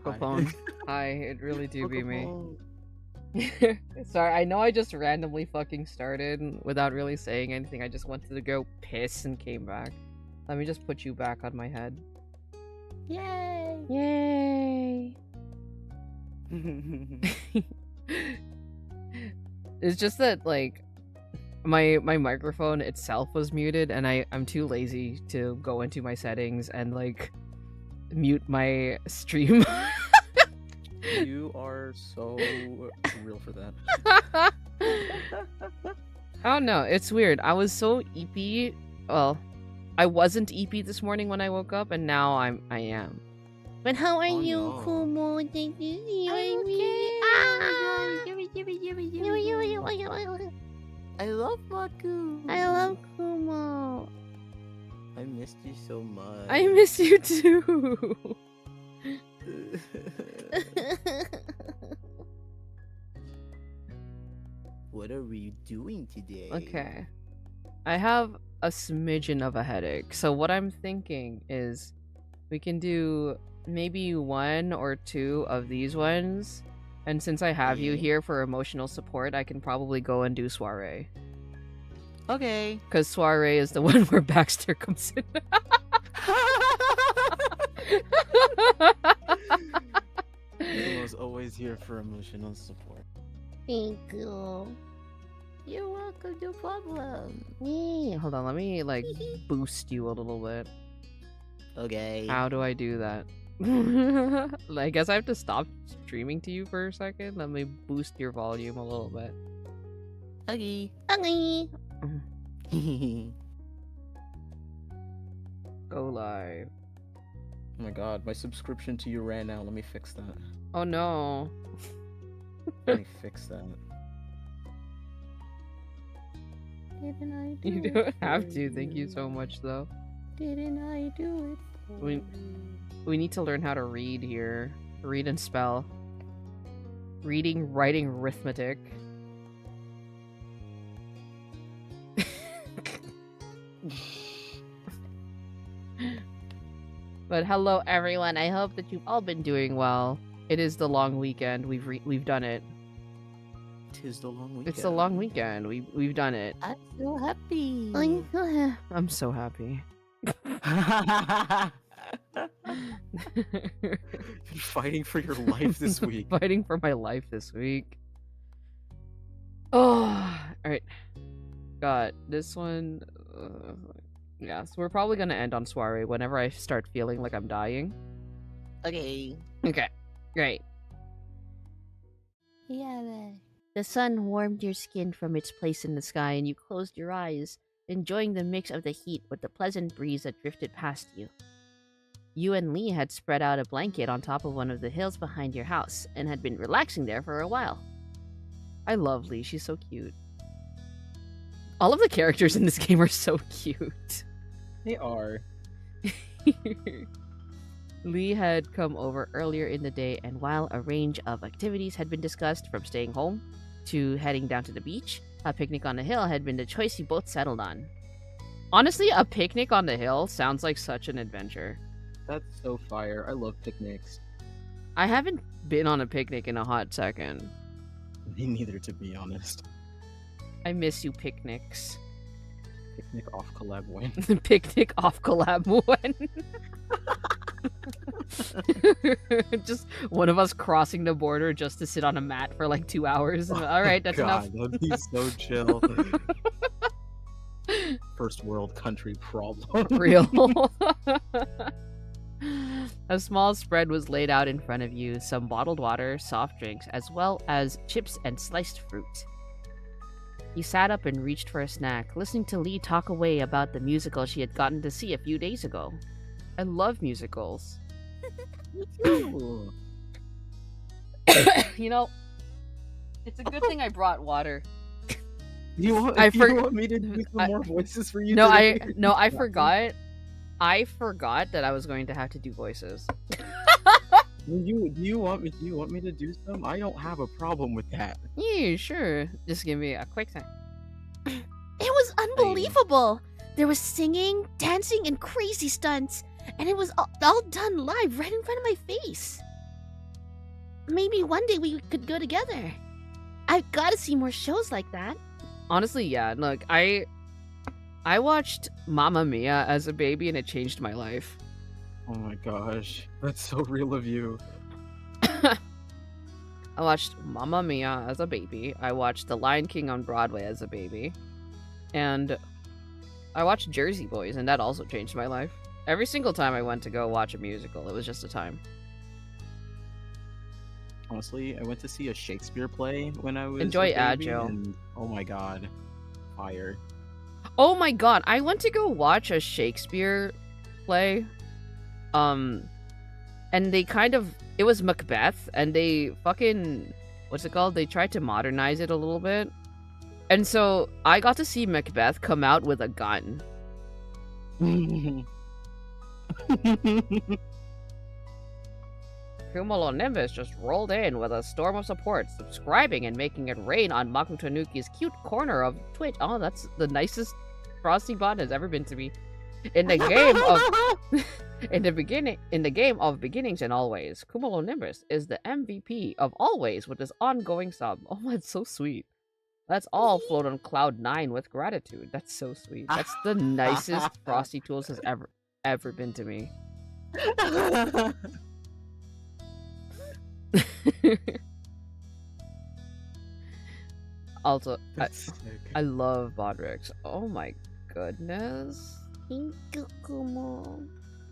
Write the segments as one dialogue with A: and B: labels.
A: Pokephone. Hi, it really do be me.
B: Pokephone.
A: Sorry, I know I just randomly fucking started without really saying anything. I just wanted to go piss and came back. Let me just put you back on my head.
B: Yay!
A: Yay! It's just that, like, my microphone itself was muted, and I'm too lazy to go into my settings and, like, mute my stream.
B: You are so real for that.
A: I don't know. It's weird. I was so EP. Well, I wasn't EP this morning when I woke up, and now I am. But how are
B: Oh,
A: you,
B: no.
A: Kumo? Thank you.
B: I love Maku.
A: I love Kumo.
B: I missed you so much.
A: I miss you too.
B: What are we doing today?
A: Okay. I have a smidgen of a headache. So what I'm thinking is we can do maybe 1 or 2 of these ones. And since I have you
B: Okay.
A: here for emotional support, I can probably go and do Soiree.
B: Okay.
A: Because Soiree is the one where Baxter comes in.
B: Kumo's always here for emotional support.
A: Thank you.
B: You're welcome, no problem.
A: Yay. Hold on, let me like boost you a little bit.
B: Okay.
A: How do I do that? I guess I have to stop streaming to you for a second. Let me boost your volume a little bit.
B: Okay.
A: Okay. Go live.
B: Oh my god, my subscription to you ran out. Let me fix that.
A: Oh no.
B: Let me fix that. Didn't I do
A: You
B: it
A: don't
B: for
A: have to. Thank you so much, though.
B: Didn't I do it for
A: We-
B: you?
A: We need to learn how to read here. Read and spell. Reading, writing, arithmetic. But hello, everyone. I hope that you've all been doing well. It is the long weekend. We've done it.
B: Tis the long weekend.
A: It's the long weekend. We've done it.
B: I'm so happy.
A: I'm so happy.
B: You're fighting for your life this week.
A: Fighting for my life this week. Oh, all right. Got this one. Yeah, so we're probably gonna end on Soiree whenever I start feeling like I'm dying.
B: Okay.
A: Okay, great.
B: Yeah.
A: The sun warmed your skin from its place in the sky, and you closed your eyes, enjoying the mix of the heat with the pleasant breeze that drifted past you. You and Lee had spread out a blanket on top of one of the hills behind your house, and had been relaxing there for a while. I love Lee, she's so cute. All of the characters in this game are so cute.
B: They are.
A: Lee had come over earlier in the day, and while a range of activities had been discussed, from staying home to heading down to the beach, a picnic on the hill had been the choice you both settled on. Honestly, a picnic on the hill sounds like such an adventure.
B: That's so fire. I love picnics.
A: I haven't been on a picnic in a hot second.
B: Me neither, to be honest.
A: I miss you, picnics.
B: Picnic off collab win.
A: Picnic off collab one. Just one of us crossing the border just to sit on a mat for like 2 hours. All right, that's enough.
B: God, that'd be so chill. First world country problem.
A: Real. A small spread was laid out in front of you, some bottled water, soft drinks, as well as chips and sliced fruit. You sat up and reached for a snack, listening to Lee talk away about the musical she had gotten to see a few days ago. I love musicals.
B: Ooh.
A: You know, it's a good thing I brought water.
B: You want,
A: I
B: you want me to do some more voices for you?
A: I
B: today?
A: forgot. I forgot that I was going to have to do voices.
B: Do you want me to do some? I don't have a problem with that.
A: Yeah, sure. Just give me a quick second.
C: It was unbelievable. There was singing, dancing, and crazy stunts. And it was all done live right in front of my face. maybe one day we could go together. I've got to see more shows like that.
A: Honestly, yeah. Look, I watched Mamma Mia as a baby, and it changed my life.
B: Oh my gosh, that's so real of you.
A: I watched Mamma Mia as a baby. I watched The Lion King on Broadway as a baby. And I watched Jersey Boys, and that also changed my life. Every single time I went to go watch a musical, it was just a time.
B: Honestly, I went to see a Shakespeare play when I was
A: Enjoy
B: a baby,
A: Agile.
B: and oh my god, fire.
A: Oh my god, I went to go watch a Shakespeare play. And they it was Macbeth, and they fucking, what's it called? They tried to modernize it a little bit. And so I got to see Macbeth come out with a gun. Cumulonimbus just rolled in with a storm of support, subscribing and making it rain on Maku Tanuki's cute corner of Twitch. Oh, that's the nicest Frosty bot has ever been to me. In the game of in the game of beginnings and always, Cumulonimbus is the MVP of always with his ongoing sub. Oh, that's so sweet. Let's all float on cloud 9 with gratitude. That's so sweet. That's the nicest Frosty Tools has ever been to me. Also, I love Bodrix. Oh my goodness.
C: Thank you, Kumo.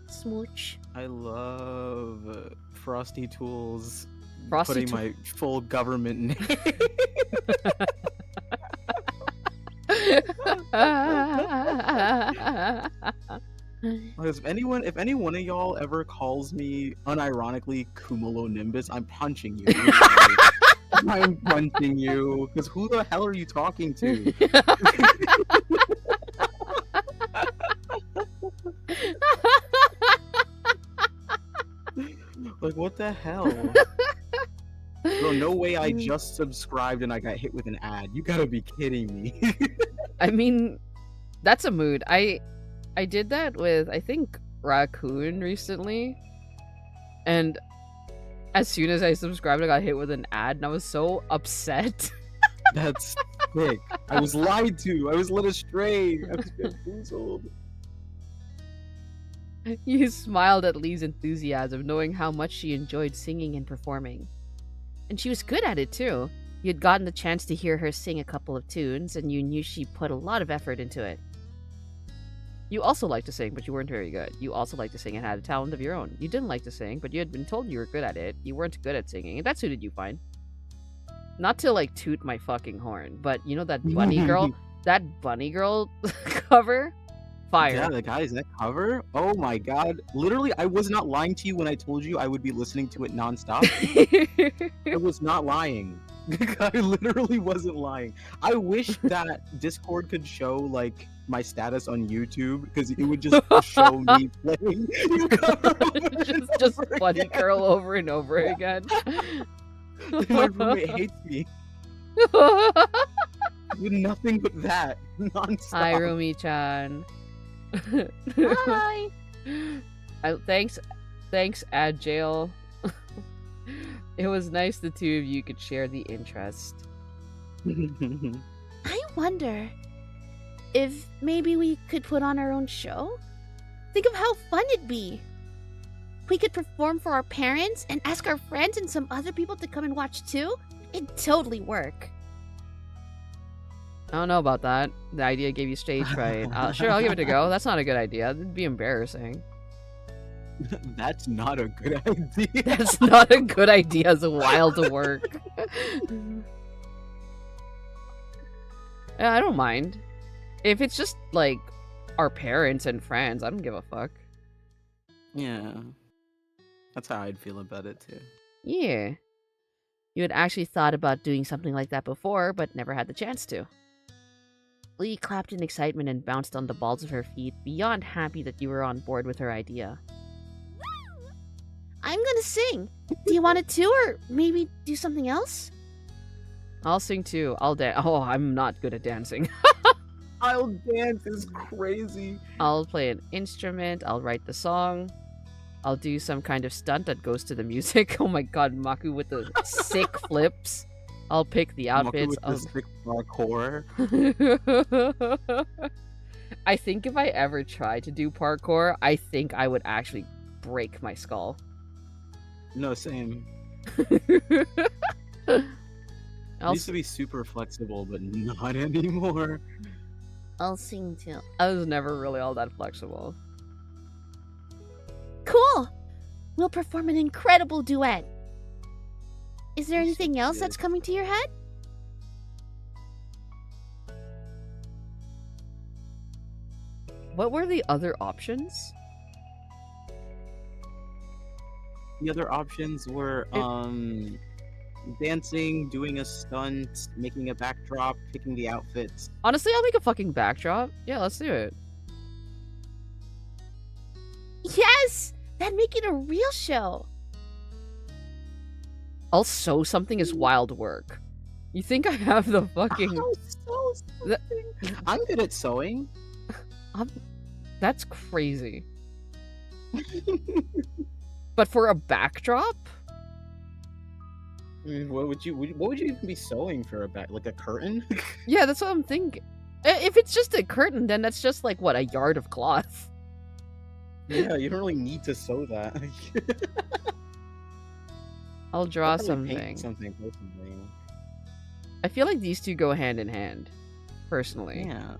C: Smooch.
B: I love Frosty Tools
A: Frosty
B: putting my full government name. If any one of y'all ever calls me unironically Cumulonimbus, I'm punching you. I'm punching you. Because who the hell are you talking to? Like, what the hell? Bro, no way I just subscribed and I got hit with an ad. You gotta be kidding me.
A: I mean, that's a mood. I did that with, I think, Raccoon recently. And as soon as I subscribed, I got hit with an ad, and I was so upset.
B: That's sick. I was lied to. I was led astray. I was bamboozled.
A: You smiled at Lee's enthusiasm, knowing how much she enjoyed singing and performing. And she was good at it, too. You'd gotten the chance to hear her sing a couple of tunes, and you knew she put a lot of effort into it. You also liked to sing, but you weren't very good. You also liked to sing and had a talent of your own. You didn't like to sing, but you had been told you were good at it. You weren't good at singing, and that suited you fine. Not to, like, toot my fucking horn, but you know that Bunny Girl? That Bunny Girl cover? Fire.
B: Yeah, the guys, that cover? Oh my god. Literally, I was not lying to you when I told you I would be listening to it nonstop. I was not lying. I literally wasn't lying. I wish that Discord could show, like, my status on YouTube, because it would just show me playing you cover
A: just Bunny Girl over and over again.
B: My roommate hates me. With nothing but that. Nonstop.
A: Hi, Rumi-chan.
C: Hi.
A: Thanks, Agile. It was nice the two of you could share the interest.
C: I wonder if maybe we could put on our own show? Think of how fun it'd be. We could perform for our parents and ask our friends and some other people to come and watch too. It'd totally work.
A: I don't know about that. The idea gave you stage fright. Sure, I'll give it a go. That's not a good idea. It'd be embarrassing.
B: That's not a good idea.
A: That's not a good idea as a while to work. Yeah, I don't mind. If it's just, like, our parents and friends, I don't give a fuck.
B: Yeah. That's how I'd feel about it, too.
A: Yeah. You had actually thought about doing something like that before, but never had the chance to. Lee clapped in excitement and bounced on the balls of her feet, beyond happy that you were on board with her idea.
C: I'm gonna sing. Do you want it too, or maybe do something else?
A: I'll sing too. I'll dance. Oh, I'm not good at dancing.
B: I'll dance is crazy.
A: I'll play an instrument. I'll write the song. I'll do some kind of stunt that goes to the music. Oh my god, Maku with the sick flips. I'll pick the outfits.
B: Maku with the sick parkour.
A: I think if I ever tried to do parkour, I think I would actually break my skull.
B: No, same. I used to be super flexible, but not anymore.
C: I'll sing too.
A: I was never really all that flexible.
C: Cool! We'll perform an incredible duet. Is there anything else that's coming to your head?
A: What were the other options?
B: The other options were dancing, doing a stunt, making a backdrop, picking the outfits.
A: Honestly, I'll make a fucking backdrop. Yeah, let's do it.
C: Yes! That'd make it a real show.
A: I'll sew something as wild work. You think I have the fucking...
B: I'm good at sewing.
A: That's crazy. But for a backdrop?
B: What would you even be sewing for like a curtain?
A: Yeah, that's what I'm thinking. If it's just a curtain, then that's just like, what, a yard of cloth?
B: Yeah, you don't really need to sew that.
A: I'll draw
B: something
A: something.
B: personally.
A: I feel like these two go hand in hand, personally.
B: Yeah,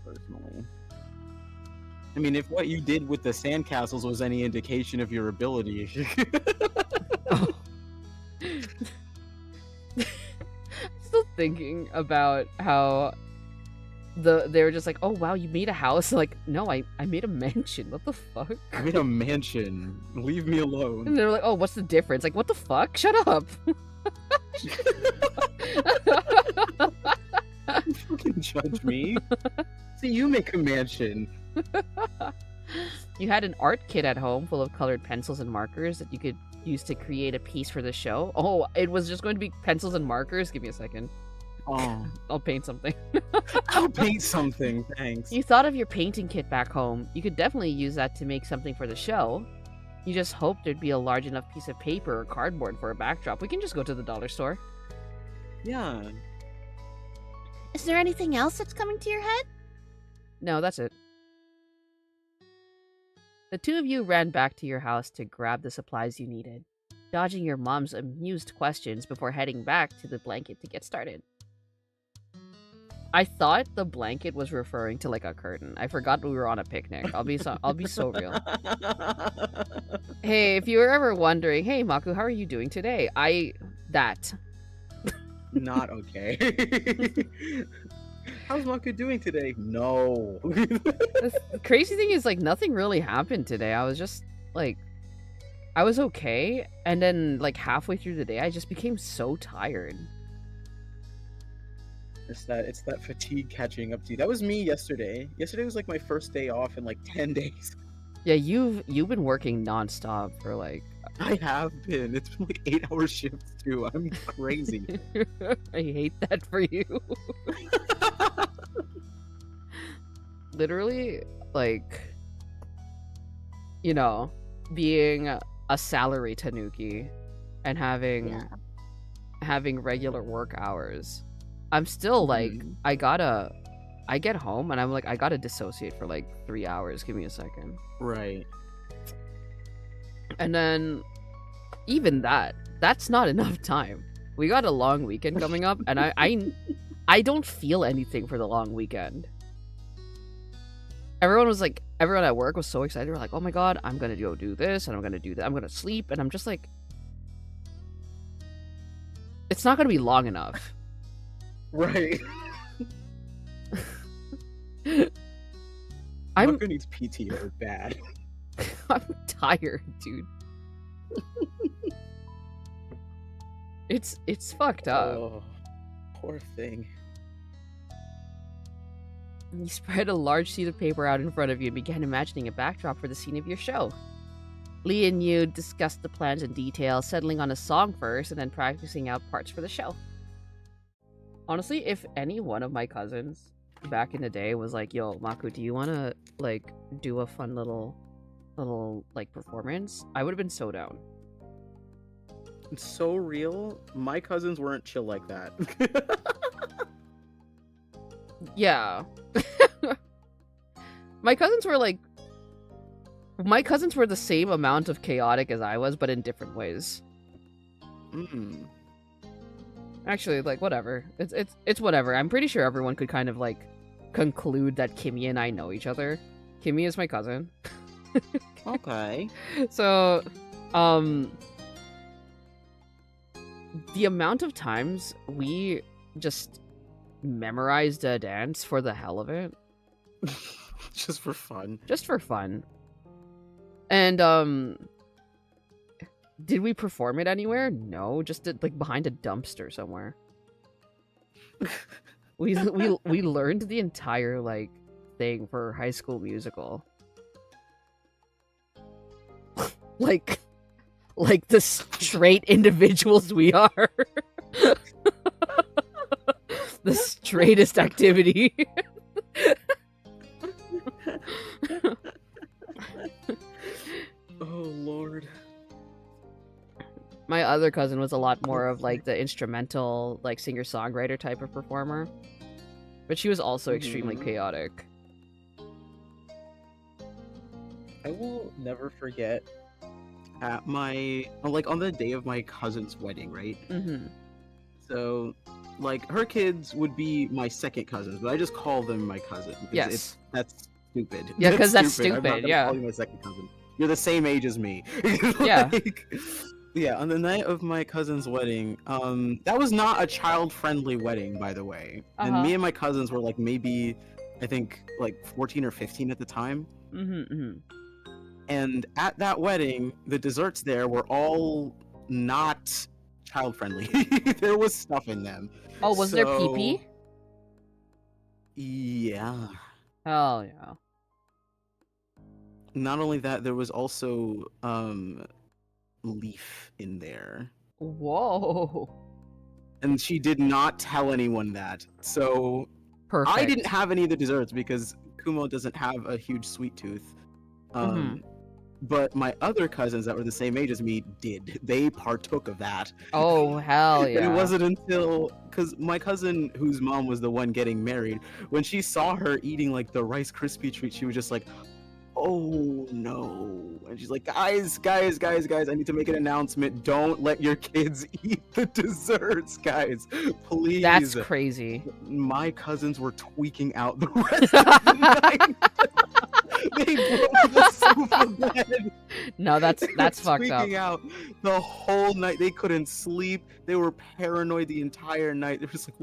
B: personally. I mean, if what you did with the sandcastles was any indication of your ability.
A: Oh. Still thinking about how they were just like, oh wow, you made a house. Like, no, I made a mansion. What the fuck?
B: I made a mansion. Leave me alone.
A: And they were like, oh, what's the difference? Like, what the fuck? Shut up.
B: You fucking judge me. See, you make a mansion.
A: You had an art kit at home full of colored pencils and markers that you could use to create a piece for the show. Oh, it was just going to be pencils and markers? Give me a second.
B: Oh,
A: I'll paint something.
B: I'll paint something, thanks.
A: You thought of your painting kit back home. You could definitely use that to make something for the show. You just hoped there'd be a large enough piece of paper or cardboard for a backdrop. We can just go to the dollar store.
B: Yeah.
C: Is there anything else that's coming to your head?
A: No, that's it. The two of you ran back to your house to grab the supplies you needed, dodging your mom's amused questions before heading back to the blanket to get started. I thought the blanket was referring to like a curtain. I forgot we were on a picnic. I'll be so real. Hey, if you were ever wondering, hey Maku, how are you doing today?
B: Not okay. How's Maku doing today? No.
A: The crazy thing is, like, nothing really happened today. I was just like, I was okay, and then like halfway through the day, I just became so tired.
B: It's that fatigue catching up to you. That was me yesterday. Yesterday was like my first day off in like 10 days.
A: Yeah, you've been working nonstop for like.
B: I have been. It's been like 8-hour shifts too. I'm crazy.
A: I hate that for you. Literally, like, you know, being a salary tanuki and having regular work hours. I'm still like, I get home and I'm like, I gotta dissociate for like 3 hours. Give me a second.
B: Right.
A: And then even that's not enough time. We got a long weekend coming up and I don't feel anything for the long weekend. Everyone at work was so excited. We're like, oh my god, I'm gonna go do this and I'm gonna do that. I'm gonna sleep, and I'm just like, it's not gonna be long enough.
B: Right. Maku needs PTO bad.
A: I'm tired, dude. It's fucked up.
B: Oh, poor thing.
A: You spread a large sheet of paper out in front of you and began imagining a backdrop for the scene of your show. Lee and you discussed the plans in detail, settling on a song first and then practicing out parts for the show. Honestly, if any one of my cousins back in the day was like, yo, Maku, do you want to, like, do a fun little little like performance, I would have been so down.
B: It's so real. My cousins weren't chill like that.
A: Yeah. My cousins were the same amount of chaotic as I was, but in different ways.
B: Mm.
A: Actually, like, whatever. It's whatever. I'm pretty sure everyone could kind of like conclude that Kimmy and I know each other. Kimmy is my cousin.
B: Okay.
A: So, the amount of times we just memorized a dance for the hell of it.
B: Just for fun.
A: Just for fun. And, did we perform it anywhere? No, just like behind a dumpster somewhere. We learned the entire like thing for High School Musical. like the straight individuals we are. The straightest activity.
B: Oh Lord.
A: My other cousin was a lot more of like the instrumental, like singer-songwriter type of performer. But she was also extremely chaotic.
B: I will never forget at my, like, on the day of my cousin's wedding, right?
A: Mm-hmm.
B: So, like, her kids would be my second cousins, but I just call them my cousin.
A: Yes.
B: That's stupid.
A: Yeah, because that's
B: I'm not
A: stupid,
B: gonna
A: yeah.
B: call you my second cousin. You're the same age as me.
A: Yeah.
B: Yeah, on the night of my cousin's wedding, that was not a child-friendly wedding, by the way. And me and my cousins were, like, maybe, I think, like, 14 or 15 at the time. And at that wedding, the desserts there were all not child-friendly. There was stuff in them.
A: Oh, was there pee-pee?
B: Yeah.
A: Hell yeah.
B: Not only that, there was also, Leaf in there.
A: Whoa.
B: And she did not tell anyone that. So
A: Perfect.
B: I didn't have any of the desserts because Kumo doesn't have a huge sweet tooth. But my other cousins that were the same age as me did. They partook of that.
A: Oh, hell yeah.
B: And it wasn't until, because my cousin, whose mom was the one getting married, when she saw her eating like the Rice Krispie treat, she was just like, oh no. And she's like, guys, I need to make an announcement. Don't let your kids eat the desserts, guys. Please.
A: That's crazy.
B: My cousins were tweaking out the rest of the night. They broke the sofa bed.
A: No, that's fucked up.
B: Tweaking out the whole night. They couldn't sleep. They were paranoid the entire night. They were just like,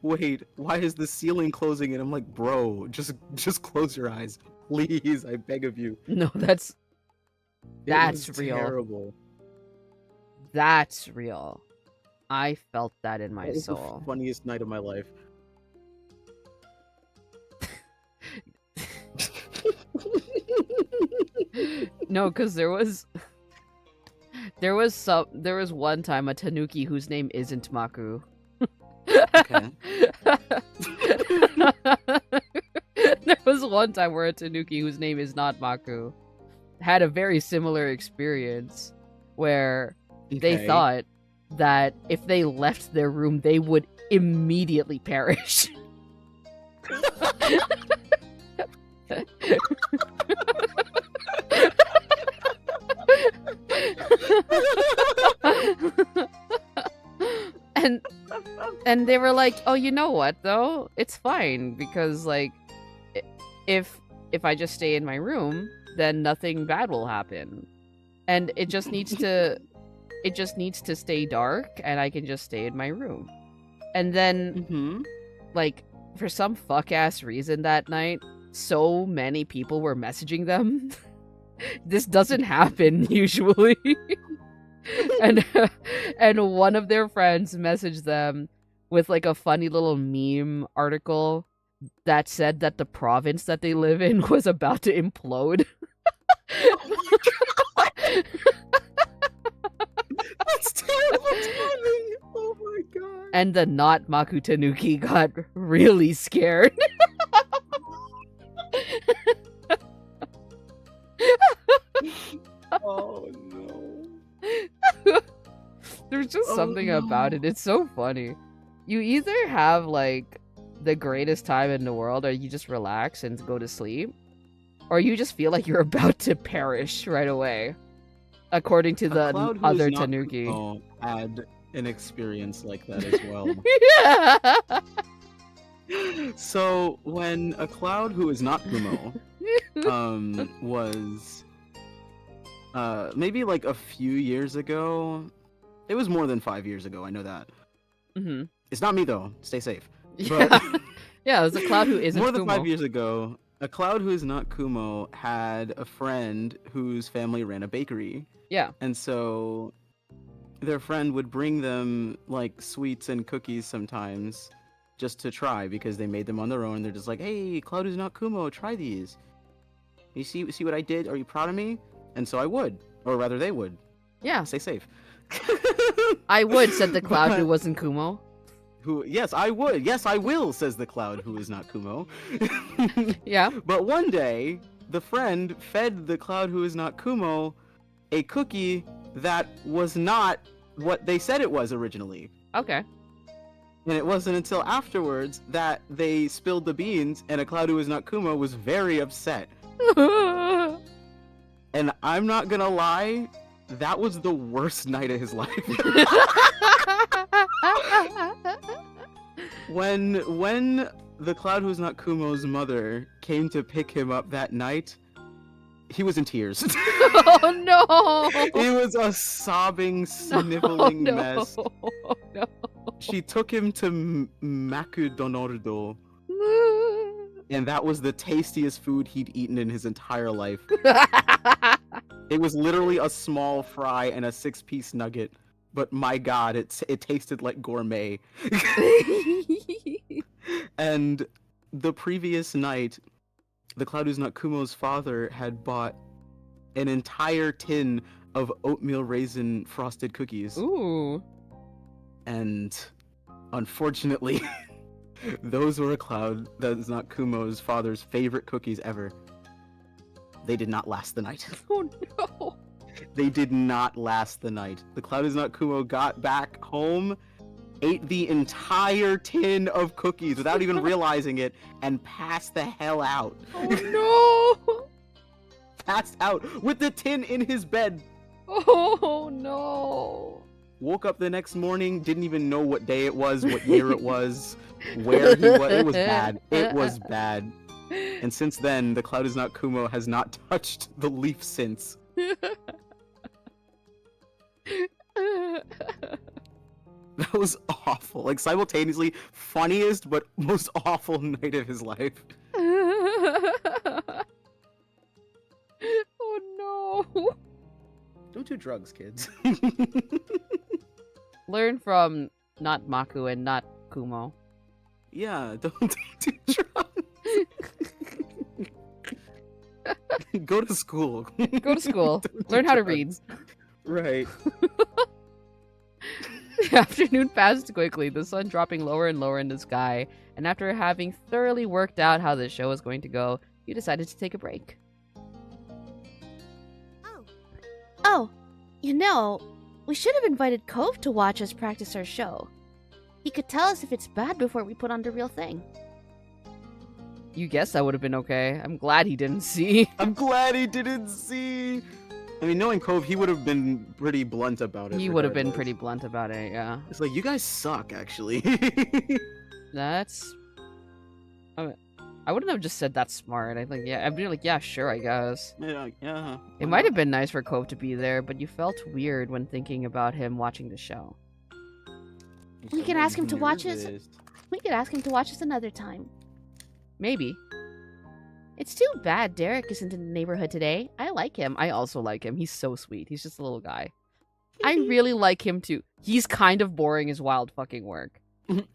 B: wait, why is the ceiling closing? And I'm like, bro, just close your eyes. Please, I beg of you.
A: No, that's real.
B: Terrible.
A: That's real. I felt that in my
B: That was
A: soul.
B: the funniest night of my life.
A: No, because there was one time a tanuki whose name isn't Maku.
B: Okay.
A: There was one time where a tanuki whose name is not Maku had a very similar experience where they thought that if they left their room, they would immediately perish. And they were like, oh, you know what though, it's fine because like if I just stay in my room, then nothing bad will happen, and it just needs to stay dark and I can just stay in my room. And then like for some fuck ass reason that night, so many people were messaging them. This doesn't happen usually. and one of their friends messaged them with like a funny little meme article that said that the province that they live in was about to implode.
B: That's terrible timing. Oh my god.
A: And the not Maku Tanuki got really scared. There's just
B: Oh,
A: something about
B: no.
A: it. It's so funny. You either have like the greatest time in the world, or you just relax and go to sleep, or you just feel like you're about to perish right away, according to
B: A
A: the
B: cloud who
A: other
B: is not
A: Tanuki.
B: Kumo had an experience like that as well. So when a cloud who is not Kumo was maybe like a few years ago. It was more than 5 years ago, I know that.
A: Mm-hmm.
B: It's not me though, stay safe.
A: Yeah.
B: But
A: Yeah, it was a cloud who isn't
B: more than
A: Kumo.
B: 5 years ago, a cloud who is not Kumo had a friend whose family ran a bakery.
A: Yeah.
B: And so their friend would bring them like sweets and cookies sometimes just to try because they made them on their own. They're just like, "Hey, Cloud who's not Kumo, try these. You see what I did? Are you proud of me?" And so I would, or rather they would.
A: Yeah.
B: Stay safe.
A: I would, said the cloud who
B: But-
A: wasn't Kumo.
B: Who? Yes, I would. Yes, I will, says the cloud who is not Kumo.
A: Yeah.
B: But one day, the friend fed the cloud who is not Kumo a cookie that was not what they said it was originally.
A: Okay.
B: And it wasn't until afterwards that they spilled the beans, and a cloud who is not Kumo was very upset. And I'm not gonna lie, that was the worst night of his life. When the cloud who's not Kumo's mother came to pick him up that night, he was in tears.
A: Oh no!
B: It was a sobbing, sniveling
A: no.
B: mess.
A: No.
B: She took him to McDonald's, and that was the tastiest food he'd eaten in his entire life. It was literally a small fry and a 6-piece nugget, but my god, it tasted like gourmet. And the previous night, the Cloud Who's Not Kumo's father had bought an entire tin of oatmeal raisin frosted cookies.
A: Ooh.
B: And unfortunately, those were a Cloud that is not Kumo's father's favorite cookies ever. They did not last the night.
A: Oh no.
B: They did not last the night. The Cloud is not Kumo got back home, ate the entire tin of cookies without even realizing it, and passed the hell out.
A: Oh no.
B: Passed out with the tin in his bed.
A: Oh no.
B: Woke up the next morning, didn't even know what day it was, what year it was, where he was. It was bad. It was bad. And since then, the Cloud is not Kumo has not touched the leaf since. That was awful. Like, simultaneously funniest but most awful night of his life.
A: Oh no.
B: Don't do drugs, kids.
A: Learn from not Maku and not Kumo.
B: Yeah, don't do drugs. Go to school.
A: Go to school.
B: Don't do
A: Learn how to read.
B: drugs. Right.
A: The afternoon passed quickly, the sun dropping lower and lower in the sky, and after having thoroughly worked out how the show was going to go, you decided to take a break.
C: Oh, you know, we should have invited Cove to watch us practice our show. He could tell us if it's bad before we put on the real thing.
A: You guessed that would have been okay. I'm glad he didn't see.
B: I'm glad he didn't see. I mean, knowing Cove, he would have been pretty blunt about it.
A: He would have been
B: regardless.
A: pretty blunt about it, yeah.
B: It's like, you guys suck, actually.
A: That's... I wouldn't have just said that's smart. I'd be like, yeah, sure, I guess.
B: Yeah.
A: It might have been nice for Cove to be there, but you felt weird when thinking about him watching the show.
C: We can ask him to watch us. We could ask him to watch us another time.
A: Maybe.
C: It's too bad Derek isn't in the neighborhood today.
A: I like him. I also like him. He's so sweet. He's just a little guy. I really like him too. He's kind of boring as wild fucking work.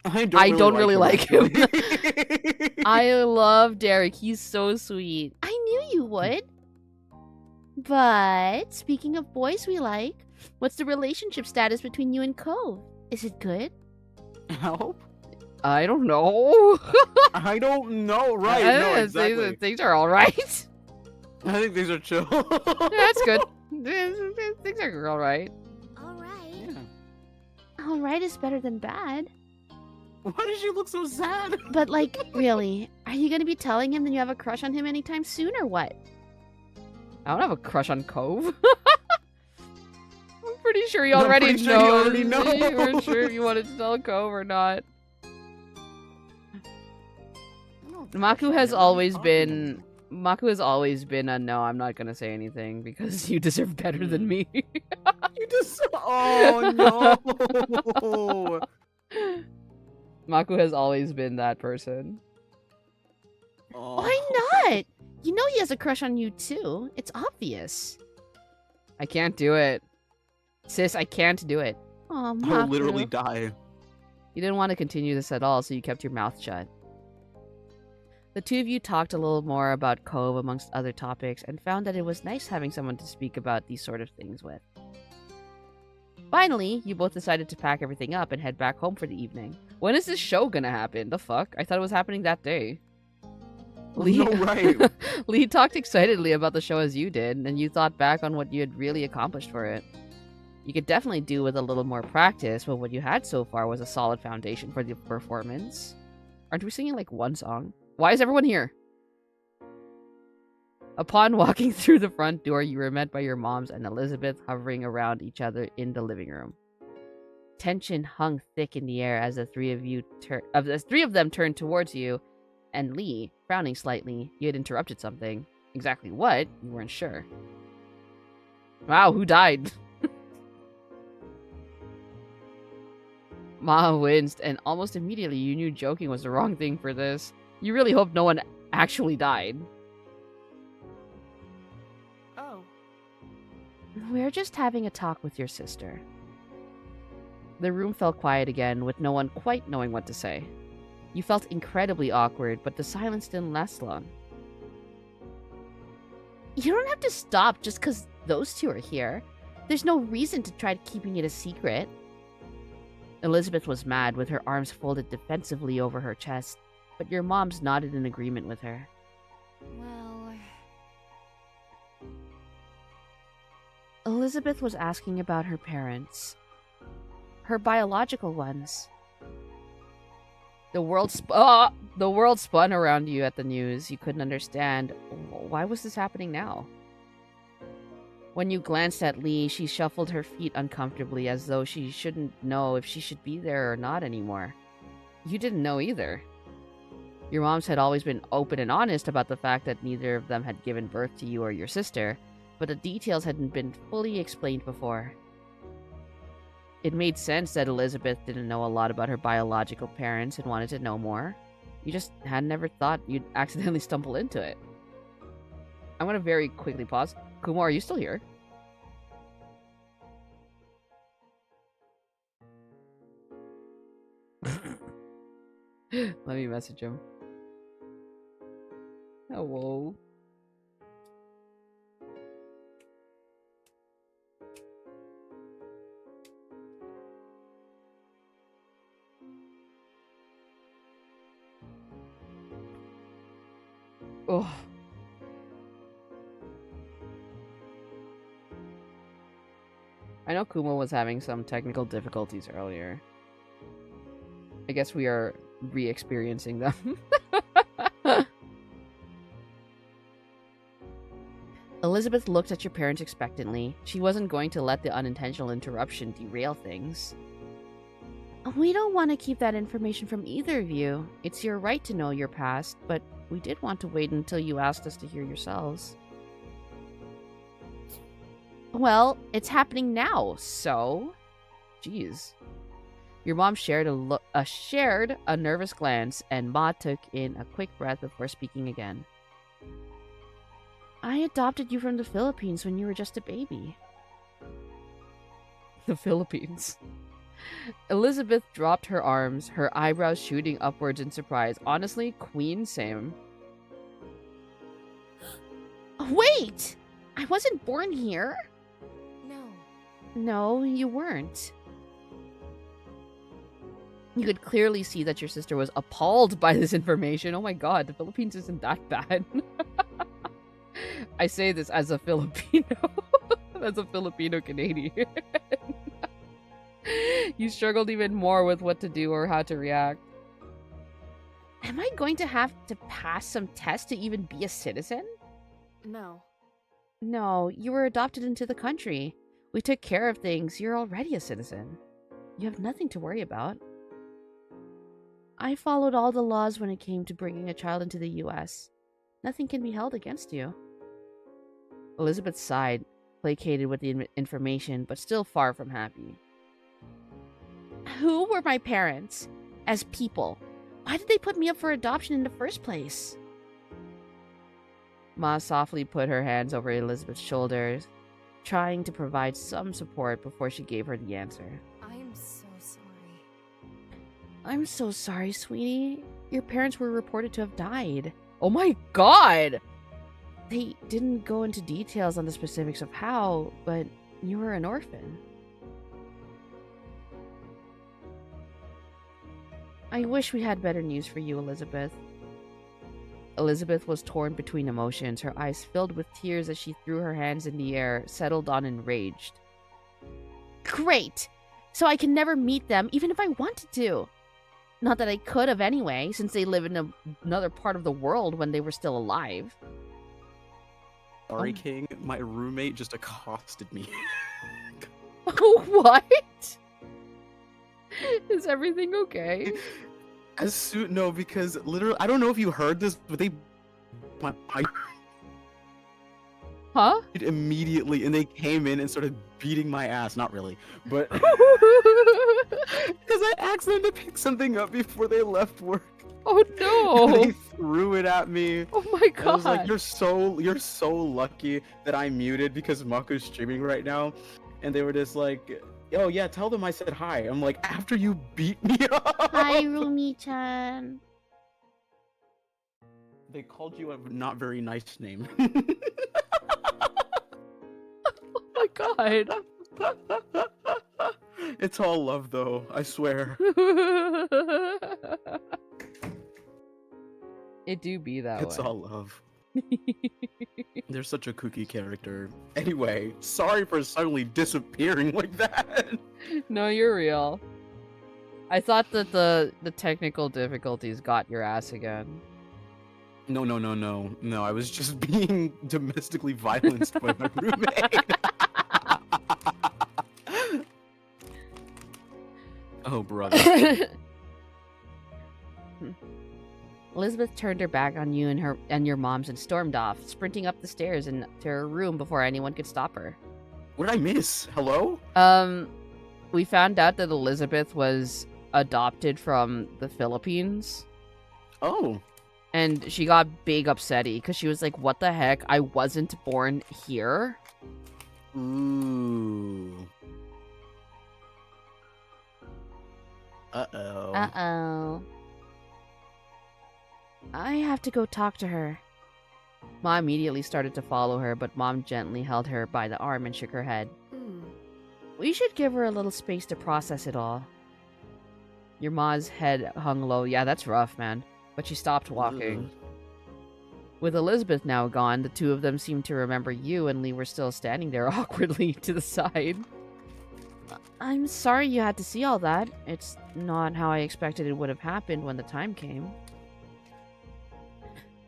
B: I
A: don't really like him.
B: actually.
A: I love Derek. He's so sweet.
C: I knew you would. But speaking of boys we like, what's the relationship status between you and Cove? Is it good?
B: Help?
A: I don't know.
B: I don't know. Right?
A: I
B: No,
A: think
B: exactly.
A: things are all right.
B: I think these are chill.
A: That's good. Things are all right.
C: All right.
B: Yeah.
C: Alright is better than bad.
B: Why does she look so sad?
C: But, like, really, are you gonna be telling him that you have a crush on him anytime soon or what?
A: I don't have a crush on Cove. I'm pretty sure he
B: I'm
A: already
B: pretty sure he
A: knows.
B: already knows.
A: You weren't sure if you wanted to tell Cove or not. Maku has always been a no, I'm not gonna say anything because you deserve better than me.
B: You just oh no.
A: Maku has always been that person.
B: Oh.
C: Why not? You know he has a crush on you too. It's obvious.
A: I can't do it. Sis, I can't do it.
C: Oh,
B: I
C: Maku.
B: will literally die.
A: You didn't want to continue this at all, so you kept your mouth shut. The two of you talked a little more about Cove amongst other topics and found that it was nice having someone to speak about these sort of things with. Finally, you both decided to pack everything up and head back home for the evening. When is this show gonna happen? The fuck? I thought it was happening that day.
B: No, right.
A: Lee talked excitedly about the show as you did, and you thought back on what you had really accomplished for it. You could definitely do with a little more practice, but what you had so far was a solid foundation for the performance. Aren't we singing like one song? Why is everyone here? Upon walking through the front door, you were met by your moms and Elizabeth hovering around each other in the living room. Tension hung thick in the air as the three of them turned towards you, and Lee, frowning slightly, you had interrupted something. Exactly what, you weren't sure. Wow, who died? Ma winced, and almost immediately you knew joking was the wrong thing for this. You really hoped no one actually died.
C: Oh.
A: We're just having a talk with your sister. The room fell quiet again, with no one quite knowing what to say. You felt incredibly awkward, but the silence didn't last long.
C: You don't have to stop just because those two are here. There's no reason to try keeping it a secret.
A: Elizabeth was mad, with her arms folded defensively over her chest, but your moms nodded in agreement with her.
C: Well...
A: Elizabeth was asking about her parents. Her biological ones. The world spun around you at the news. You couldn't understand. Why was this happening now? When you glanced at Lee, she shuffled her feet uncomfortably as though she shouldn't know if she should be there or not anymore. You didn't know either. Your moms had always been open and honest about the fact that neither of them had given birth to you or your sister, but the details hadn't been fully explained before. It made sense that Elizabeth didn't know a lot about her biological parents and wanted to know more. You just had never thought you'd accidentally stumble into it. I'm gonna very quickly pause. Kumar, are you still here? Let me message him. Hello. Oh. I know Kuma was having some technical difficulties earlier. I guess we are re-experiencing them. Elizabeth looked at your parents expectantly. She wasn't going to let the unintentional interruption derail things.
C: We don't want to keep that information from either of you.
A: It's your right to know your past, but we did want to wait until you asked us to hear yourselves. Well, it's happening now, so... Jeez. Your mom shared a nervous glance, and Ma took in a quick breath before speaking again.
C: I adopted you from the Philippines when you were just a baby.
A: The Philippines. Elizabeth dropped her arms, her eyebrows shooting upwards in surprise. Honestly, queen same.
C: Wait! I wasn't born here.
A: No, you weren't. You could clearly see that your sister was appalled by this information. Oh my god, the Philippines isn't that bad. I say this as a Filipino. As a Filipino Canadian. You struggled even more with what to do or how to react. Am I going to have to pass some test to even be a citizen?
D: No.
A: No, you were adopted into the country. We took care of things. You're already a citizen. You have nothing to worry about. I followed all the laws when it came to bringing a child into the US. Nothing can be held against you. Elizabeth sighed, placated with the information, but still far from happy. Who were my parents? As people? Why did they put me up for adoption in the first place? Ma softly put her hands over Elizabeth's shoulders, trying to provide some support before she gave her the answer.
D: I'm so sorry.
A: I'm so sorry, sweetie. Your parents were reported to have died. Oh my god! They didn't go into details on the specifics of how, but you were an orphan. I wish we had better news for you, Elizabeth. Elizabeth was torn between emotions, her eyes filled with tears as she threw her hands in the air, settled on enraged. Great! So I can never meet them, even if I wanted to. Not that I could have anyway, since they live in another part of the world when they were still alive.
B: Sorry, King. My roommate just accosted me.
A: What? Is everything okay?
B: No, because literally, I don't know if you heard this, but I
A: Huh?
B: immediately, and they came in and started beating my ass. Not really, but because I asked them to pick something up before they left work.
A: Oh no!
B: And they threw it at me.
A: Oh my god!
B: I was like, you're so lucky that I'm muted because Mako's streaming right now, and they were just like, oh yeah, tell them I said hi. I'm like, after you beat me up.
C: Hi, Rumi-chan.
B: They called you a not very nice name.
A: Oh my god!
B: It's all love though, I swear.
A: It do be that
B: It's
A: way.
B: all love. They're such a kooky character. Anyway, sorry for suddenly disappearing like that.
A: No, you're real. I thought that the technical difficulties got your ass again.
B: No. I was just being domestically violenced by my roommate. Oh, brother.
A: Elizabeth turned her back on you and your moms and stormed off, sprinting up the stairs and to her room before anyone could stop her.
B: What did I miss? Hello?
A: We found out that Elizabeth was adopted from the Philippines.
B: Oh.
A: And she got big upsetty because she was like, what the heck? I wasn't born here?
B: Ooh. Uh-oh.
A: Uh-oh. I have to go talk to her. Ma immediately started to follow her, but Mom gently held her by the arm and shook her head. We should give her a little space to process it all. Your Ma's head hung low. Yeah, that's rough, man. But she stopped walking. With Elizabeth now gone, the two of them seemed to remember you and Lee were still standing there awkwardly to the side. I'm sorry you had to see all that. It's not how I expected it would have happened when the time came.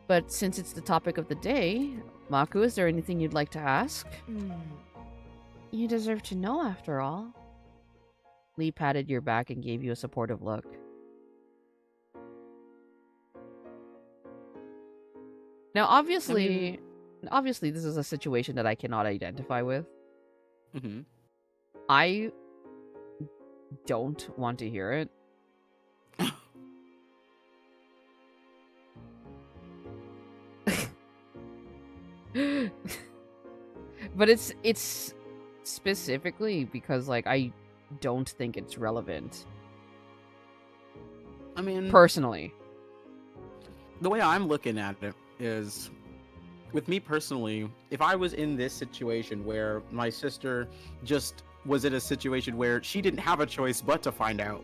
A: But since it's the topic of the day, Mako, is there anything you'd like to ask? You deserve to know, after all. Lee patted your back and gave you a supportive look. Now, obviously, this is a situation that I cannot identify with.
B: Mm-hmm.
A: I don't want to hear it. But it's specifically because, like, I don't think it's relevant.
B: I mean,
A: Personally.
B: the way I'm looking at it is, with me personally, if I was in this situation where my sister just was in a situation where she didn't have a choice but to find out.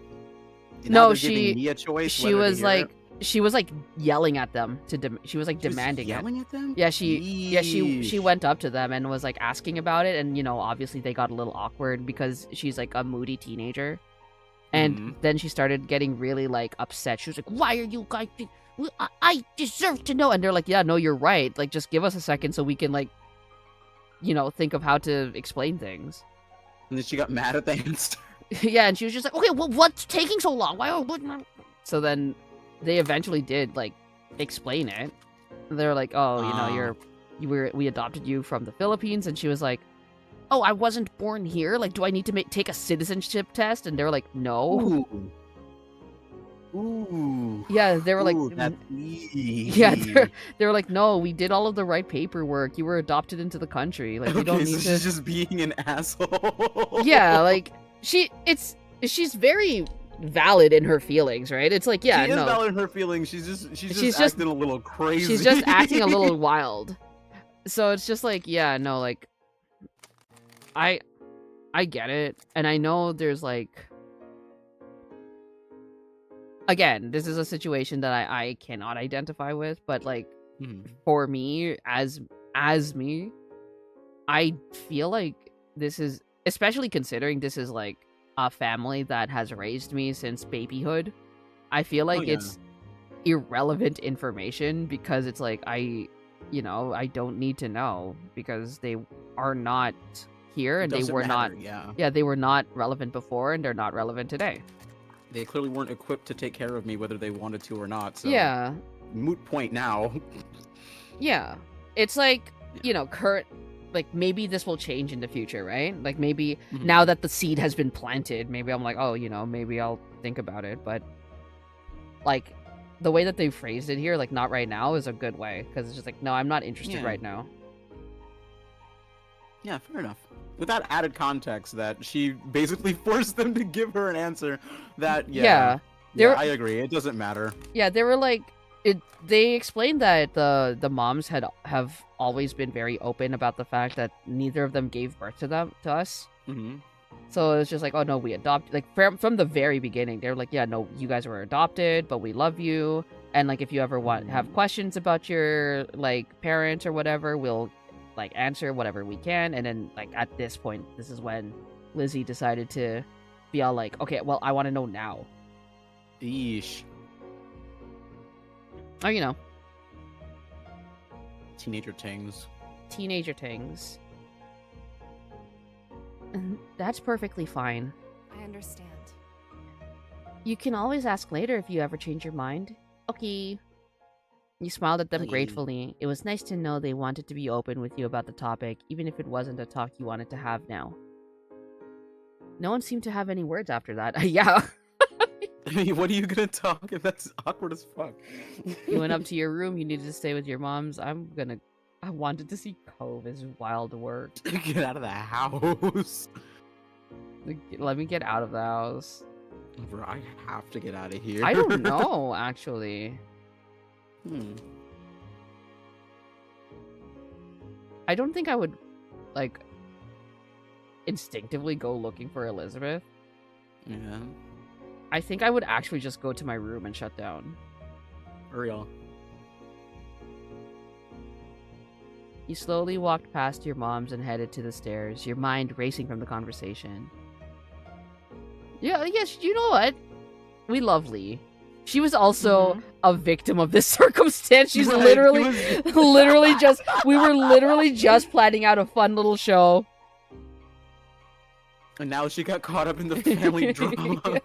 B: And now
A: No,
B: they're giving me a choice
A: She
B: whether to
A: was
B: hear
A: like,
B: it.
A: she was like yelling at them she was like
B: She was
A: demanding it.
B: yelling at them?
A: Yeah, she
B: Yeesh.
A: went up to them and was like asking about it, and obviously they got a little awkward because she's like a moody teenager. And
B: Mhm.
A: then she started getting really like upset. She was like, "Why are you guys I deserve to know." And they're like, "Yeah, no, you're right. Like just give us a second so we can like think of how to explain things."
B: And then she got mad at the hamster.
A: Yeah, and she was just like, "Okay, well, what's taking so long? So then they eventually did like explain it. They're like, "Oh, we adopted you from the Philippines," and she was like, "Oh, I wasn't born here. Like, do I need to take a citizenship test?" And they were like, "No."
B: Ooh.
A: Yeah, they were like,
B: Ooh, that's weird.
A: yeah, they were like, "No, we did all of the right paperwork. You were adopted into the country. Like, you don't
B: Okay,
A: need
B: so
A: to."
B: she's just being an asshole.
A: Yeah, like she's very valid in her feelings, right? It's like, yeah,
B: she is
A: no,
B: valid in her feelings. She's just
A: just-
B: acting a little crazy.
A: she's just acting a little wild. So it's just like, yeah, no, like I get it, and I know there's like, again, this is a situation that I cannot identify with, but like
B: Mhm.
A: for me as me, I feel like this is, especially considering this is like a family that has raised me since babyhood. I feel like
B: yeah.
A: it's irrelevant information because it's like I don't need to know because they are not here and they
B: Doesn't
A: were
B: matter,
A: not
B: Yeah.
A: they were not relevant before and they're not relevant today.
B: They clearly weren't equipped to take care of me whether they wanted to or not. So
A: Yeah.
B: moot point now.
A: Yeah. It's like, current, like maybe this will change in the future, right? Like maybe
B: Mhm.
A: now that the seed has been planted, maybe I'm like, oh, maybe I'll think about it. But like the way that they phrased it here, like not right now, is a good way because it's just like, no, I'm not interested
B: Yeah.
A: right now.
B: Yeah, fair enough. With that added context that she basically forced them to give her an answer that
A: Yeah.
B: yeah,
A: There-
B: I agree. It doesn't matter.
A: Yeah, they were like, they explained that the moms have always been very open about the fact that neither of them gave birth to us.
B: Mm-hmm.
A: So it's just like, oh no, we adopted, like from the very beginning. They're like, yeah, no, you guys were adopted, but we love you. And like, if you ever have questions about your like parents or whatever, we'll like answer whatever we can. And then like at this point, this is when Lizzie decided to be all like, okay, well, I want to know now.
B: Eesh.
A: Oh,
B: Teenager tings.
A: teenager things. That's perfectly fine.
D: I understand.
A: You can always ask later if you ever change your mind. Okay. You smiled at them
B: Okay.
A: gratefully. It was nice to know they wanted to be open with you about the topic, even if it wasn't a talk you wanted to have now. No one seemed to have any words after that. Yeah.
B: What are you gonna talk if that's awkward as fuck?
A: You went up to your room. You needed to stay with your moms. I wanted to see Cove as wild work.
B: Get out of the house.
A: Like, let me get out of the house.
B: Bro, I have to get out of here.
A: I don't know, actually. I don't think I would, like, instinctively go looking for Elizabeth.
B: Yeah.
A: I think I would actually just go to my room and shut down.
B: Real.
A: You slowly walked past your mom's and headed to the stairs, your mind racing from the conversation. Yeah, yes, you know what? We love Lee. She was also a victim of this circumstance. She's
B: Right,
A: literally,
B: it was-
A: we were literally just planning out a fun little show.
B: And now she got caught up in the family drama.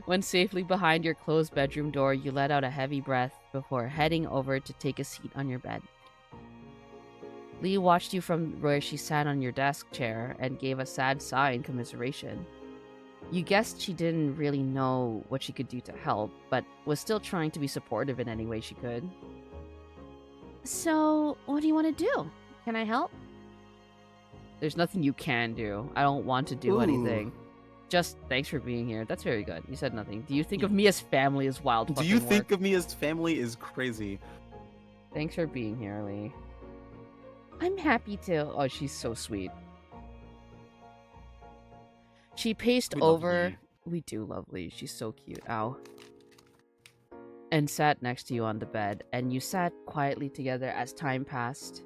A: When safely behind your closed bedroom door, you let out a heavy breath before heading over to take a seat on your bed. Lee watched you from where she sat on your desk chair and gave a sad sigh in commiseration. You guessed she didn't really know what she could do to help, but was still trying to be supportive in any way she could.
C: So, what do you want to do? Can I help?
A: There's nothing you can do. I don't want to do
B: Ooh.
A: anything. Just thanks for being here. That's very good. You said nothing. Do you think of me as family as wild
B: Do
A: fucking
B: you
A: work?
B: think of me as family is crazy?
A: Thanks for being here, Lee.
C: I'm happy to.
A: Oh, she's so sweet. She paced
B: We love
A: over.
B: Lee.
A: We do love Lee. She's so cute. Ow. and sat next to you on the bed, and you sat quietly together as time passed.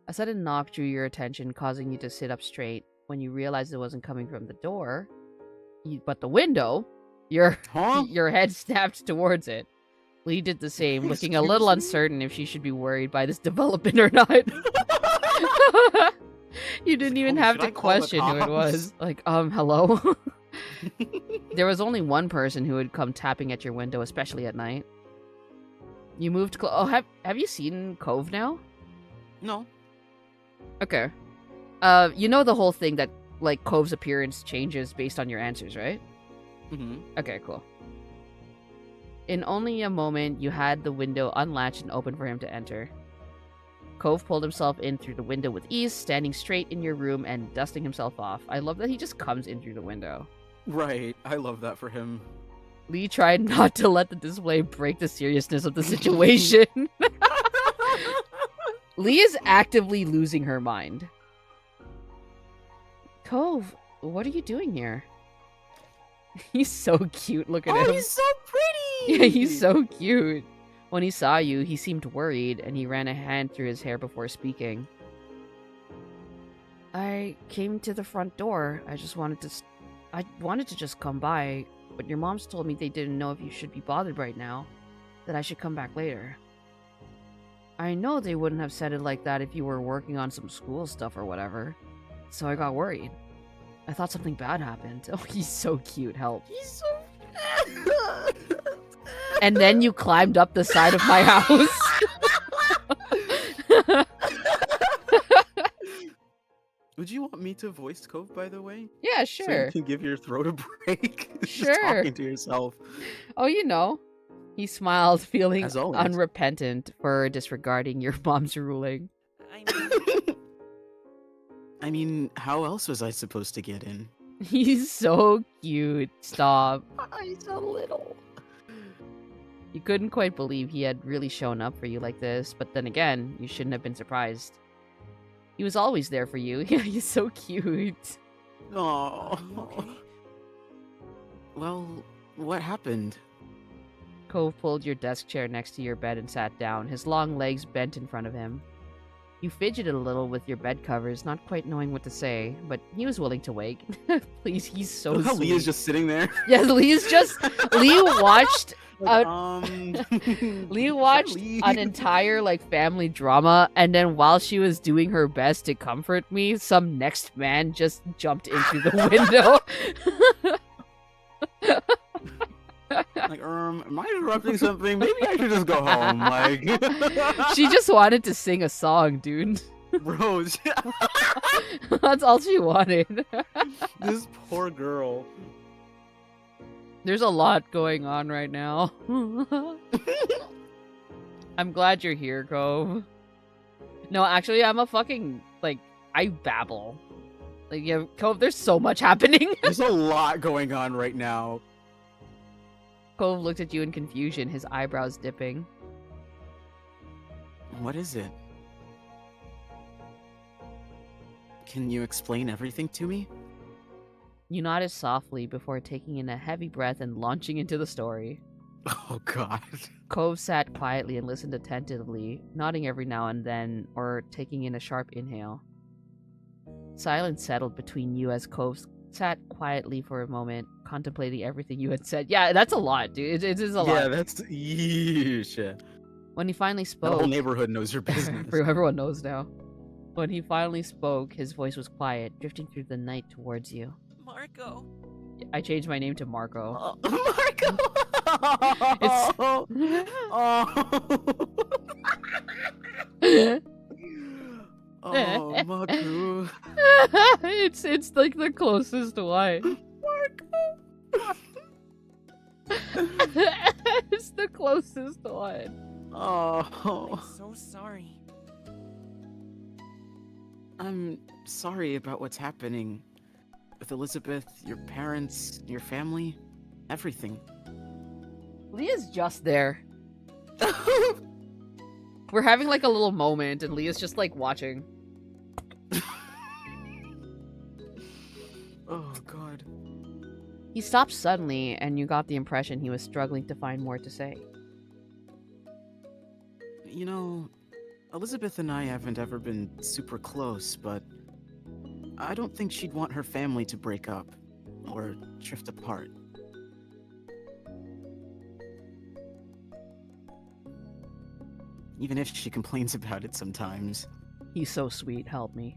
A: A sudden knock drew your attention, causing you to sit up straight. When you realized it wasn't coming from the door, but the window, your
B: Huh?
A: your head snapped towards it. Lee did the same, looking a little
B: Excuse me?
A: uncertain if she should be worried by this development or not. You didn't even
B: "Homie,
A: have
B: should
A: to
B: I call the
A: question who it
B: cops?"
A: was. Like, hello? There was only one person who would come tapping at your window, especially at night. You moved oh, have you seen Cove now?
B: No.
A: Okay. You know the whole thing that, like, Cove's appearance changes based on your answers, right?
B: Mm-hmm.
A: Okay, cool. In only a moment, you had the window unlatched and open for him to enter. Cove pulled himself in through the window with ease, standing straight in your room and dusting himself off. I love that he just comes in through the window.
B: Right. I love that for him.
A: Lee tried not to let the display break the seriousness of the situation. Lee is actively losing her mind. Cove, what are you doing here? He's so cute, look at him.
B: he's so pretty!
A: Yeah, he's so cute. When he saw you, he seemed worried, and he ran a hand through his hair before speaking. I came to the front door. I wanted to just come by, but your moms told me they didn't know if you should be bothered right now, that I should come back later. I know they wouldn't have said it like that if you were working on some school stuff or whatever, so I got worried. I thought something bad happened. Oh, he's so cute, help.
B: He's so...
A: And then you climbed up the side of my house.
B: Would you want me to voice Cove, by the way?
A: Yeah,
B: So
A: sure.
B: you can give your throat a break?
A: Sure.
B: Just talking to yourself.
A: Oh, you know. He smiled, feeling
B: As always.
A: unrepentant for disregarding your mom's ruling.
B: I mean, how else was I supposed to get in?
A: He's so cute. Stop.
B: He's a little.
A: You couldn't quite believe he had really shown up for you like this, but then again, you shouldn't have been surprised. He was always there for you. Yeah, he's so cute.
B: Oh.
D: Okay.
B: Well, what happened?
A: Cove pulled your desk chair next to your bed and sat down, his long legs bent in front of him. You fidgeted a little with your bed covers, not quite knowing what to say, but he was willing to wait. Please, he's so
B: How
A: sweet.
B: Leah's just sitting there.
A: Yeah, Lee watched
B: Like,
A: Lee watched an entire like family drama, and then while she was doing her best to comfort me, some next man just jumped into the window.
B: Like, am I interrupting something? Maybe I should just go home. Like,
A: She just wanted to sing a song, dude.
B: bro,
A: That's all she wanted.
B: this poor girl.
A: There's a lot going on right now. I'm glad you're here, Cove. No, actually, I'm a fucking, like, I babble. Like, yeah, Cove, there's so much happening.
B: There's a lot going on right now.
A: Cove looked at you in confusion, his eyebrows dipping.
B: What is it? Can you explain everything to me?
A: You nodded softly before taking in a heavy breath and launching into the story.
B: Oh God.
A: Cove sat quietly and listened attentively, nodding every now and then, or taking in a sharp inhale. Silence settled between you as Cove sat quietly for a moment, contemplating everything you had said. Yeah, that's a lot, dude. It is a lot.
B: Yeah, that's yeesh.
A: When he finally
B: The
A: spoke,
B: whole neighborhood knows your business.
A: everyone knows now. When he finally spoke, his voice was quiet, drifting through the night towards you.
D: Marco.
A: I changed my name to Marco.
B: Marco.
A: It's-
B: Oh, Marco.
A: it's like the closest one. It's the closest one.
B: Oh,
D: I'm so sorry.
B: I'm sorry about what's happening with Elizabeth, your parents, your family, everything.
A: Leah's just there. We're having like a little moment, and Leah's just like watching.
B: Oh God.
A: He stopped suddenly, and you got the impression he was struggling to find more to say.
B: You know, Elizabeth and I haven't ever been super close, but I don't think she'd want her family to break up or drift apart. Even if she complains about it sometimes.
A: He's so sweet, help me.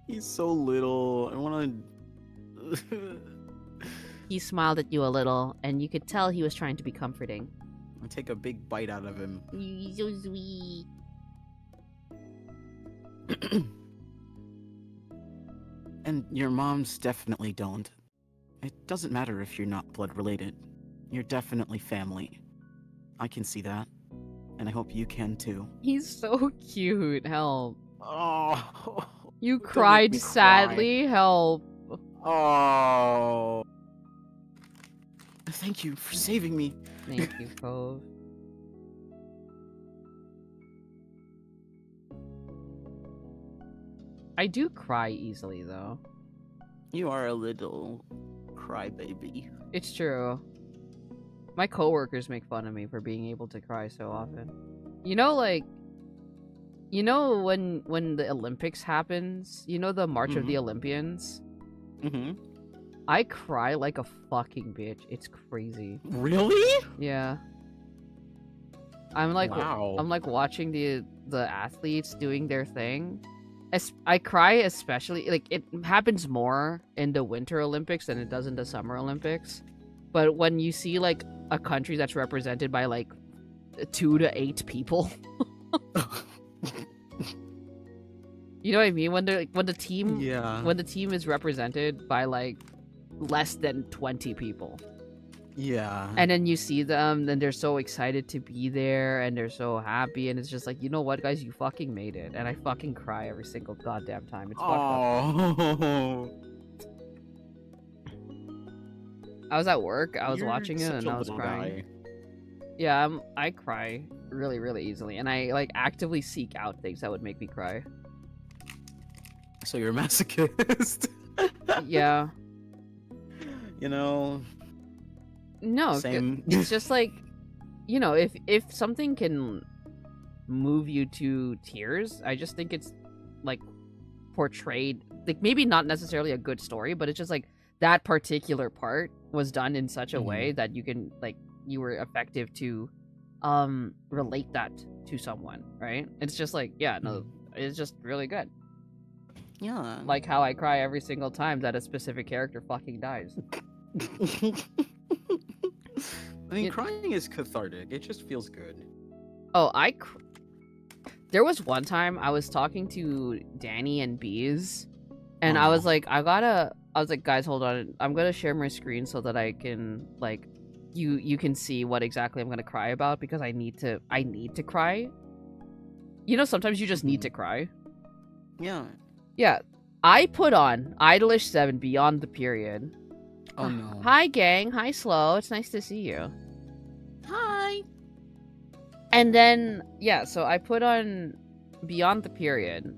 B: He's so little. I want to.
A: He smiled at you a little, and you could tell he was trying to be comforting.
B: I take a big bite out of him.
A: You're so sweet.
B: And your moms definitely don't. It doesn't matter if you're not blood related. You're definitely family. I can see that. And I hope you can too.
A: He's so cute, help.
B: Oh.
A: You
B: Don't make
A: cried
B: me cry.
A: sadly, help.
B: Oh. Thank you for saving me.
A: Thank you, Cove. I do cry easily, though.
B: You are a little crybaby.
A: It's true. My coworkers make fun of me for being able to cry so often. You know, like, you know when the Olympics happens, you know the March of the Olympians?
B: Mm-hmm.
A: I cry like a fucking bitch. It's crazy.
B: Really?
A: Yeah. I'm like
B: Wow.
A: I'm like watching the athletes doing their thing. I cry especially like it happens more in the Winter Olympics than it does in the Summer Olympics. But when you see like a country that's represented by like 2 to 8 people, you know what I mean? When the team
B: Yeah.
A: when the team is represented by like less than 20 people.
B: Yeah.
A: And then you see them, and they're so excited to be there, and they're so happy, and it's just like, you know what, guys, you fucking made it. And I fucking cry every single goddamn time. It's fucked up.
B: Oh.
A: I was at work, I was
B: You're
A: watching it,
B: such
A: and
B: a
A: I was
B: little
A: crying.
B: guy.
A: Yeah, I cry really, really easily, and I like actively seek out things that would make me cry.
B: So you're a masochist.
A: Yeah.
B: You know,
A: No,
B: same.
A: it's just like, you know, if something can move you to tears, I just think it's like portrayed, like maybe not necessarily a good story, but it's just like that particular part was done in such a way that you can like you were effective to relate that to someone, right? It's just like, yeah, no, it's just really good.
B: Yeah.
A: Like how I cry every single time that a specific character fucking dies.
B: I mean, crying is cathartic. It just feels good.
A: Oh, there was one time I was talking to Danny and Bees, and I was like, I was like, guys, hold on. I'm gonna share my screen so that I can like, you can see what exactly I'm gonna cry about because I need to cry. You know, sometimes you just need to cry.
B: Yeah.
A: Yeah, I put on Idolish 7 Beyond the Period.
B: Oh no.
A: Hi, gang. Hi, Slow. It's nice to see you.
C: Hi.
A: And then, yeah, so I put on Beyond the Period,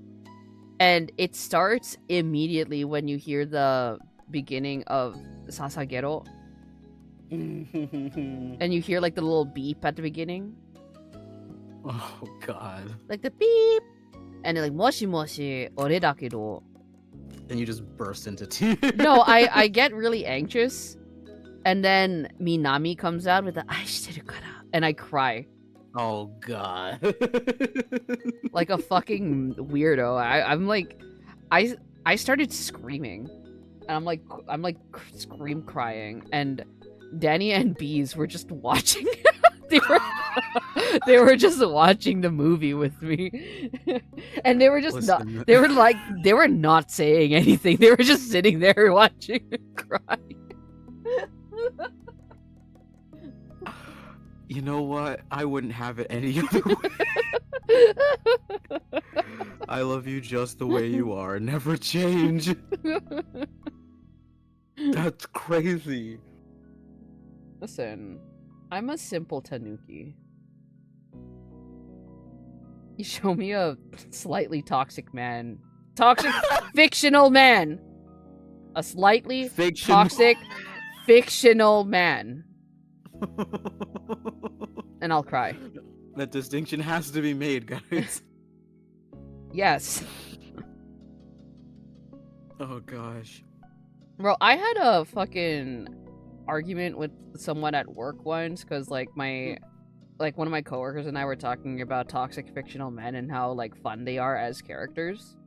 A: and it starts immediately when you hear the beginning of Sasagero, and you hear like the little beep at the beginning,
B: Oh god.
A: like the beep, and then like moshi moshi ore dakedo.
B: Then you just burst into tears.
A: No, I get really anxious, and then Minami comes out with the aishiteru kara, and I cry.
B: Oh god.
A: Like a fucking weirdo. I'm like, I started screaming, and I'm like scream crying, and Danny and Bees were just watching. they were just watching the movie with me, and they were just not.
B: Listen.
A: They were not saying anything. They were just sitting there watching me cry.
B: You know what? I wouldn't have it any other way. I love you just the way you are. Never change. That's crazy.
A: Listen, I'm a simple tanuki. You show me a slightly toxic man. Toxic fictional man. A slightly
B: Fiction.
A: toxic fictional man. And I'll cry.
B: That distinction has to be made, guys.
A: Yes.
B: Oh gosh.
A: Bro, I had a fucking argument with someone at work once because like one of my coworkers and I were talking about toxic fictional men and how like fun they are as characters.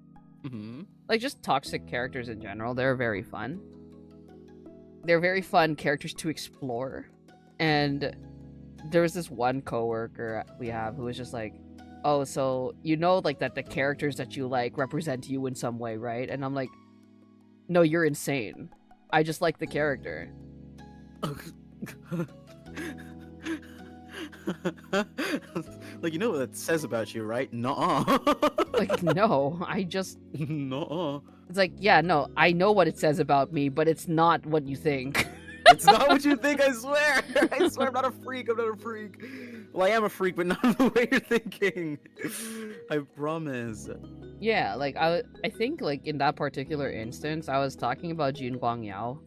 B: Mm-hmm.
A: Like just toxic characters in general, they're very fun. They're very fun characters to explore. And there was this one coworker we have who was just like, "Oh, so you know like that the characters that you like represent you in some way, right?" And I'm like, "No, you're insane. I just like the character."
B: Like, you know what that says about you, right? Nuh-uh.
A: Like, no, I just...
B: Nuh-uh.
A: It's like, yeah, no, I know what it says about me, but it's not what you think.
B: It's not what you think, I swear. I swear I'm not a freak. I'm not a freak. Well, I am a freak, but not the way you're thinking. I promise.
A: Yeah, like, I think, like, in that particular instance, I was talking about Jin Guang Yao.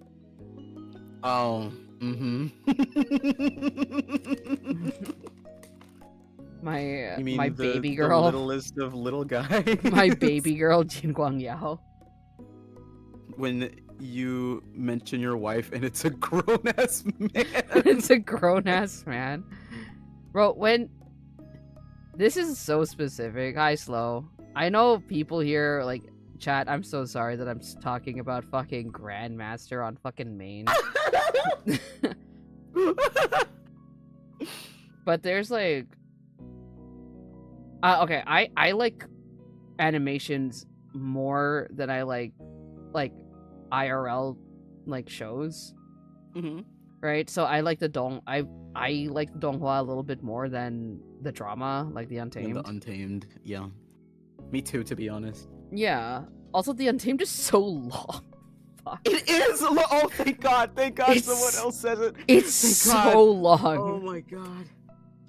B: Oh, mm-hmm.
A: my
B: You mean
A: my
B: the,
A: baby
B: the
A: girl.
B: littlest of little guys?
A: My baby girl, Jin Guang Yao.
B: When you mention your wife and it's a grown-ass man.
A: It's a grown-ass man. Bro, when... This is so specific. Hi, Slow. I know people here, like, chat, I'm so sorry that I'm talking about fucking Grandmaster on fucking main. But there's, like... okay, I like animations more than I like IRL, like, shows.
B: Mm-hmm.
A: Right? So I like the I like the Donghua a little bit more than the drama, like the Untamed.
B: And the Untamed, yeah. Me too, to be honest.
A: Yeah. Also, the Untamed is so long. Fuck.
B: It is! Oh, thank God! Thank God someone else says it!
A: It's
B: Thank
A: so
B: God.
A: long.
B: Oh my God.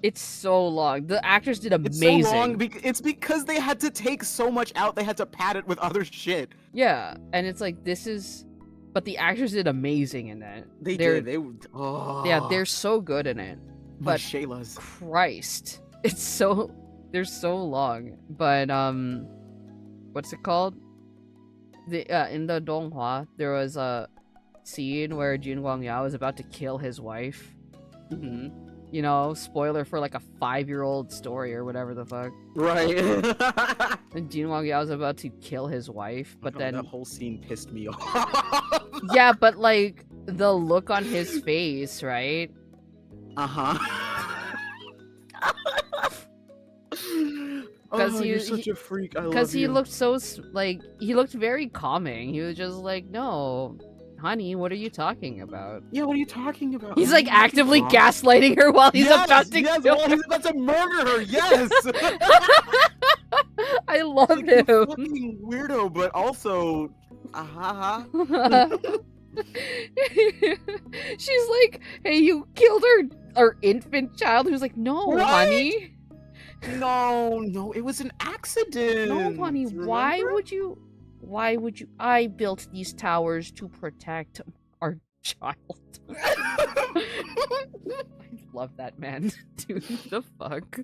A: It's so long. The actors did
B: It's
A: amazing.
B: so long. It's because they had to take so much out, they had to pad it with other shit.
A: Yeah, and it's like, this is... But the actors did amazing in it.
B: They're
A: Yeah, they're so good in it.
B: my
A: But
B: Shaylas.
A: Christ. It's so... They're so long. But, what's it called? In the Donghua, there was a scene where Jin Guang Yao is about to kill his wife.
B: Mm-hmm.
A: You know, spoiler for like a 5-year-old story or whatever the fuck.
B: Right.
A: And Jin Guang Yao is about to kill his wife, but
B: Oh,
A: then...
B: that whole scene pissed me off.
A: Yeah, but like, the look on his face, right?
B: Uh-huh.
A: Because
B: you're such a freak. I love you.
A: Because he looked so, like, he looked very calming. He was just like, no, honey, what are you talking about?
B: Yeah, what are you talking about?
A: He's like actively gaslighting her while he's about to kill
B: while
A: her.
B: he's about to murder her. Yes.
A: I love
B: Like, you
A: him.
B: fucking weirdo, but also,
A: She's like, hey, you killed our infant child. Who's like, no,
B: Right?
A: honey.
B: No, it was an accident.
A: No, honey, why
B: remember?
A: would you? I built these towers to protect our child. I love that man. Dude, the fuck?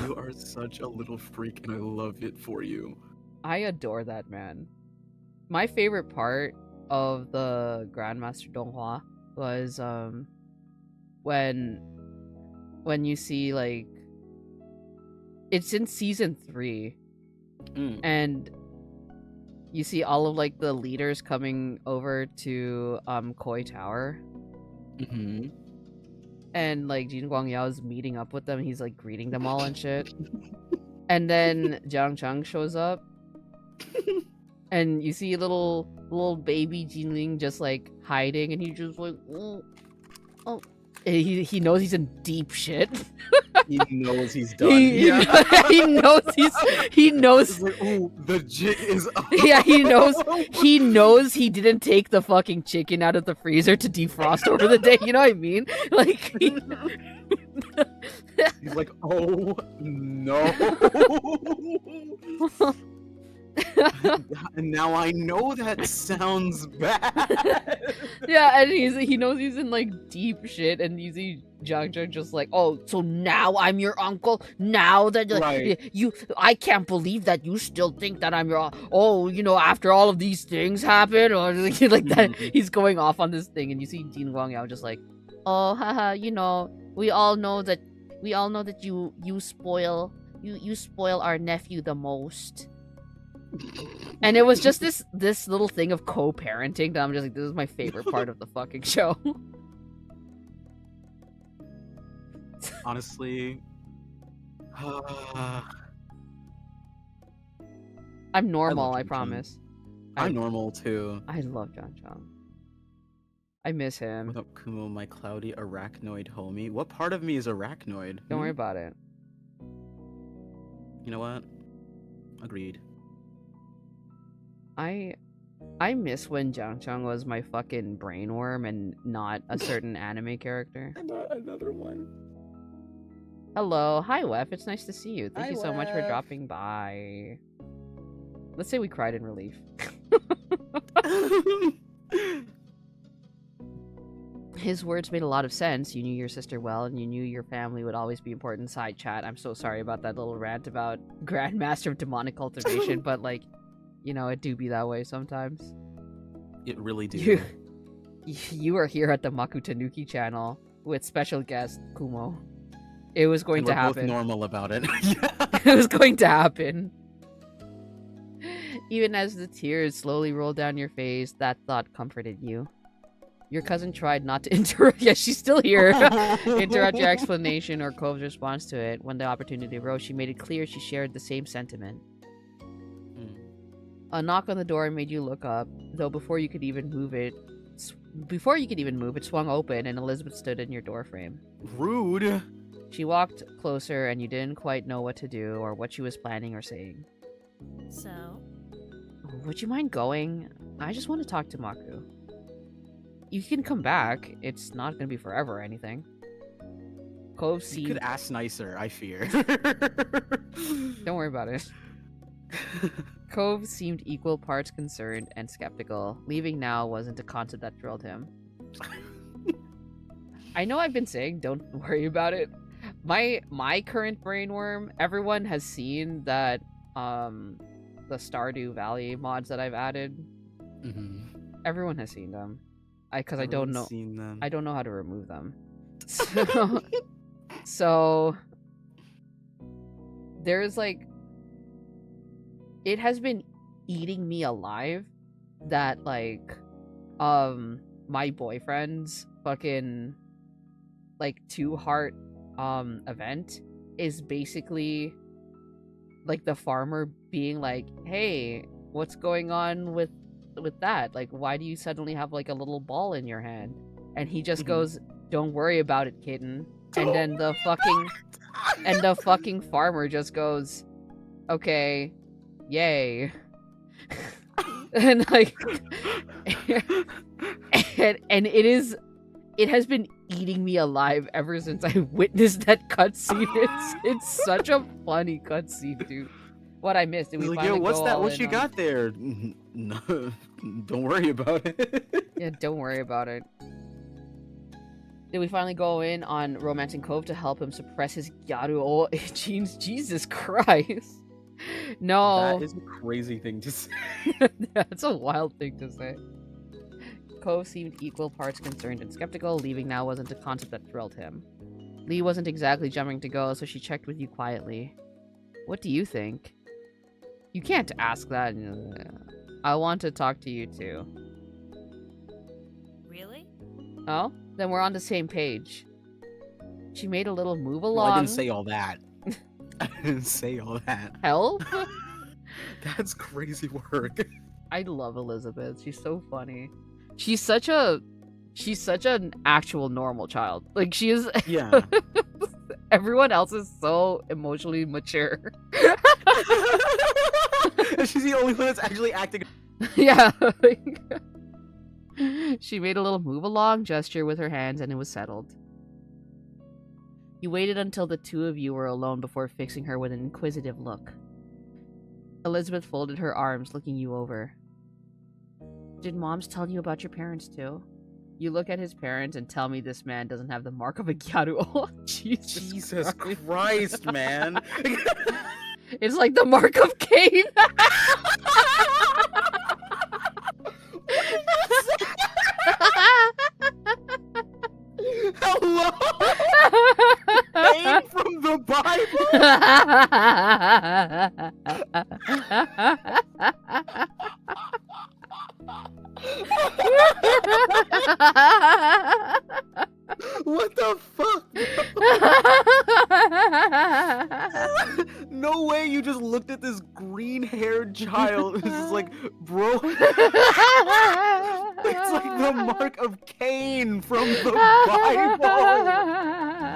B: You are such a little freak, and I love it for you.
A: I adore that man. My favorite part of the Grandmaster Donghua was when you see, like, it's in season 3 and you see all of like the leaders coming over to Koi Tower.
B: Mm-hmm.
A: And like Jin Guang Yao is meeting up with them. He's like greeting them all and shit. And then Jiang Cheng shows up. And you see little baby Jinling just like hiding, and he's just like, oh. And he knows he's in deep shit.
B: He knows he's done.
A: He knows he knows.
B: He's like, ooh, the jig is up.
A: Yeah, he knows he didn't take the fucking chicken out of the freezer to defrost over the day. You know what I mean? Like,
B: He's like, oh no. And now I know that sounds bad.
A: Yeah, and he knows he's in like deep shit, and you see Jang just like, oh, so now I'm your uncle. Now that
B: Right.
A: I can't believe that you still think that I'm your. Oh, after all of these things happen, or like that. He's going off on this thing, and you see Dean Wang Yao just like, oh, haha, we all know that you spoil our nephew the most. And it was just this little thing of co-parenting that I'm just like, this is my favorite part of the fucking show.
B: Honestly,
A: I'm normal,
B: love
A: I
B: John Chung.
A: promise.
B: I'm normal too.
A: I love John Chung. I miss him.
B: What up, Kumo, my cloudy arachnoid homie? What part of me is arachnoid?
A: Don't worry about it.
B: You know what? Agreed.
A: I miss when Jiang Chung was my fucking brainworm and not a certain anime character.
B: Another one.
A: Hello, hi Wef, it's nice to see you. Thank
B: Hi,
A: you so much for
B: Wef.
A: dropping by. Let's say we cried in relief. His words made a lot of sense. You knew your sister well, and you knew your family would always be important. Side chat. I'm so sorry about that little rant about Grandmaster of Demonic Cultivation, but like, it do be that way sometimes.
B: It really do.
A: You are here at the Maku Tanuki channel with special guest Kumo. It was going
B: And
A: to
B: we're both
A: happen.
B: normal about it.
A: It was going to happen. Even as the tears slowly rolled down your face, that thought comforted you. Your cousin tried not to interrupt. Yeah, she's still here. Interrupt your explanation or Cove's response to it. When the opportunity arose, she made it clear she shared the same sentiment. A knock on the door made you look up, though before you could even move, it swung open and Elizabeth stood in your doorframe.
B: Rude.
A: She walked closer and you didn't quite know what to do or what she was planning or saying.
D: So?
A: Would you mind going? I just want to talk to Maku. You can come back. It's not going to be forever or anything. Cove
B: You
A: seemed...
B: could ask nicer, I fear.
A: Don't worry about it. Cove seemed equal parts concerned and skeptical. Leaving now wasn't a concept that thrilled him. I know I've been saying don't worry about it. My current brainworm, everyone has seen that the Stardew Valley mods that I've added. Everyone has seen them. Because I don't know.
B: Seen them.
A: I don't know how to remove them. So there's like, it has been eating me alive that like my boyfriend's fucking like 2-heart event is basically like the farmer being like, hey, what's going on with that? Like, why do you suddenly have like a little ball in your hand? And he just goes, don't worry about it, kitten. And then the fucking farmer just goes, okay, yay. And like and it has been eating me alive ever since I witnessed that cutscene. It's such a funny cutscene, dude. What I missed? Did we
B: Like,
A: finally
B: yo, what's
A: go
B: that?
A: all
B: What
A: in
B: you
A: on-
B: got there? No, don't worry about it.
A: Yeah, don't worry about it. Did we finally go in on Romancing Cove to help him suppress his Gyaru? Oh, Jesus Christ. No.
B: That is a crazy thing to say.
A: That's a wild thing to say. Cove seemed equal parts concerned and skeptical. Leaving now wasn't a concept that thrilled him. Lee wasn't exactly jumping to go, so she checked with you quietly. What do you think? You can't ask that. I want to talk to you too.
D: Really?
A: Oh? Then we're on the same page. She made a little move
B: Well,
A: along.
B: I didn't say all that. I didn't say all that.
A: Help?
B: That's crazy work.
A: I love Elizabeth. She's so funny. She's such an actual normal child. Like, she is.
B: Yeah.
A: Everyone else is so emotionally mature.
B: She's the only one that's actually acting.
A: Yeah. She made a little move along gesture with her hands and it was settled. You waited until the two of you were alone before fixing her with an inquisitive look. Elizabeth folded her arms, looking you over. Did moms tell you about your parents too? You look at his parents and tell me this man doesn't have the mark of a gyaru. Oh,
B: Jesus Christ, man.
A: It's like the mark of Cain.
B: Hello? Cain from the Bible? What the fuck? No way you just looked at this green-haired child. It's just like, bro. It's like the mark of Cain from the Bible.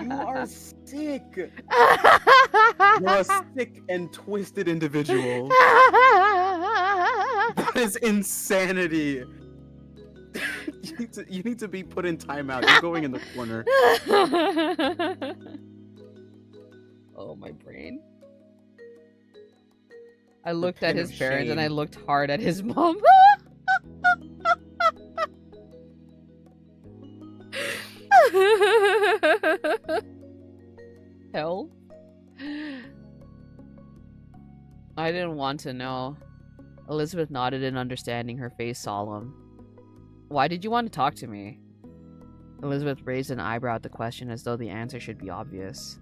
B: You are sick. You're a sick and twisted individual. That is insanity. You need to be put in timeout. You're going in the corner.
A: Oh, my brain. I looked at
B: pin
A: his
B: of
A: parents and I
B: shame.
A: looked hard at his mom. Hell? I didn't want to know. Elizabeth nodded in understanding, her face solemn. Why did you want to talk to me? Elizabeth raised an eyebrow at the question as though the answer should be obvious.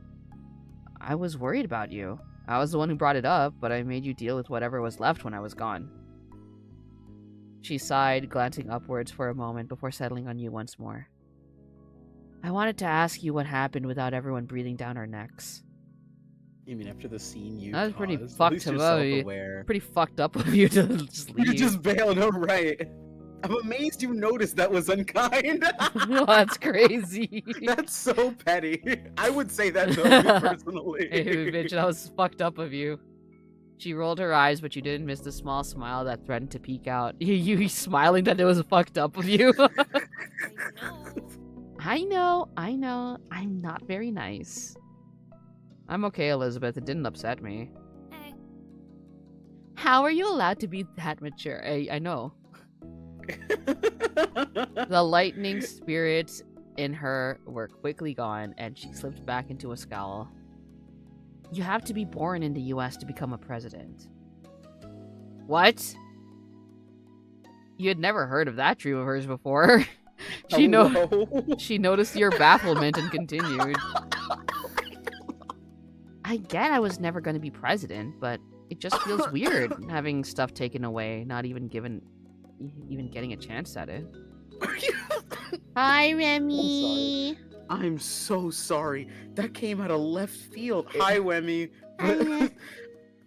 A: I was worried about you. I was the one who brought it up, but I made you deal with whatever was left when I was gone. She sighed, glancing upwards for a moment before settling on you once more. I wanted to ask you what happened without everyone breathing down our necks.
B: You mean after the scene you
A: That was pretty
B: caused? At
A: fucked
B: least you're
A: up.
B: self-aware.
A: Pretty fucked up of you to just leave.
B: You just bailed, alright. I'm amazed you noticed that was unkind.
A: No, that's crazy.
B: That's so petty. I would say that to you personally.
A: Hey, bitch, that was fucked up of you. She rolled her eyes, but you didn't miss the small smile that threatened to peek out. You smiling that it was fucked up of you. I know. I'm not very nice. I'm okay, Elizabeth. It didn't upset me. How are you allowed to be that mature? I know. The lightning spirits in her were quickly gone, and she slipped back into a scowl. You have to be born in the US to become a president. What? You had never heard of that dream of hers before. She noticed your bafflement and continued. I get I was never going to be president, but it just feels weird having stuff taken away, not even getting a chance at it.
C: Hi, Remy.
B: I'm so sorry. That came out of left field. Hi, Wemmy.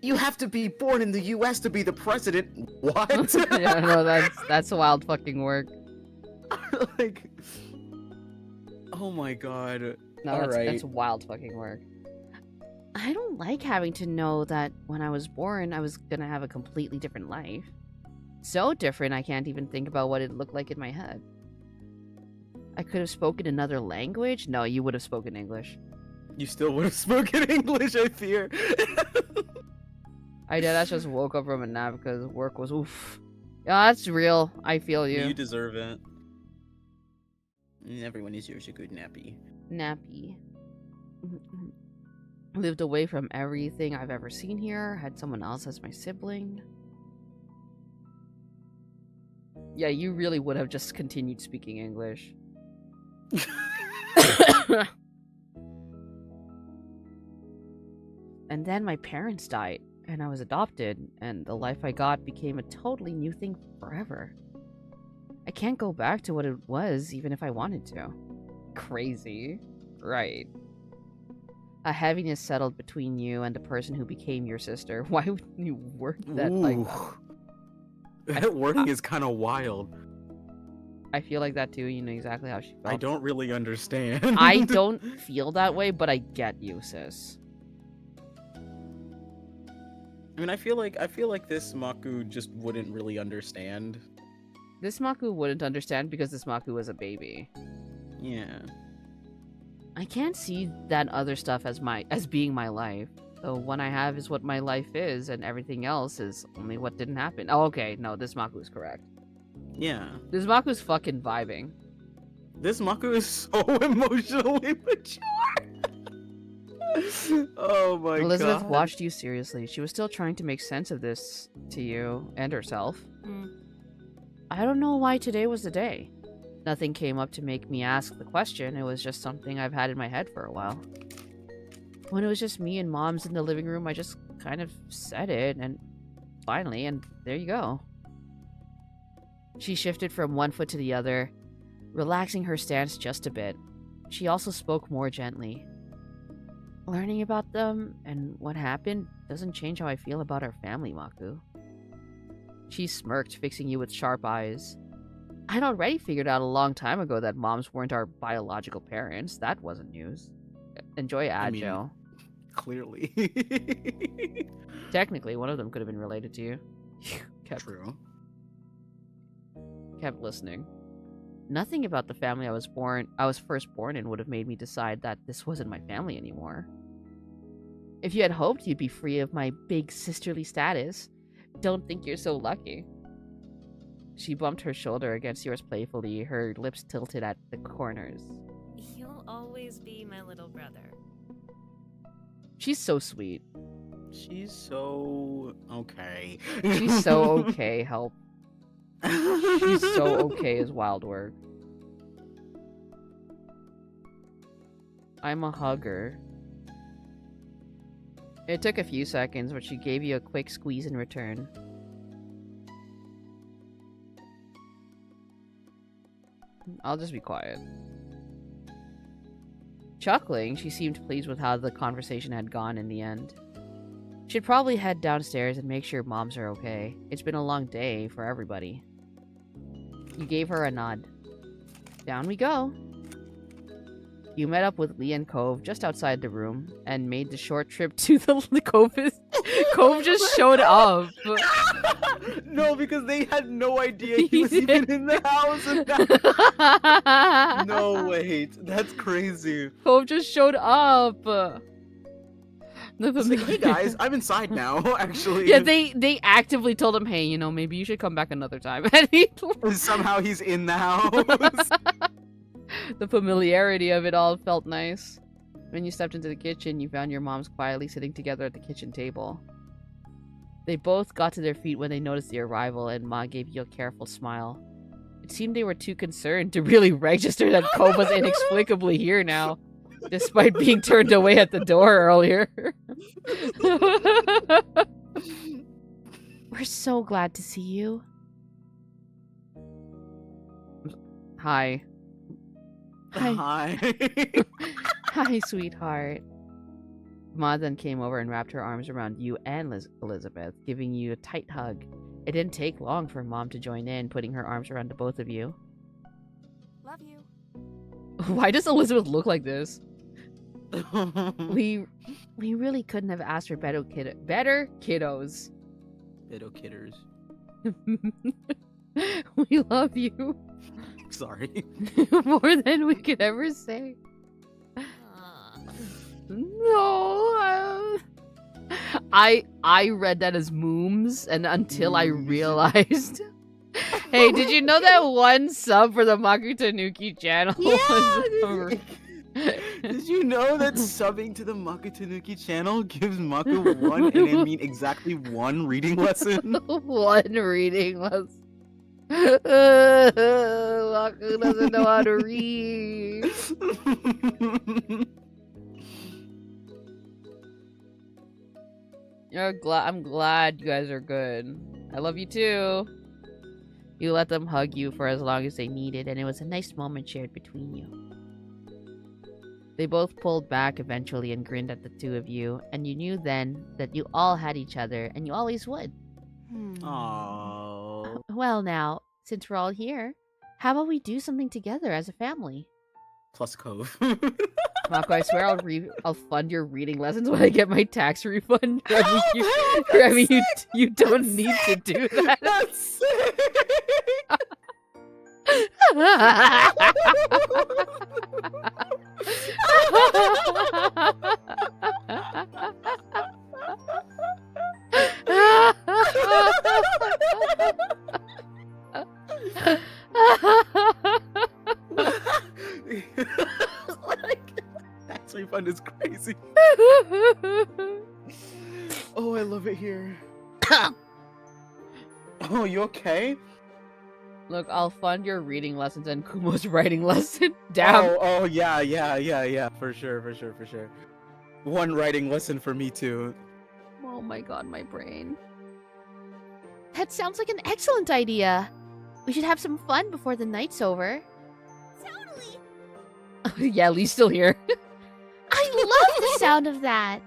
B: You have to be born in the US to be the president. What?
A: Yeah, no, that's wild fucking work.
B: Like, oh my god.
A: No, that's
B: Alright.
A: wild fucking work. I don't like having to know that when I was born, I was gonna have a completely different life. So different, I can't even think about what it looked like in my head. I could have spoken another language? No, you would have spoken English.
B: You still would have spoken English, I fear.
A: I did. I just woke up from a nap because work was oof. Yeah, that's real. I feel you.
B: You deserve it. Everyone deserves a good nappy.
A: Nappy. Lived away from everything I've ever seen here. Had someone else as my sibling. Yeah, you really would have just continued speaking English. And then my parents died, and I was adopted, and the life I got became a totally new thing forever. I can't go back to what it was, even if I wanted to. Crazy. Right. A heaviness settled between you and the person who became your sister. Why would you word that like that?
B: That wording is kind of wild.
A: I feel like that too. You know exactly how she felt.
B: I don't really understand.
A: I don't feel that way, but I get you, sis.
B: I mean, I feel like this Maku just wouldn't really understand.
A: This Maku wouldn't understand because this Maku was a baby.
B: Yeah.
A: I can't see that other stuff as being my life. The one I have is what my life is, and everything else is only what didn't happen. Oh, okay. No, this Maku's correct.
B: Yeah.
A: This Maku's fucking vibing.
B: This Maku is so emotionally mature. Oh my
A: Elizabeth
B: god.
A: watched you seriously. She was still trying to make sense of this to you and herself. I don't know why today was the day. Nothing came up to make me ask the question. It was just something I've had in my head for a while. When it was just me and Mom's in the living room, I just kind of said it, and finally, and there you go. She shifted from one foot to the other, relaxing her stance just a bit. She also spoke more gently. Learning about them and what happened doesn't change how I feel about our family, Maku. She smirked, fixing you with sharp eyes. I'd already figured out a long time ago that moms weren't our biological parents. That wasn't news. Enjoy Agile.
B: Clearly.
A: Technically, one of them could have been related to you.
B: True.
A: Kept listening. Nothing about the family I was first born in would have made me decide that this wasn't my family anymore. If you had hoped you'd be free of my big sisterly status, don't think you're so lucky. She bumped her shoulder against yours playfully, her lips tilted at the corners.
D: You'll always be my little brother.
A: She's so sweet.
B: She's so okay.
A: She's so okay, help. She's so okay is wild word. I'm a hugger. It took a few seconds, but she gave you a quick squeeze in return. I'll just be quiet. Chuckling, she seemed pleased with how the conversation had gone in the end. She'd probably head downstairs and make sure moms are okay. It's been a long day for everybody. You gave her a nod. Down we go. You met up with Lee and Cove just outside the room and made the short trip to the Cove. Cove just showed up.
B: No, because they had no idea he was even in the house. No, wait. That's crazy.
A: Cove just showed up.
B: It's like, hey guys, I'm inside now, actually.
A: Yeah, they actively told him, hey, maybe you should come back another time. And
B: Somehow he's in the house.
A: The familiarity of it all felt nice. When you stepped into the kitchen, you found your moms quietly sitting together at the kitchen table. They both got to their feet when they noticed the arrival, and Ma gave you a careful smile. It seemed they were too concerned to really register that Cove was inexplicably here now, despite being turned away at the door earlier.
C: We're so glad to see you.
A: Hi.
B: Hi.
A: Hi, sweetheart. Ma then came over and wrapped her arms around you and Elizabeth, giving you a tight hug. It didn't take long for Mom to join in, putting her arms around the both of you.
D: Love you.
A: Why does Elizabeth look like this?
C: We really couldn't have asked for better kiddos.
B: Little kidders.
A: We love you
B: Sorry.
A: more than we could ever say. No, I read that as mooms, and until I realized. Hey, did you know that one sub for the Maku Tanuki channel?
B: Did you know that subbing to the Maku Tanuki channel gives Maku one, and I mean exactly one reading lesson?
A: One reading lesson. Maku doesn't know how to read. I'm glad you guys are good. I love you too. You let them hug you for as long as they needed, and it was a nice moment shared between you. They both pulled back eventually and grinned at the two of you, and you knew then that you all had each other, and you always would.
B: Aww.
C: Well now, since we're all here, how about we do something together as a family?
B: Plus Cove.
A: Mako, I swear I'll fund your reading lessons when I get my tax refund. Remy, you don't need to do that.
B: That's sick! Like, tax refund is crazy. Oh, I love it here. Oh, you okay?
A: Look, I'll fund your reading lessons and Kumo's writing lesson. Damn.
B: Oh, yeah. For sure. One writing lesson for me too.
A: Oh my god, my brain.
C: That sounds like an excellent idea. We should have some fun before the night's over.
D: Totally.
A: Yeah, Lee's still here.
C: I love the sound of that.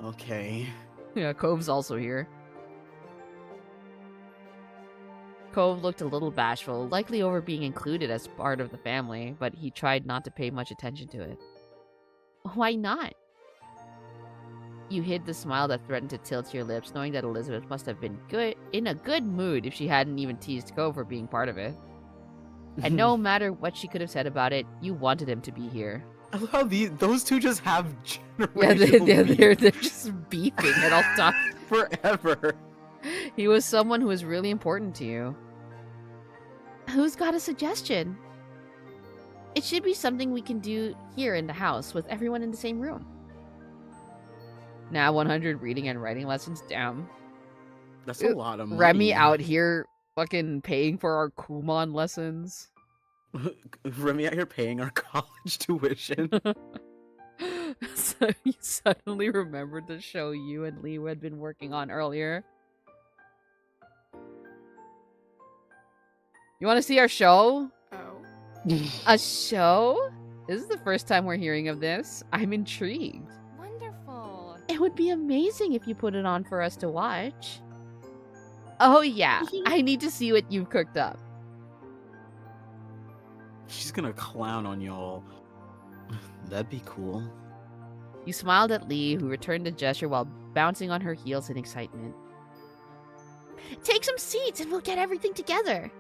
B: Okay.
A: Yeah, Cove's also here. Cove looked a little bashful, likely over being included as part of the family, but he tried not to pay much attention to it.
C: Why not?
A: You hid the smile that threatened to tilt your lips, knowing that Elizabeth must have been in a good mood if she hadn't even teased Cove for being part of it. And no matter what she could have said about it, you wanted him to be here.
B: I love how those two just have
A: Yeah,
B: generational
A: they're just beefing at all times.
B: forever.
A: He was someone who was really important to you.
C: Who's got a suggestion? It should be something we can do here in the house with everyone in the same room.
A: Now 100 reading and writing lessons down.
B: That's a lot of money.
A: Remy out here fucking paying for our Kumon lessons.
B: Remy out here paying our college tuition.
A: So you suddenly remembered the show you and Lee had been working on earlier. You want to see our show?
D: Oh.
A: A show? This is the first time we're hearing of this. I'm intrigued.
D: Wonderful.
C: It would be amazing if you put it on for us to watch.
A: Oh yeah, I need to see what you've cooked up.
B: She's gonna clown on y'all. That'd be cool.
A: You smiled at Lee, who returned the gesture while bouncing on her heels in excitement.
C: Take some seats and we'll get everything together.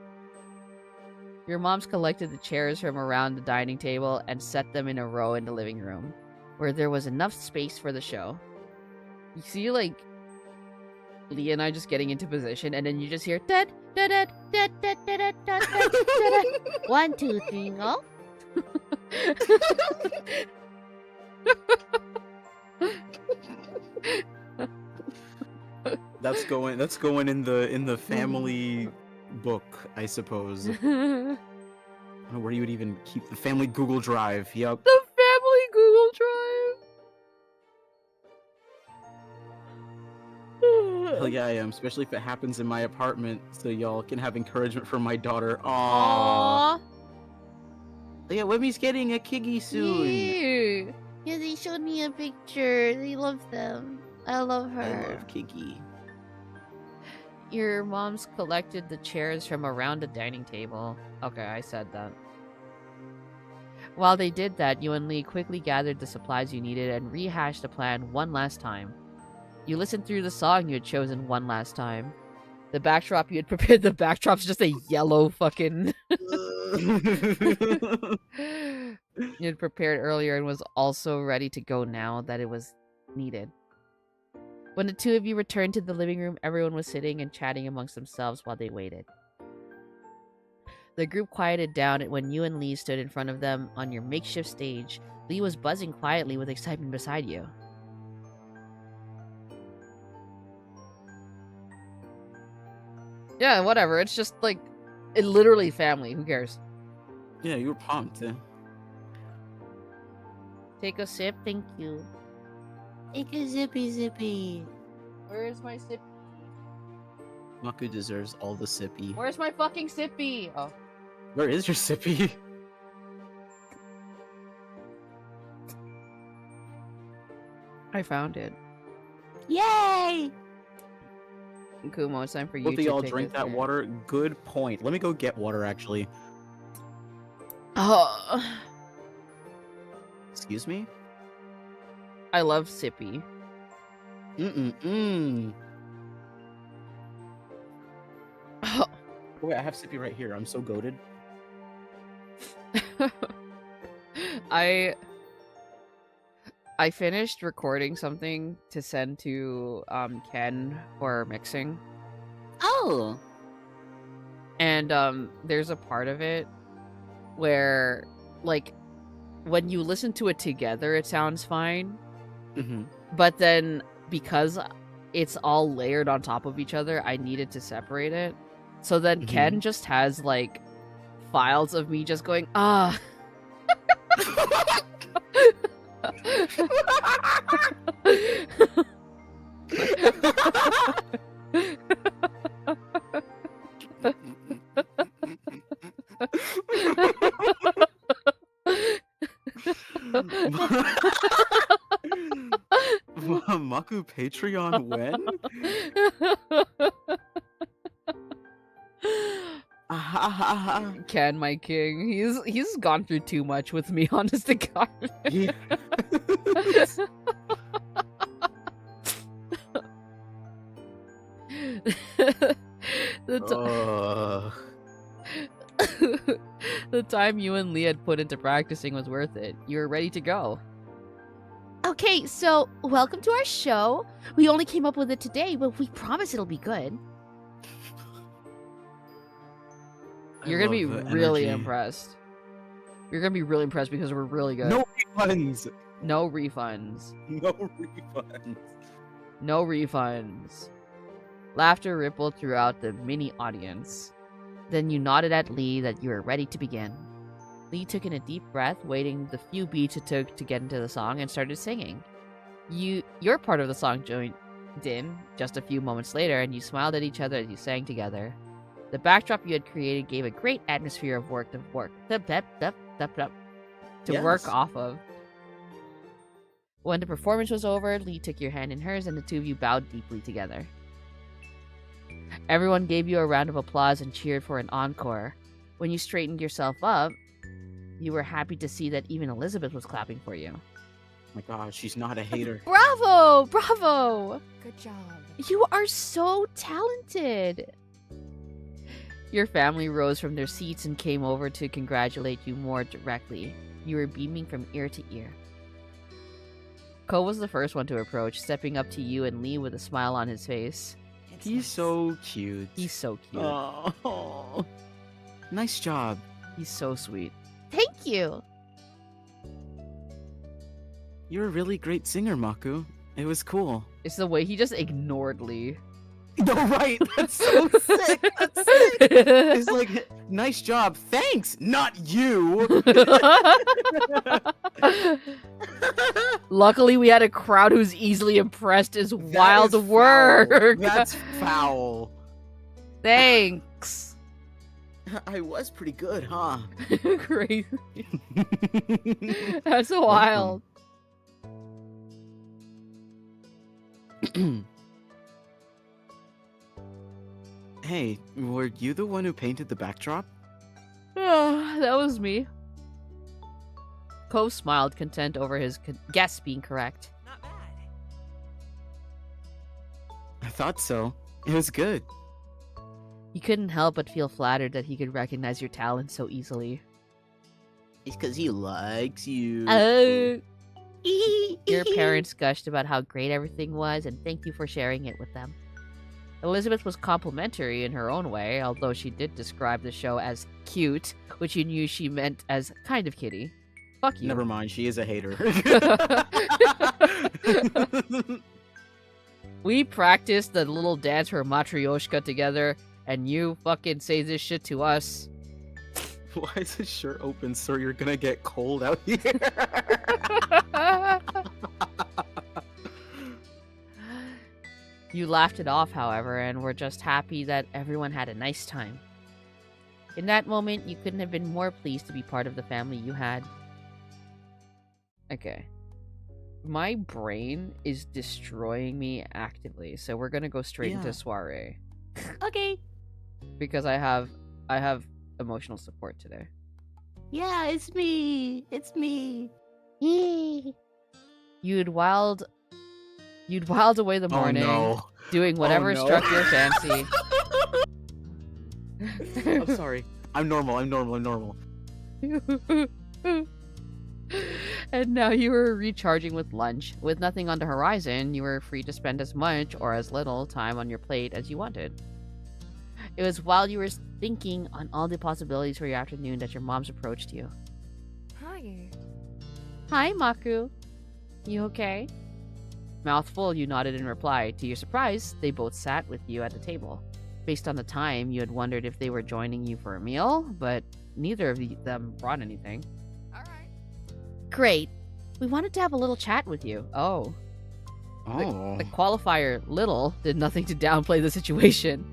A: Your moms collected the chairs from around the dining table and set them in a row in the living room, where there was enough space for the show. You see, like, Lee and I just getting into position, and then you just hear,
C: Dad, dad, dad, dad, dad, dad, dad, dad, dad. 1, 2, 3, go.
B: That's going in the family book, I suppose. I don't know where you would even keep the family Google Drive. Yep.
A: The family Google Drive.
B: Hell yeah, I am. Especially if it happens in my apartment, so y'all can have encouragement from my daughter. Aww.
C: Aww.
B: Yeah, Wemmy's getting a Kiggy soon.
A: Yeah.
C: Yeah, they showed me a picture. They love them. I love her.
B: I love Kiggy.
A: Your moms collected the chairs from around the dining table. Okay, I said that. While they did that, you and Lee quickly gathered the supplies you needed and rehashed the plan one last time. You listened through the song you had chosen one last time. The backdrop you had prepared, the backdrop's just a yellow fucking... you had prepared earlier and was also ready to go now that it was needed. When the two of you returned to the living room, everyone was sitting and chatting amongst themselves while they waited. The group quieted down when you and Lee stood in front of them on your makeshift stage. Lee was buzzing quietly with excitement beside you. Yeah, whatever. It's just like, it literally family. Who cares?
B: Yeah, you were pumped.
A: Take a sip. Thank you.
C: Take a zippy.
A: Where is my sip?
B: Maku deserves all the sippy.
A: Where's my fucking sippy? Oh.
B: Where is your sippy?
A: I found it.
C: Yay!
A: Kumo, it's time for you
B: Both
A: to
B: of y'all
A: take
B: drink
A: a
B: that
A: turn.
B: water. Good point. Let me go get water, actually.
A: Oh,
B: Excuse me?
A: I love sippy.
B: Mm-mm-mm.
A: Oh.
B: Wait, I have sippy right here. I'm so goated.
A: I finished recording something to send to Ken for mixing.
B: Oh!
A: And there's a part of it where, like, when you listen to it together, it sounds fine.
B: Mm-hmm.
A: But then, because it's all layered on top of each other, I needed to separate it. So then Ken just has, like, files of me just going, ah.
B: Maku Patreon when?
A: Ken, my king, he's gone through too much with me, honest to God.
B: Yeah.
A: The time you and Lee had put into practicing was worth it. You were ready to go.
C: Okay, so welcome to our show. We only came up with it today, but we promise it'll be good.
A: You're gonna be really impressed. You're gonna be really impressed because we're really good.
B: No refunds.
A: No refunds.
B: No refunds.
A: No refunds. Laughter rippled throughout the mini audience. Then you nodded at Lee that you were ready to begin. Lee took in a deep breath, waiting the few beats it took to get into the song, and started singing. Your part of the song joined in just a few moments later, and you smiled at each other as you sang together. The backdrop you had created gave a great atmosphere of work off of. When the performance was over, Lee took your hand in hers, and the two of you bowed deeply together. Everyone gave you a round of applause and cheered for an encore. When you straightened yourself up, you were happy to see that even Elizabeth was clapping for you.
B: Oh my god, she's not a hater.
C: Bravo! Bravo!
D: Good job.
C: You are so talented.
A: Your family rose from their seats and came over to congratulate you more directly. You were beaming from ear to ear. Ko was the first one to approach, stepping up to you and Lee with a smile on his face.
B: He's so cute.
A: He's so cute.
B: Oh, nice job.
A: He's so sweet.
C: Thank you.
B: You're a really great singer, Maku. It was cool.
A: It's the way he just ignored Lee.
B: No, right? That's so sick. That's sick. It's like, nice job. Thanks, not you.
A: Luckily, we had a crowd who's easily impressed is wild
B: That is
A: work.
B: foul. That's foul.
A: Thanks.
B: I was pretty good, huh?
A: Crazy. That's wild.
B: Hey, were you the one who painted the backdrop?
A: That was me. Ko smiled, content over his guess being correct.
D: Not bad.
B: I thought so. It was good.
A: He couldn't help but feel flattered that he could recognize your talent so easily.
B: It's because he likes you.
A: Your parents gushed about how great everything was and thanked you for sharing it with them. Elizabeth was complimentary in her own way, although she did describe the show as cute, which you knew she meant as kind of kitty. Fuck you.
B: Never mind, she is a hater.
A: We practiced the little dance for Matryoshka together, and you fucking say this shit to us.
B: Why is his shirt open, sir? You're gonna get cold out here.
A: You laughed it off, however, and were just happy that everyone had a nice time. In that moment, you couldn't have been more pleased to be part of the family you had. Okay. My brain is destroying me actively, so we're gonna go straight into soiree.
C: Okay.
A: Because I have emotional support today.
C: Yeah, it's me. It's me.
A: You'd wiled away the morning, doing whatever struck your fancy.
B: I'm sorry. I'm normal.
A: And now you were recharging with lunch. With nothing on the horizon, you were free to spend as much or as little time on your plate as you wanted. It was while you were thinking on all the possibilities for your afternoon that your mom's approached you.
D: Hi.
A: Hi, Maku. You okay? Mouthful, you nodded in reply. To your surprise, they both sat with you at the table. Based on the time, you had wondered if they were joining you for a meal, but neither of them brought anything.
D: Alright.
C: Great.
A: We wanted to have a little chat with you. Oh.
B: Oh.
A: The qualifier little did nothing to downplay the situation.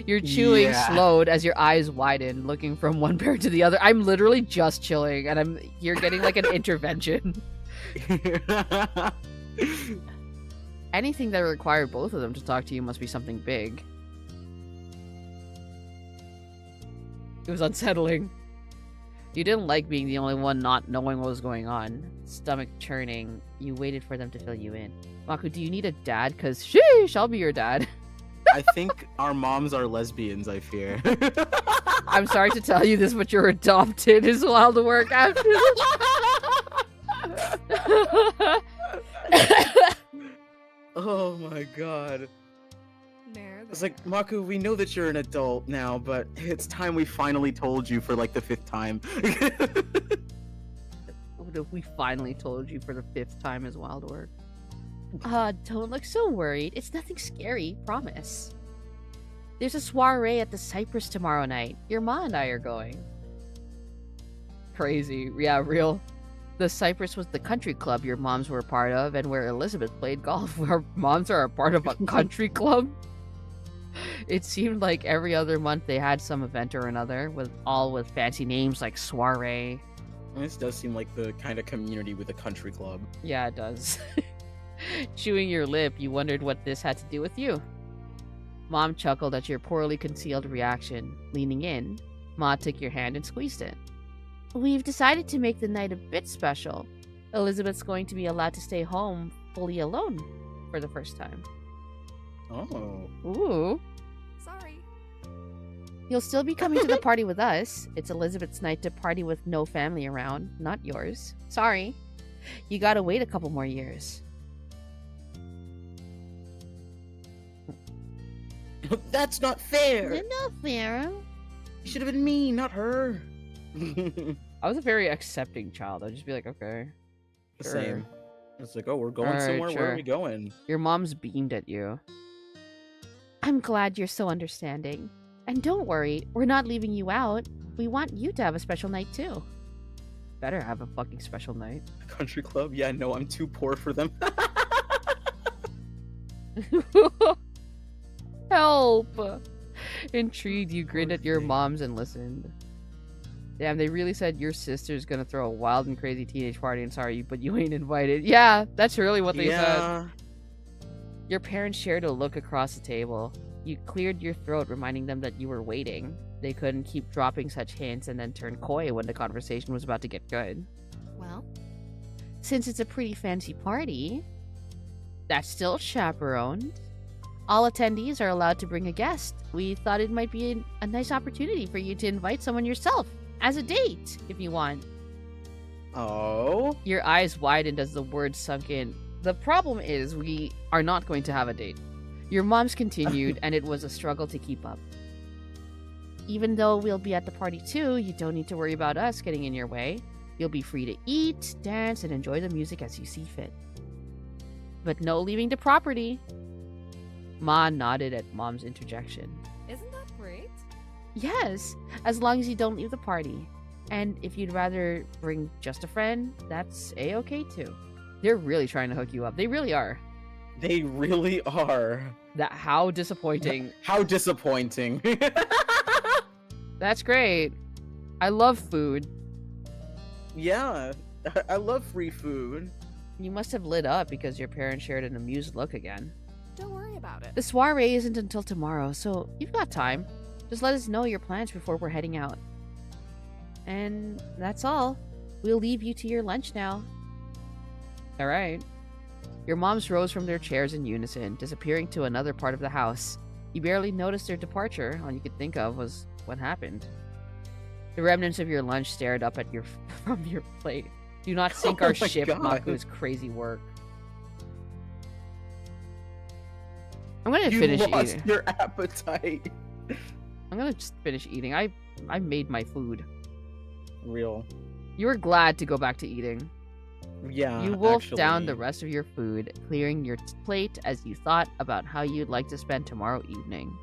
A: Your chewing
B: Yeah.
A: slowed as your eyes widened, looking from one parent to the other. I'm literally just chilling, and you're getting like an intervention. Anything that required both of them to talk to you must be something big. It was unsettling. You didn't like being the only one not knowing what was going on. Stomach churning, you waited for them to fill you in. Maku, do you need a dad? Because sheesh, I'll be your dad.
B: I think our moms are lesbians, I fear.
A: I'm sorry to tell you this, but you're adopted is wild to work after.
B: Oh my god.
D: There,
B: It's like, Maku, we know that you're an adult now, but it's time we finally told you for like the 5th time.
A: What if we finally told you for the 5th time is wild work?
C: Don't look so worried. It's nothing scary, promise. There's a soiree at the Cypress tomorrow night.
A: Your ma and I are going. Crazy. Yeah, real. The Cypress was the country club your moms were a part of and where Elizabeth played golf. Our moms are a part of a country club? It seemed like every other month they had some event or another, with fancy names like soiree.
B: This does seem like the kind of community with a country club.
A: Yeah, it does. Chewing your lip, you wondered what this had to do with you. Mom chuckled at your poorly concealed reaction. Leaning in, Ma took your hand and squeezed it.
C: We've decided to make the night a bit special. Elizabeth's going to be allowed to stay home fully alone for the first time.
B: Oh.
A: Ooh.
D: Sorry.
C: You'll still be coming to the party with us. It's Elizabeth's night to party with no family around, not yours. Sorry. You gotta wait a couple more years.
B: That's not fair!
C: Not fair.
B: It should have been me, not her.
A: I was a very accepting child. I'd just be like, okay.
B: The
A: Sure.
B: same. It's like, oh, we're going
A: Alright,
B: somewhere. Where
A: sure.
B: are we going?
A: Your mom's beamed at you.
C: I'm glad you're so understanding. And don't worry, we're not leaving you out. We want you to have a special night too.
A: Better have a fucking special night.
B: Country club? Yeah, no, I'm too poor for them.
A: Help! Intrigued, you grinned at your moms and listened. Damn, they really said your sister's gonna throw a wild and crazy teenage party and sorry, but you ain't invited. Yeah, that's really what they said. Your parents shared a look across the table. You cleared your throat, reminding them that you were waiting. They couldn't keep dropping such hints and then turn coy when the conversation was about to get good.
D: Well,
C: Since it's a pretty fancy party,
A: That's still chaperoned.
C: all attendees are allowed to bring a guest. We thought it might be a nice opportunity for you to invite someone yourself as a date, if you want.
B: Oh.
A: Your eyes widened as the words sunk in. The problem is, we are not going to have a date. Your mom's continued, and it was a struggle to keep up.
C: Even though we'll be at the party too, you don't need to worry about us getting in your way. You'll be free to eat, dance, and enjoy the music as you see fit. But no leaving the property.
A: Ma nodded at Mom's interjection.
D: isn't that great?
C: Yes, as long as you don't leave the party. And if you'd rather bring just a friend, that's a-okay too.
A: They're really trying to hook you up. They really are.
B: They really are.
A: How disappointing.
B: How disappointing.
A: That's great. I love food.
B: Yeah. I love free food.
A: You must have lit up because your parents shared an amused look again.
D: Don't worry about it.
C: The soiree isn't until tomorrow, so you've got time. Just let us know your plans before we're heading out. And that's all. We'll leave you to your lunch now.
A: All right. Your moms rose from their chairs in unison, disappearing to another part of the house. You barely noticed their departure. All you could think of was what happened. The remnants of your lunch stared up at you from your plate. Do not sink
B: Oh
A: our
B: my
A: ship,
B: God.
A: Maku's crazy work. I'm gonna
B: You
A: finish
B: lost
A: eating.
B: your appetite.
A: I'm gonna just finish eating. I made my food.
B: Real.
A: You were glad to go back to eating.
B: Yeah.
A: You wolfed down the
B: actually.
A: rest of your food, clearing your plate as you thought about how you'd like to spend tomorrow evening.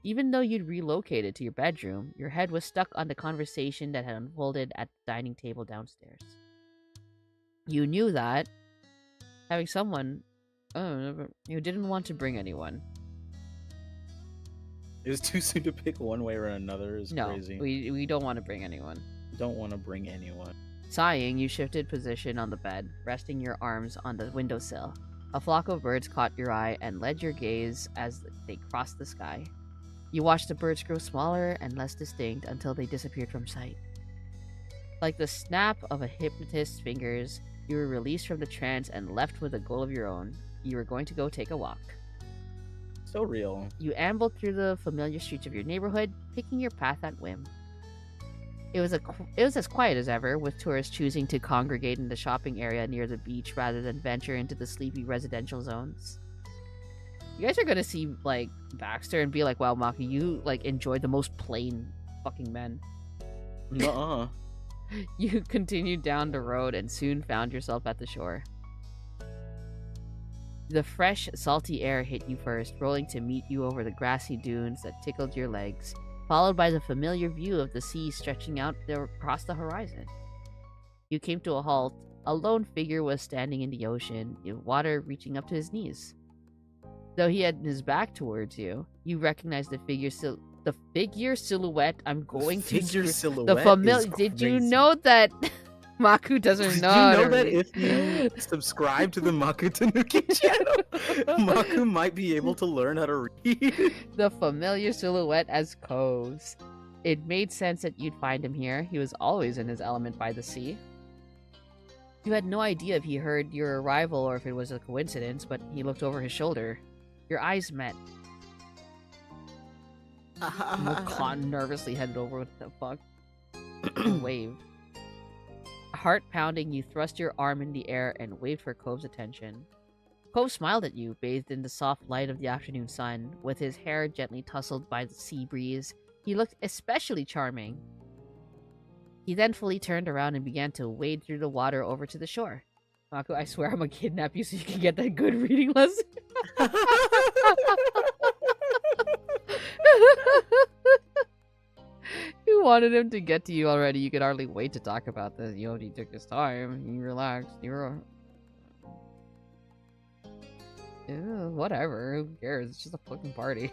A: Even though you'd relocated to your bedroom, your head was stuck on the conversation that had unfolded at the dining table downstairs. You knew that having someone, you didn't want to bring anyone.
B: It was too soon to pick one way or another. Is
A: No,
B: crazy.
A: we don't want to bring anyone.
B: Don't want to bring anyone.
A: Sighing, you shifted position on the bed, resting your arms on the windowsill. A flock of birds caught your eye and led your gaze as they crossed the sky. You watched the birds grow smaller and less distinct until they disappeared from sight. Like the snap of a hypnotist's fingers, you were released from the trance and left with a goal of your own. You were going to go take a walk.
B: So real.
A: You ambled through the familiar streets of your neighborhood, picking your path at whim. It was as quiet as ever, with tourists choosing to congregate in the shopping area near the beach rather than venture into the sleepy residential zones. You guys are gonna see, like, Baxter and be like, wow, Maki, you, like, enjoyed the most plain fucking men.
B: Nuh-uh.
A: You continued down the road and soon found yourself at the shore. The fresh, salty air hit you first, rolling to meet you over the grassy dunes that tickled your legs, followed by the familiar view of the sea stretching out across the horizon. You came to a halt. A lone figure was standing in the ocean, with water reaching up to his knees. Though he had his back towards you, you recognized the figure silhouette. I'm going to
B: Figure
A: screw-
B: silhouette.
A: the familiar.
B: is
A: Did you
B: crazy.
A: know that Maku doesn't
B: Did
A: know?
B: you
A: how
B: know
A: to
B: that
A: read?
B: if you subscribe to the Maku Tanuki channel, Maku might be able to learn how to read?
A: The familiar silhouette as Coves. It made sense that you'd find him here. He was always in his element by the sea. You had no idea if he heard your arrival or if it was a coincidence, but he looked over his shoulder. Your eyes met. Mokan nervously headed over. What the fuck? And waved. Heart pounding, you thrust your arm in the air and waved for Cove's attention. Cove smiled at you, bathed in the soft light of the afternoon sun. With his hair gently tousled by the sea breeze, he looked especially charming. He then fully turned around and began to wade through the water over to the shore. Mako, I swear I'm gonna kidnap you so you can get that good reading lesson. You wanted him to get to you already. You could hardly wait to talk about this. You know, he took his time. He relaxed. You're whatever. Who cares? It's just a fucking party.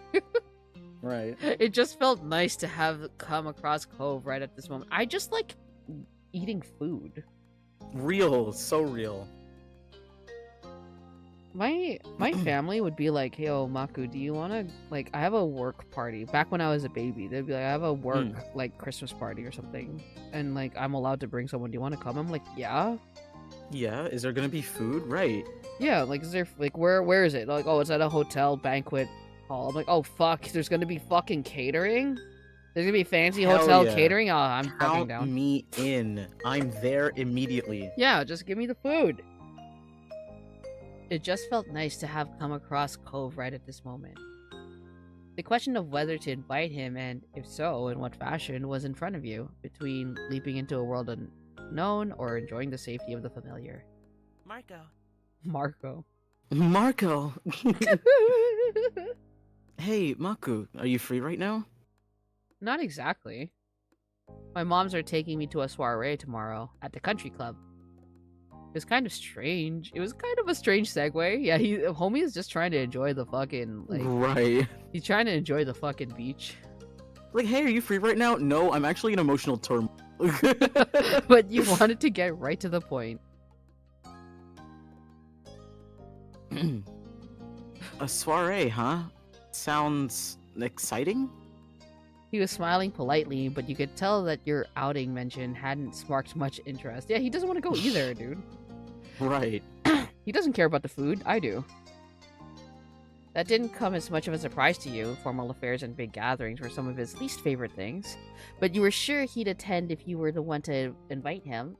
B: Right.
A: It just felt nice to have come across Cove right at this moment. I just like eating food.
B: Real. So real.
A: My family would be like, "Hey, oh, Maku, do you want to, like, I have a work party." Back when I was a baby, they'd be like, "I have a work, like, Christmas party or something. And, like, I'm allowed to bring someone. Do you want to come?" I'm like, "Yeah."
B: Yeah, is there gonna be food? Right.
A: Yeah, like, is there, like, where is it? Like, oh, it's at a hotel banquet hall. I'm like, oh, fuck, there's gonna be fucking catering? There's gonna be fancy
B: Hell
A: hotel
B: yeah.
A: catering? Oh, I'm fucking
B: Count
A: down.
B: me in. I'm there immediately.
A: Yeah, just give me the food. It just felt nice to have come across Cove right at this moment. The question of whether to invite him, and if so, in what fashion, was in front of you, between leaping into a world unknown or enjoying the safety of the familiar.
E: Marco.
A: Marco.
B: Marco! Hey, Maku, are you free right now?
A: Not exactly. My moms are taking me to a soiree tomorrow at the country club. It was kind of strange. It was kind of a strange segue. Yeah, homie is just trying to enjoy the fucking, like,
B: Right.
A: he's trying to enjoy the fucking beach.
B: Like, hey, are you free right now? No, I'm actually in emotional turmoil.
A: But you wanted to get right to the point.
B: A soiree, huh? Sounds exciting?
A: He was smiling politely, but you could tell that your outing mention hadn't sparked much interest. Yeah, he doesn't want to go either, dude.
B: Right.
A: He doesn't care about the food. I do. That didn't come as much of a surprise to you. Formal affairs and big gatherings were some of his least favorite things. But you were sure he'd attend if you were the one to invite him.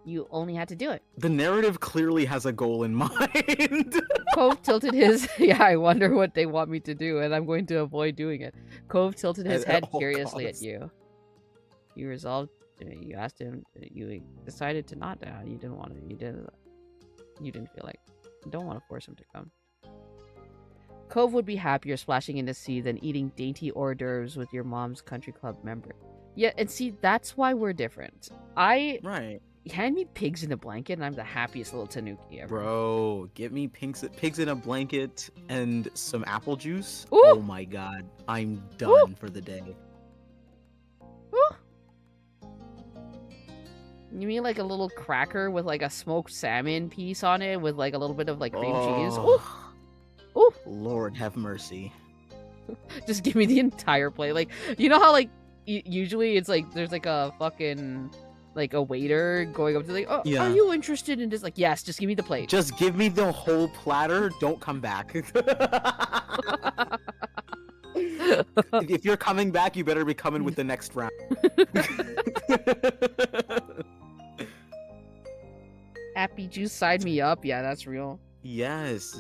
A: You only had to do it.
B: The narrative clearly has a goal in mind.
A: Cove tilted his yeah, I wonder what they want me to do, and I'm going to avoid doing it. Cove tilted his
B: At
A: head
B: all
A: curiously
B: costs.
A: at you. You resolved you asked him you decided to not you didn't want to you didn't feel like you don't want to force him to come. Cove would be happier splashing in the sea than eating dainty hors d'oeuvres with your mom's country club member. Yeah, and see, that's why we're different.
B: Right.
A: Hand me pigs in a blanket and I'm the happiest little tanuki ever.
B: Bro, get me pigs in a blanket and some apple juice.
A: Ooh.
B: Oh my god, I'm done for the day.
A: Ooh. You mean like a little cracker with like a smoked salmon piece on it with like a little bit of like cream cheese? Ooh. Ooh.
B: Lord have mercy.
A: Just give me the entire plate. Like, you know how like usually it's like there's like a fucking like a waiter going up to like, oh,
B: Yeah.
A: are you interested in this? Like, yes, just give me the plate.
B: Just give me the whole platter. Don't come back. If you're coming back, you better be coming with the next round.
A: Happy juice side me up. Yeah, that's real.
B: Yes.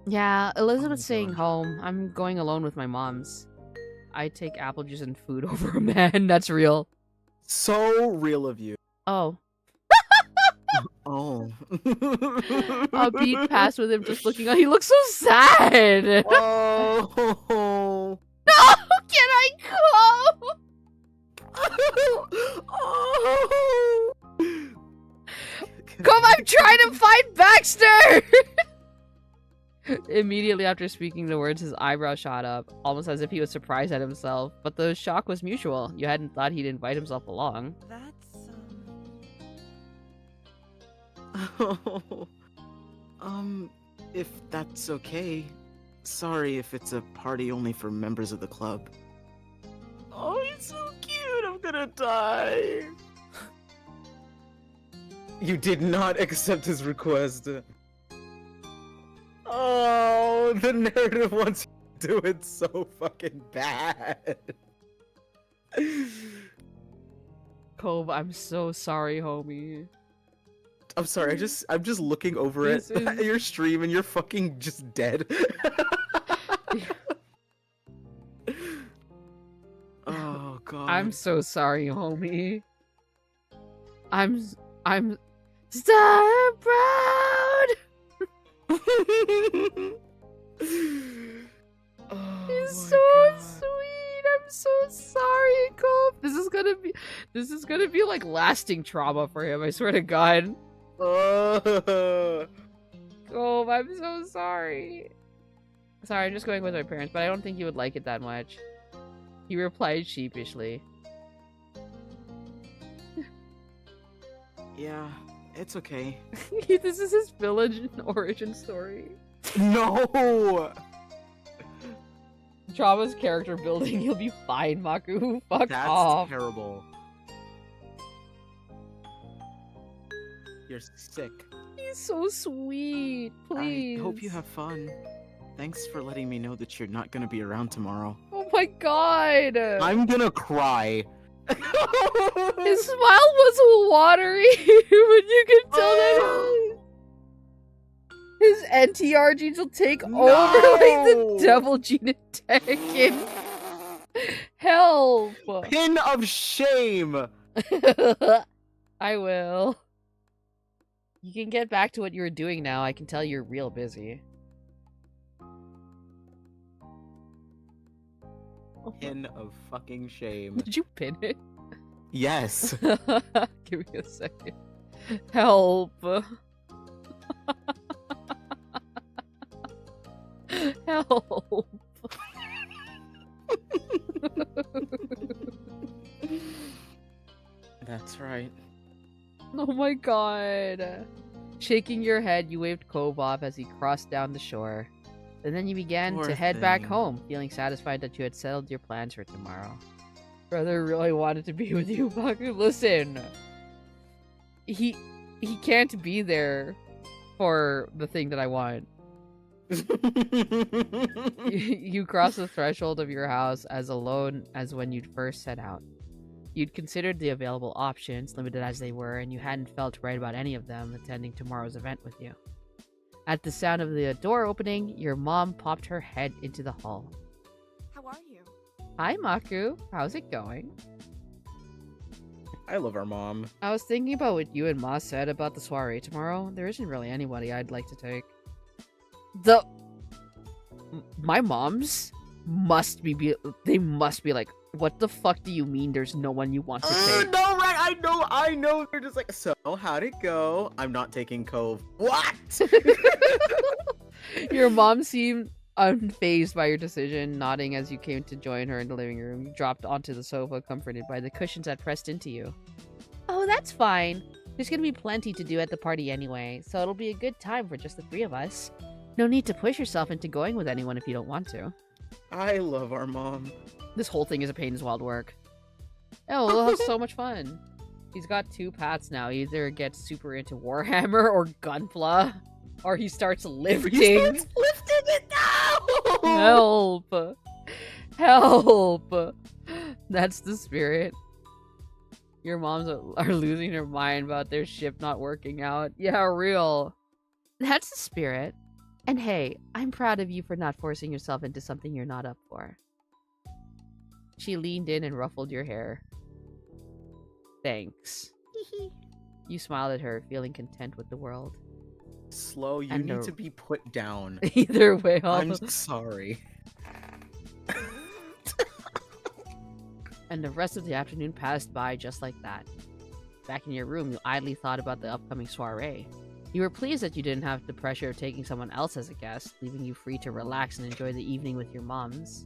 A: Yeah, Elizabeth's
B: Oh,
A: staying
B: God.
A: home. I'm going alone with my mom's. I take apple juice and food over a man. That's real.
B: So real of you.
A: Oh.
B: Oh.
A: I'll beat past with him just looking on. He looks so sad.
B: Oh.
A: No, can I go?
B: Oh.
A: Come, I'm trying to find Baxter! Immediately after speaking the words, his eyebrow shot up, almost as if he was surprised at himself, but the shock was mutual. You hadn't thought he'd invite himself along.
D: That's,
B: If that's okay. Sorry if it's a party only for members of the club. Oh, he's so cute. I'm gonna die. You did not accept his request. Oh, the narrative wants you to do it so fucking bad.
A: Cove, I'm so sorry, homie.
B: I'm sorry, I'm just looking over it
A: This is-
B: at your stream and you're fucking just dead. Oh god.
A: I'm so sorry, homie. I'm so proud!
B: Oh
A: He's
B: my
A: so
B: God.
A: sweet. I'm so sorry, Cove. This is gonna be like lasting trauma for him, I swear to God.
B: Oh.
A: Cove, I'm so sorry. Sorry, I'm just going with my parents, but I don't think he would like it that much. He replied sheepishly.
B: Yeah, it's okay.
A: This is his village origin story.
B: No.
A: Trauma's character building. He'll be fine, Maku. Fuck
B: That's
A: off.
B: terrible. You're sick.
A: He's so sweet. Please.
B: I hope you have fun. Thanks for letting me know that you're not gonna be around tomorrow.
A: Oh my god.
B: I'm gonna cry.
A: His smile was watery, but you can tell that his NTR genes will take over like the
B: No!
A: devil gene attack in Help!
B: Pin of shame.
A: I will. You can get back to what you were doing now. I can tell you're real busy.
B: Pin of fucking shame.
A: Did you pin it?
B: Yes.
A: Give me a second. Help. Help.
B: That's right.
A: Oh my god. Shaking your head, you waved Cove off as he crossed down the shore. And then you began
B: Poor
A: to head back
B: thing.
A: home, feeling satisfied that you had settled your plans for tomorrow. Brother really wanted to be with you, Baku. Listen. He can't be there for the thing that I want. You cross the threshold of your house as alone as when you first set out. You'd considered the available options, limited as they were, and you hadn't felt right about any of them attending tomorrow's event with you. At the sound of the door opening, your mom popped her head into the hall.
D: How are you?
A: Hi, Maku. How's it going?
B: I love our mom.
A: I was thinking about what you and Ma said about the soiree tomorrow. There isn't really anybody I'd like to take. My moms they must be like, what the fuck do you mean there's no one you want to take?
B: No, right? I know. They're just like, so how'd it go? I'm not taking Cove. What?
A: Your mom seemed unfazed by your decision, nodding as you came to join her in the living room. You dropped onto the sofa, comforted by the cushions that pressed into you. Oh, that's fine. There's gonna be plenty to do at the party anyway, so it'll be a good time for just the three of us. No need to push yourself into going with anyone if you don't want to.
B: I love our mom.
A: This whole thing is a Payne's Wild work. Oh, we'll have so much fun. He's got two paths now. He either gets super into Warhammer or Gunpla, or he starts lifting.
B: He starts lifting it now!
A: Help! Help! That's the spirit. Your moms are losing their mind about their ship not working out. Yeah, real. That's the spirit. And hey, I'm proud of you for not forcing yourself into something you're not up for. She leaned in and ruffled your hair. Thanks. You smiled at her, feeling content with the world.
B: Slow, you
A: And
B: need to be put down.
A: Either way,
B: I'm sorry.
A: And the rest of the afternoon passed by just like that. Back in your room, you idly thought about the upcoming soiree. You were pleased that you didn't have the pressure of taking someone else as a guest, leaving you free to relax and enjoy the evening with your moms.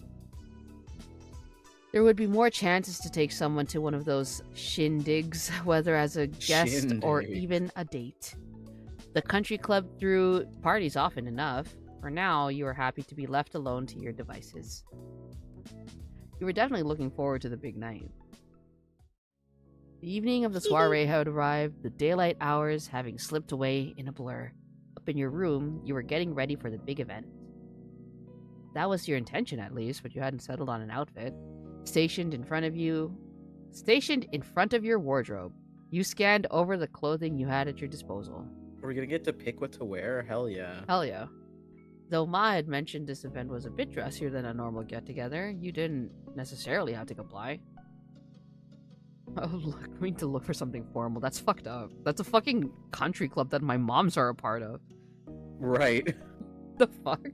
A: There would be more chances to take someone to one of those shindigs, whether as a guest or even a date. The country club threw parties often enough. For now, you were happy to be left alone to your devices. You were definitely looking forward to the big night. The evening of the soiree had arrived, the daylight hours having slipped away in a blur. Up in your room, you were getting ready for the big event. That was your intention, at least, but you hadn't settled on an outfit. Stationed in front of your wardrobe, you scanned over the clothing you had at your disposal.
B: Are we gonna get to pick what to wear? Hell yeah.
A: Hell yeah. Though Ma had mentioned this event was a bit dressier than a normal get-together, you didn't necessarily have to comply. Oh, look, we need to look for something formal. That's fucked up. That's a fucking country club that my moms are a part of.
B: Right.
A: The fuck?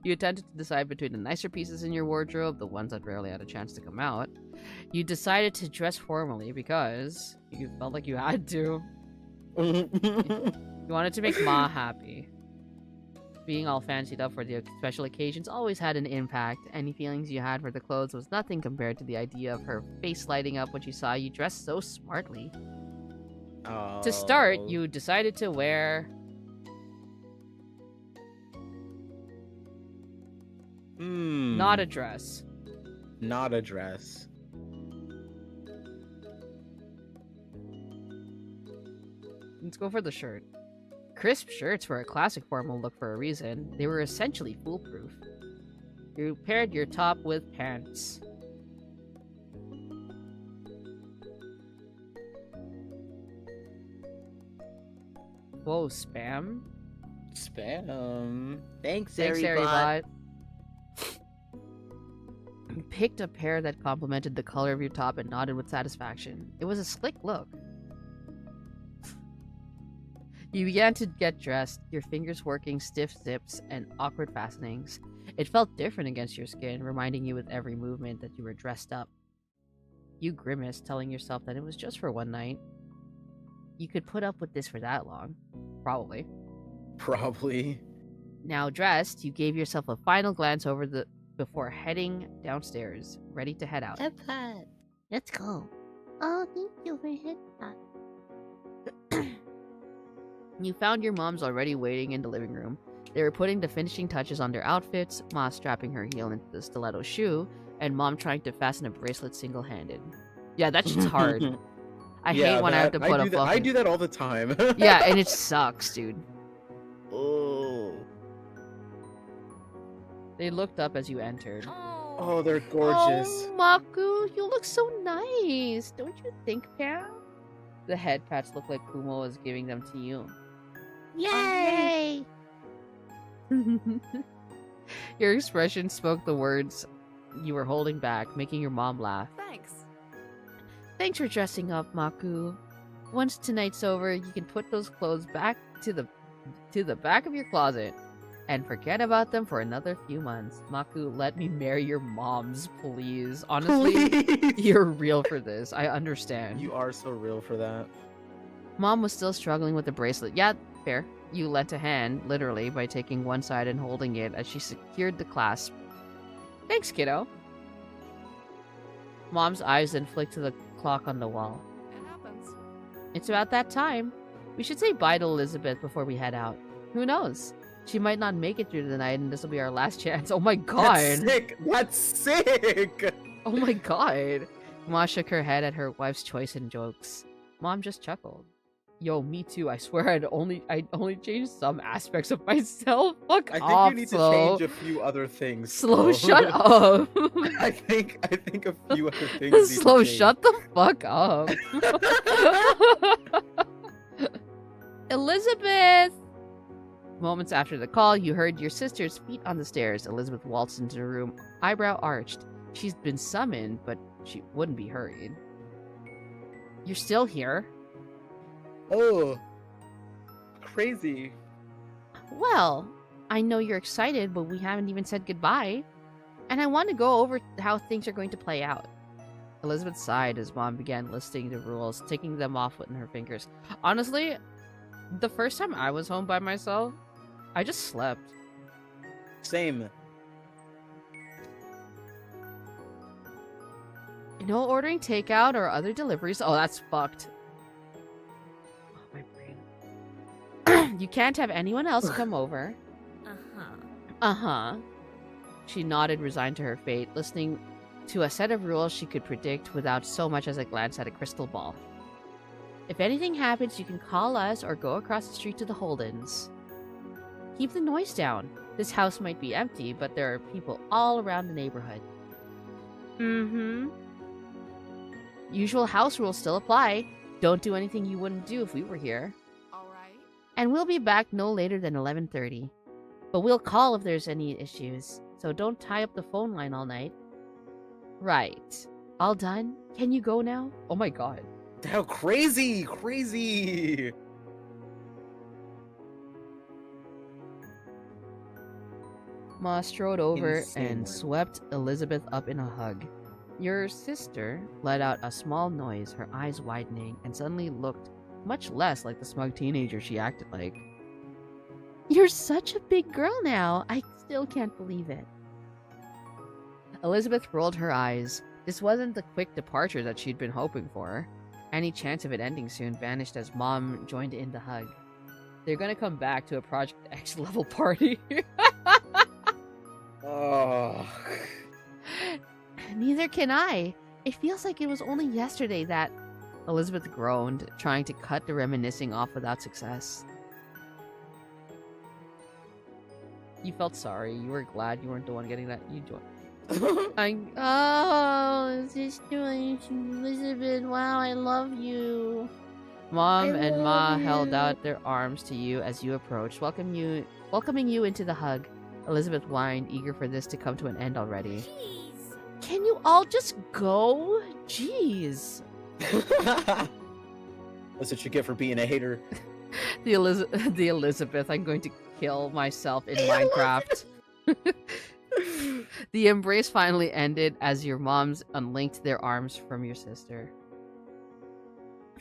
A: You attempted to decide between the nicer pieces in your wardrobe, the ones that rarely had a chance to come out. You decided to dress formally because you felt like you had to. You wanted to make Ma happy. Being all fancied up for the special occasions always had an impact. Any feelings you had for the clothes was nothing compared to the idea of her face lighting up when she saw you dressed so smartly.
B: Oh.
A: To start, you decided to wear... Not a dress.
B: Not a dress.
A: Let's go for the shirt. Crisp shirts were a classic formal look for a reason. They were essentially foolproof. You paired your top with pants. Whoa, spam?
B: Spam. Thanks,
A: Thanks,
B: Harrybot.
A: Harrybot. You picked a pair that complemented the color of your top and nodded with satisfaction. It was a slick look. You began to get dressed, your fingers working stiff zips and awkward fastenings. It felt different against your skin, reminding you with every movement that you were dressed up. You grimaced, telling yourself that it was just for one night. You could put up with this for that long. Probably.
B: Probably.
A: Now dressed, you gave yourself a final glance over before heading downstairs, ready to head out.
C: Let's go. Oh, thank you for hitting that.
A: You found your moms already waiting in the living room. They were putting the finishing touches on their outfits, Ma strapping her heel into the stiletto shoe, and Mom trying to fasten a bracelet single-handed. Yeah, that shit's hard. I hate when I have to put a fucking...
B: I do that all the time.
A: Yeah, and it sucks, dude.
B: Oh.
A: They looked up as you entered.
D: Oh,
B: Oh, they're gorgeous.
A: Oh, Maku, you look so nice. Don't you think, Pam? The head pats look like Kumo is giving them to you.
C: Yay!
A: Your expression spoke the words you were holding back, making your mom laugh.
D: Thanks.
A: Thanks for dressing up, Maku. Once tonight's over, you can put those clothes back to the back of your closet and forget about them for another few months. Maku, let me marry your moms, please. Honestly,
B: Please.
A: you're real for this. I understand.
B: You are so real for that.
A: Mom was still struggling with the bracelet. Yeah, fair. You lent a hand, literally, by taking one side and holding it as she secured the clasp. Thanks, kiddo. Mom's eyes then flicked to the clock on the wall.
D: It happens.
A: It's about that time. We should say bye to Elizabeth before we head out. Who knows? She might not make it through the night and this will be our last chance. Oh my god!
B: That's sick! That's sick!
A: Oh my god! Ma shook her head at her wife's choice and jokes. Mom just chuckled. Yo, me too. I swear I'd only changed some aspects of myself. Fuck
B: I think
A: off,
B: you need
A: Slow.
B: to change a few other things.
A: Slow, shut up.
B: I think a few other things. Need
A: Slow,
B: to change.
A: shut the fuck up. Elizabeth! Moments after the call, you heard your sister's feet on the stairs. Elizabeth waltzed into the room, eyebrow arched. She's been summoned, but she wouldn't be hurried. You're still here?
B: Oh, crazy.
A: Well, I know you're excited, but we haven't even said goodbye. And I want to go over how things are going to play out. Elizabeth sighed as Mom began listing the rules, ticking them off with her fingers. Honestly, the first time I was home by myself, I just slept.
B: Same.
A: No ordering takeout or other deliveries. Oh, that's fucked. Oh, my brain. You can't have anyone else come over.
D: Uh-huh.
A: Uh-huh. She nodded, resigned to her fate, listening to a set of rules she could predict without so much as a glance at a crystal ball. If anything happens, you can call us or go across the street to the Holdens. Keep the noise down. This house might be empty, but there are people all around the neighborhood. Mm-hmm. Usual house rules still apply. Don't do anything you wouldn't do if we were here.
D: All right.
A: And we'll be back no later than 11:30. But we'll call if there's any issues, so don't tie up the phone line all night. Right. All done? Can you go now? Oh my god.
B: How crazy! Crazy!
A: Ma strode over
B: Insane.
A: and swept Elizabeth up in a hug. Your sister let out a small noise, her eyes widening, and suddenly looked much less like the smug teenager she acted like. You're such a big girl now. I still can't believe it. Elizabeth rolled her eyes. This wasn't the quick departure that she'd been hoping for. Any chance of it ending soon vanished as Mom joined in the hug. They're gonna come back to a Project X level party.
B: Oh.
A: Neither can I. It feels like it was only yesterday that... Elizabeth groaned, trying to cut the reminiscing off without success. You felt sorry. You were glad you weren't the one getting that. You joined. Oh, sister Elizabeth, wow, I love you. Mom and Ma held out their arms to you as you approached, welcoming you into the hug. Elizabeth whined, eager for this to come to an end already.
C: Jeez.
A: Can you all just go? Jeez.
B: That's what you get for being a hater.
A: The Elizabeth, I'm going to kill myself in Minecraft. The embrace finally ended as your moms unlinked their arms from your sister.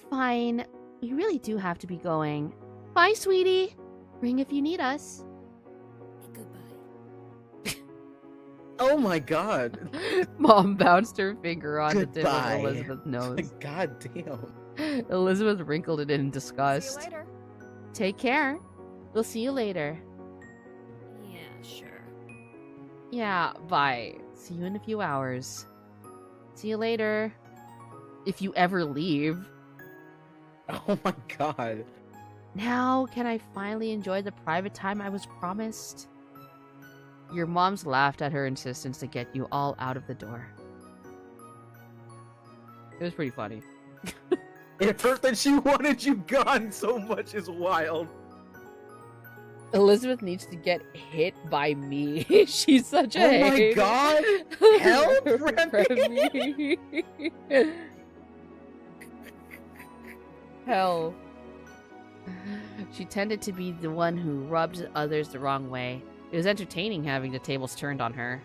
A: Fine. We really do have to be going. Bye, sweetie. Ring if you need us.
D: Goodbye.
B: Oh my god.
A: Mom bounced her finger on the tip
B: Goodbye.
A: of Elizabeth's nose.
B: God damn.
A: Elizabeth wrinkled it in
D: See
A: disgust.
D: you later.
A: Take care. We'll see you later.
D: Yeah, sure.
A: Yeah, bye. See you in a few hours. See you later. If you ever leave.
B: Oh my god.
A: Now, can I finally enjoy the private time I was promised? Your mom's laughed at her insistence to get you all out of the door. It was pretty funny.
B: It hurt that she wanted you gone so much is wild.
A: Elizabeth needs to get hit by me. She's such a
B: Oh my
A: hater.
B: god! Help, Remy!
A: Remy. Hell. She tended to be the one who rubbed others the wrong way. It was entertaining having the tables turned on her.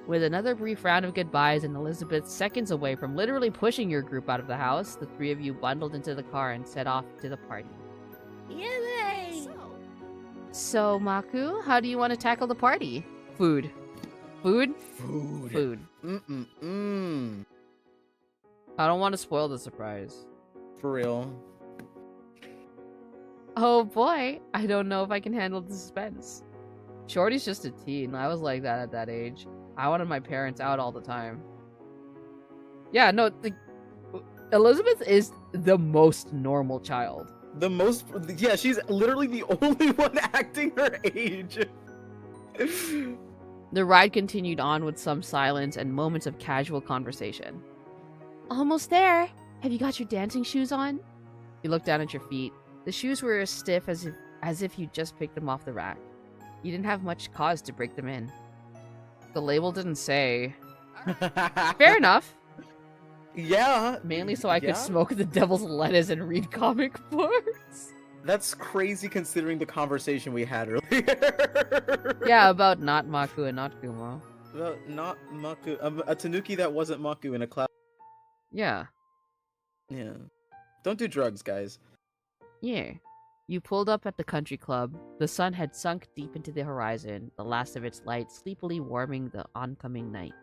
A: With another brief round of goodbyes and Elizabeth seconds away from literally pushing your group out of the house, the three of you bundled into the car and set off to the party.
C: Yay!
A: So, Maku, how do you want to tackle the party? Food. Food?
B: Food.
A: Food.
B: Mm-mm-mm.
A: I don't want to spoil the surprise.
B: For real.
A: Oh boy, I don't know if I can handle the suspense. Shorty's just a teen. I was like that at that age. I wanted my parents out all the time. Yeah, no, Elizabeth is the most normal child.
B: Yeah, she's literally the only one acting her age.
A: The ride continued on with some silence and moments of casual conversation. Almost there. Have you got your dancing shoes on? You looked down at your feet. The shoes were as stiff as if you just picked them off the rack. You didn't have much cause to break them in. The label didn't say. Fair enough.
B: Yeah.
A: Mainly so I
B: yeah?
A: could smoke the devil's lettuce and read comic books.
B: That's crazy considering the conversation we had earlier.
A: Yeah, about not Maku and not Kumo.
B: Well, not Maku. A Tanuki that wasn't Maku in a cloud.
A: Yeah.
B: Yeah. Don't do drugs, guys.
A: Yeah. You pulled up at the country club. The sun had sunk deep into the horizon, the last of its light sleepily warming the oncoming night.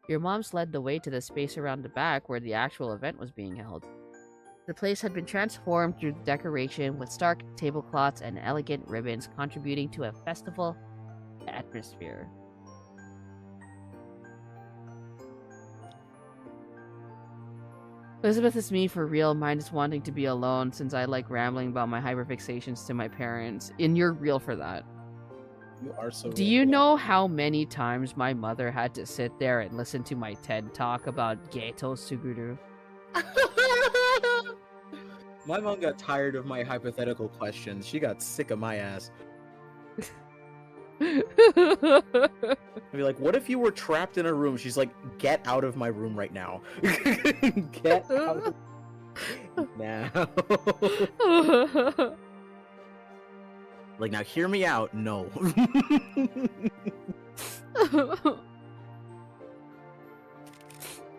A: Your moms led the way to the space around the back where the actual event was being held. The place had been transformed through decoration with stark tablecloths and elegant ribbons contributing to a festival atmosphere. Elizabeth is me for real, minus wanting to be alone since I like rambling about my hyperfixations to my parents. And you're real for that.
B: You are so.
A: Do you know how many times my mother had to sit there and listen to my TED talk about Geto Suguru?
B: My mom got tired of my hypothetical questions. She got sick of my ass. I'd be like, what if you were trapped in a room? She's like, get out of my room right now. Get out now. Like, now hear me out. No.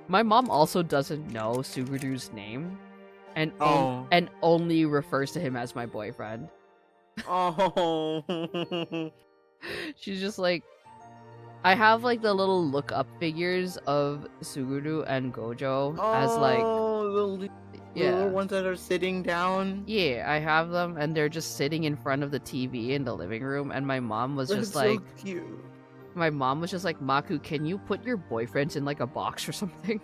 A: My mom also doesn't know Suguru's name and
B: Oh.
A: and only refers to him as my boyfriend.
B: Oh.
A: She's just like, I have like the little look up figures of Suguru and Gojo as like,
B: the
A: yeah,
B: little ones that are sitting down.
A: yeah, I have them and they're just sitting in front of the TV in the living room. And my mom was just
B: That's
A: like,
B: so cute.
A: my mom was just like, Maku, can you put your boyfriends in like a box or something?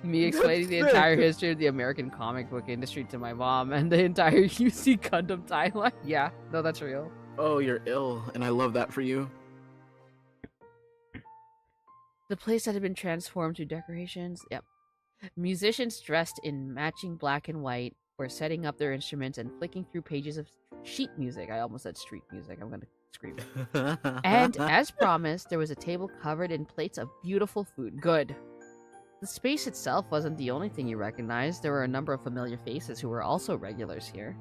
A: Me explaining the
B: That's
A: entire
B: sick.
A: history of the American comic book industry to my mom and the entire UC Gundam timeline. Yeah, no, that's real.
B: Oh, you're ill, and I love that for you.
A: The place that had been transformed to decorations. Yep. Musicians dressed in matching black and white were setting up their instruments and flicking through pages of sheet music. I almost said street music. I'm gonna scream. And as promised, there was a table covered in plates of beautiful food. Good. The space itself wasn't the only thing you recognized. There were a number of familiar faces who were also regulars here.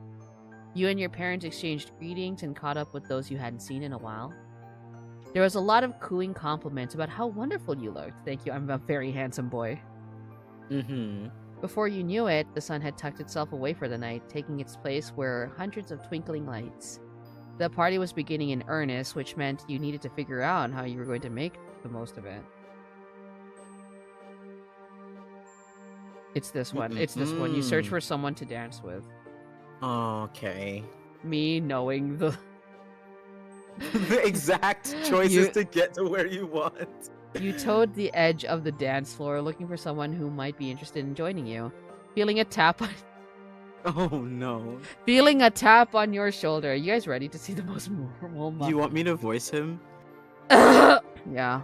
A: You and your parents exchanged greetings and caught up with those you hadn't seen in a while. There was a lot of cooing compliments about how wonderful you looked. Thank you, I'm a very handsome boy.
B: Mm-hmm.
A: Before you knew it, the sun had tucked itself away for the night, taking its place were hundreds of twinkling lights. The party was beginning in earnest, which meant you needed to figure out how you were going to make the most of it. It's this one. It's this one. You search for someone to dance with.
B: Okay.
A: Me knowing the...
B: The exact choices
A: You-
B: to get to where you want.
A: You toed the edge of the dance floor, looking for someone who might be interested in joining you. Feeling a tap on...
B: Oh no.
A: Feeling a tap on your shoulder. Are you guys ready to see the most normal
B: Do you want me to voice him?
A: Yeah.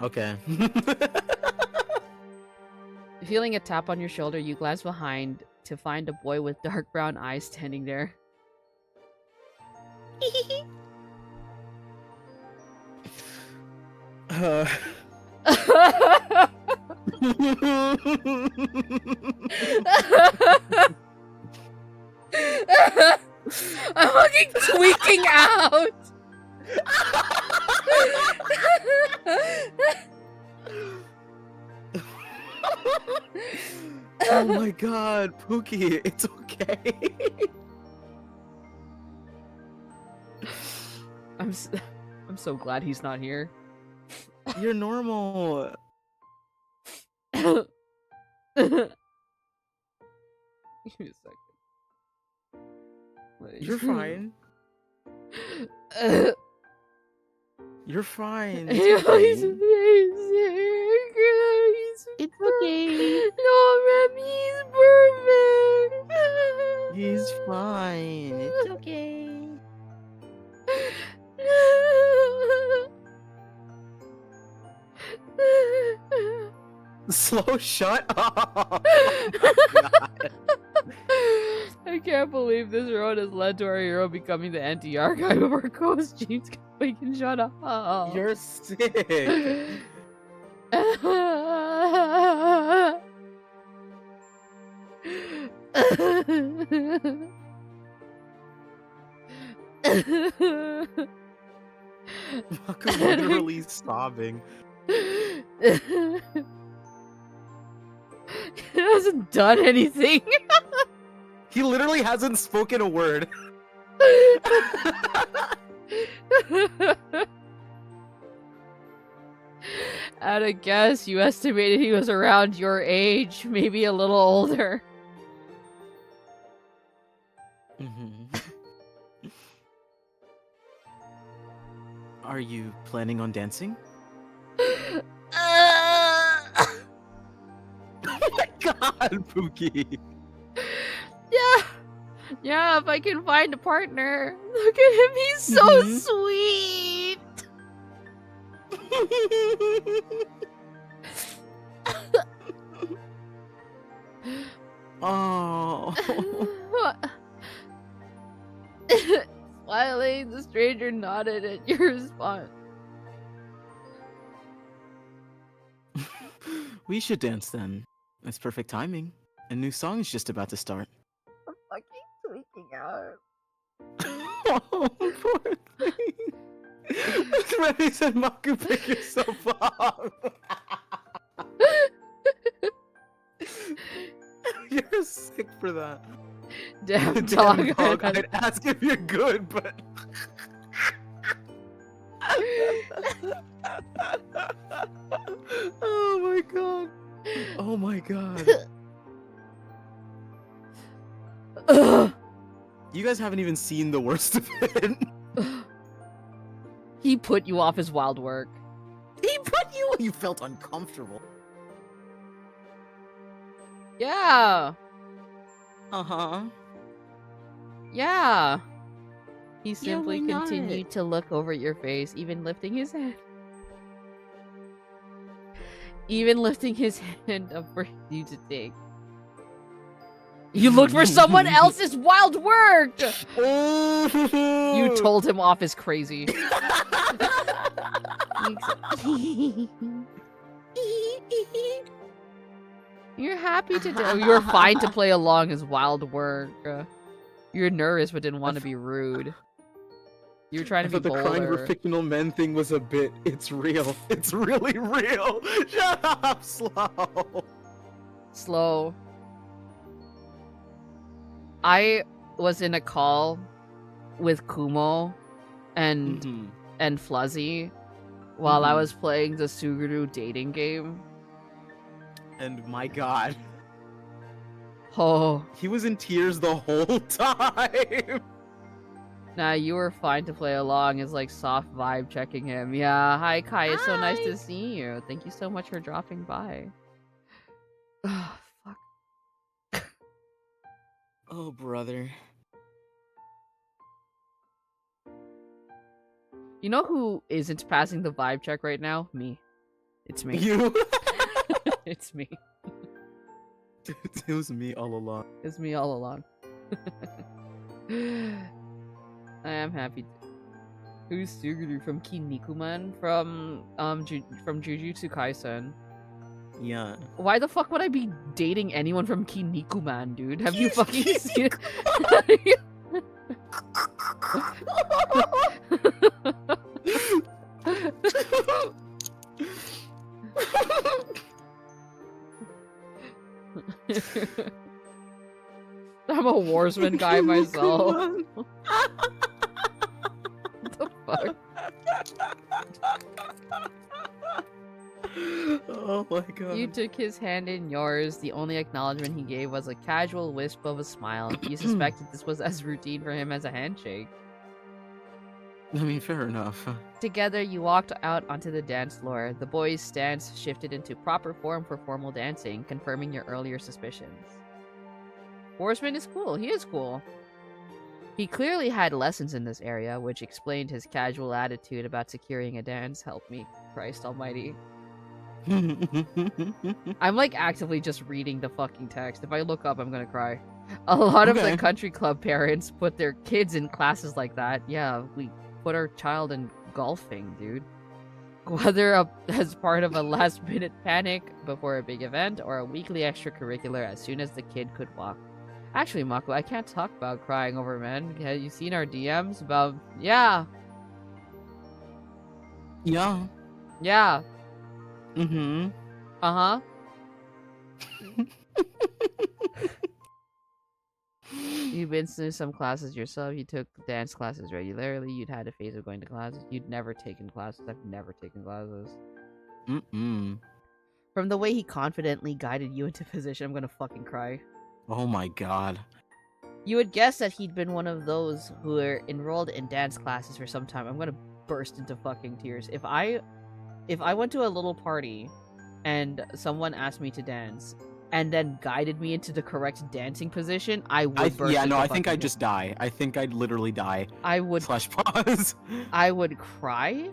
B: Okay.
A: Feeling a tap on your shoulder, you glance behind to find a boy with dark brown eyes standing there. I'm fucking tweaking out!
B: Oh my god, Pookie, it's okay.
A: I'm so glad he's not here.
B: You're normal.
A: Give me a second.
B: You're fine. You're fine. It's
A: He's
B: okay.
A: amazing.
C: It's okay.
A: No, Remy, he's
B: He's fine. It's
C: Okay.
A: perfect.
B: slow. Shut up.
A: I can't believe this road has led to our hero becoming the anti-archive of our ghost James. We can shut up.
B: You're sick. Maku's literally sobbing.
A: He hasn't done anything.
B: He literally hasn't spoken a word.
A: At a guess, you estimated he was around your age, maybe a little older.
B: Are you planning on dancing? Oh my god, Pookie.
A: Yeah, if I can find a partner. Look at him, he's so
B: Mhm.
A: sweet.
B: Oh.
A: Smiling, the stranger nodded at your response.
B: We should dance then. It's perfect timing. A new song is just about to start.
A: I'm fucking tweaking out.
B: Oh, poor thing. Remy said, Maku, pick yourself up. You're sick for that.
A: Damn dog.
B: Damn dog, I'd ask if you're good, but... Oh my god. Oh my god. You guys haven't even seen the worst of it.
A: He put you off his wild work.
B: He put you... You felt uncomfortable.
A: Yeah.
B: Uh-huh.
A: Yeah. He
C: Yeah,
A: simply
C: why not?
A: continued to look over at your face, even lifting his hand. Even lifting his hand up for you to take. You looked for someone else's wild work! You told him off as crazy. You're happy to do. You were fine to play along his wild work. You're nervous but didn't want to be rude. You were trying
B: I
A: to
B: thought
A: be
B: the crying for
A: bolder.
B: fictional men thing was a bit. It's real. It's really real. Shut up, Slow.
A: Slow. I was in a call with Kumo and
B: Mhm.
A: and Fluzzy while I
B: Mhm.
A: was playing the Suguru dating game.
B: And my god,
A: Oh,
B: he was in tears the whole time.
A: nah, you were fine to play along as like soft vibe checking him. Yeah, hi Kai, it's so nice
C: Hi.
A: to see you. Thank you so much for dropping by. Oh, fuck.
B: Oh, brother.
A: You know who isn't passing the vibe check right now? Me. It's me.
B: You.
A: It's me.
B: It was me all along.
A: It's me all along. I am happy. Who's Suguru from Kinnikuman? From from Jujutsu Kaisen.
B: Yeah.
A: Why the fuck would I be dating anyone from Kinnikuman, dude? Have you fucking seen I'm a warsman guy myself. What the fuck?
B: Oh my god.
A: You took his hand in yours. The only acknowledgement he gave was a casual wisp of a smile. You suspected this was as routine for him as a handshake.
B: I mean, fair enough.
A: Together, you walked out onto the dance floor. The boy's stance shifted into proper form for formal dancing, confirming your earlier suspicions. Warsman is cool. He is cool. He clearly had lessons in this area, which explained his casual attitude about securing a dance. Help me, Christ almighty. I'm like actively just reading the fucking text. If I look up, I'm gonna cry. A lot of
B: Okay.
A: the country club parents put their kids in classes like that. Yeah, we put our child in golfing, dude. Whether as part of a last-minute panic before a big event or a weekly extracurricular as soon as the kid could walk. Actually, Mako, I can't talk about crying over men. Have you seen our DMs about... Yeah.
B: Yeah.
A: Yeah.
B: Mm-hmm.
A: Uh-huh. You've been to some classes yourself. You took dance classes regularly. You'd had a phase of going to classes. You'd never taken classes. I've never taken classes.
B: Mm-mm.
A: From the way he confidently guided you into position, I'm gonna fucking cry.
B: Oh my god.
A: You would guess that he'd been one of those who were enrolled in dance classes for some time. I'm gonna burst into fucking tears. If I went to a little party and someone asked me to dance and then guided me into the correct dancing position, I would burst
B: Yeah, no,
A: into
B: I think
A: fucking
B: I'd just die. I think I'd literally die.
A: I would
B: Slash pause.
A: I would cry.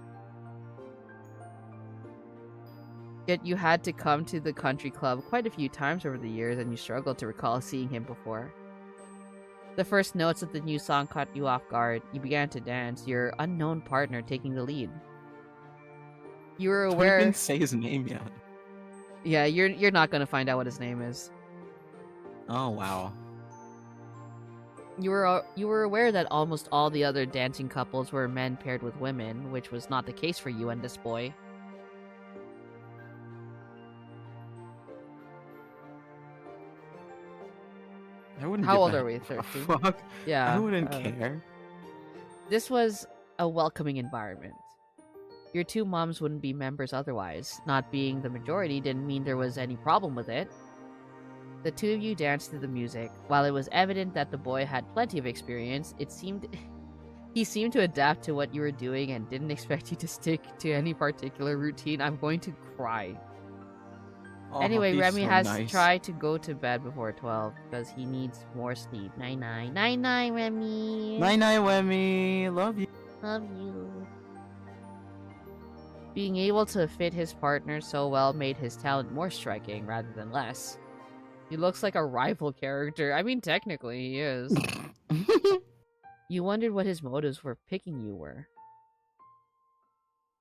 A: Yet you had to come to the country club quite a few times over the years and you struggled to recall seeing him before. The first notes of the new song caught you off guard. You began to dance, your unknown partner taking the lead. You were
B: I
A: aware...
B: didn't say his name yet.
A: Yeah, you're not gonna find out what his name is.
B: Oh, wow.
A: You were aware that almost all the other dancing couples were men paired with women, which was not the case for you and this boy.
B: I wouldn't
A: How
B: give
A: old
B: a
A: are we? 13?
B: fuck.
A: Yeah.
B: I wouldn't care.
A: This was a welcoming environment. Your two moms wouldn't be members otherwise. Not being the majority didn't mean there was any problem with it. The two of you danced to the music. While it was evident that the boy had plenty of experience, he seemed to adapt to what you were doing and didn't expect you to stick to any particular routine. I'm going to cry.
B: Oh,
A: Anyway,
B: he's
A: Remy
B: so
A: has
B: nice.
A: tried to go to bed before 12 because he needs more sleep. Night-night. Night-night, Remy.
B: Night-night, Wemmy. Love you.
A: Love you. Being able to fit his partner so well made his talent more striking rather than less. He looks like a rival character. I mean, technically, he is. You wondered what his motives for picking you were.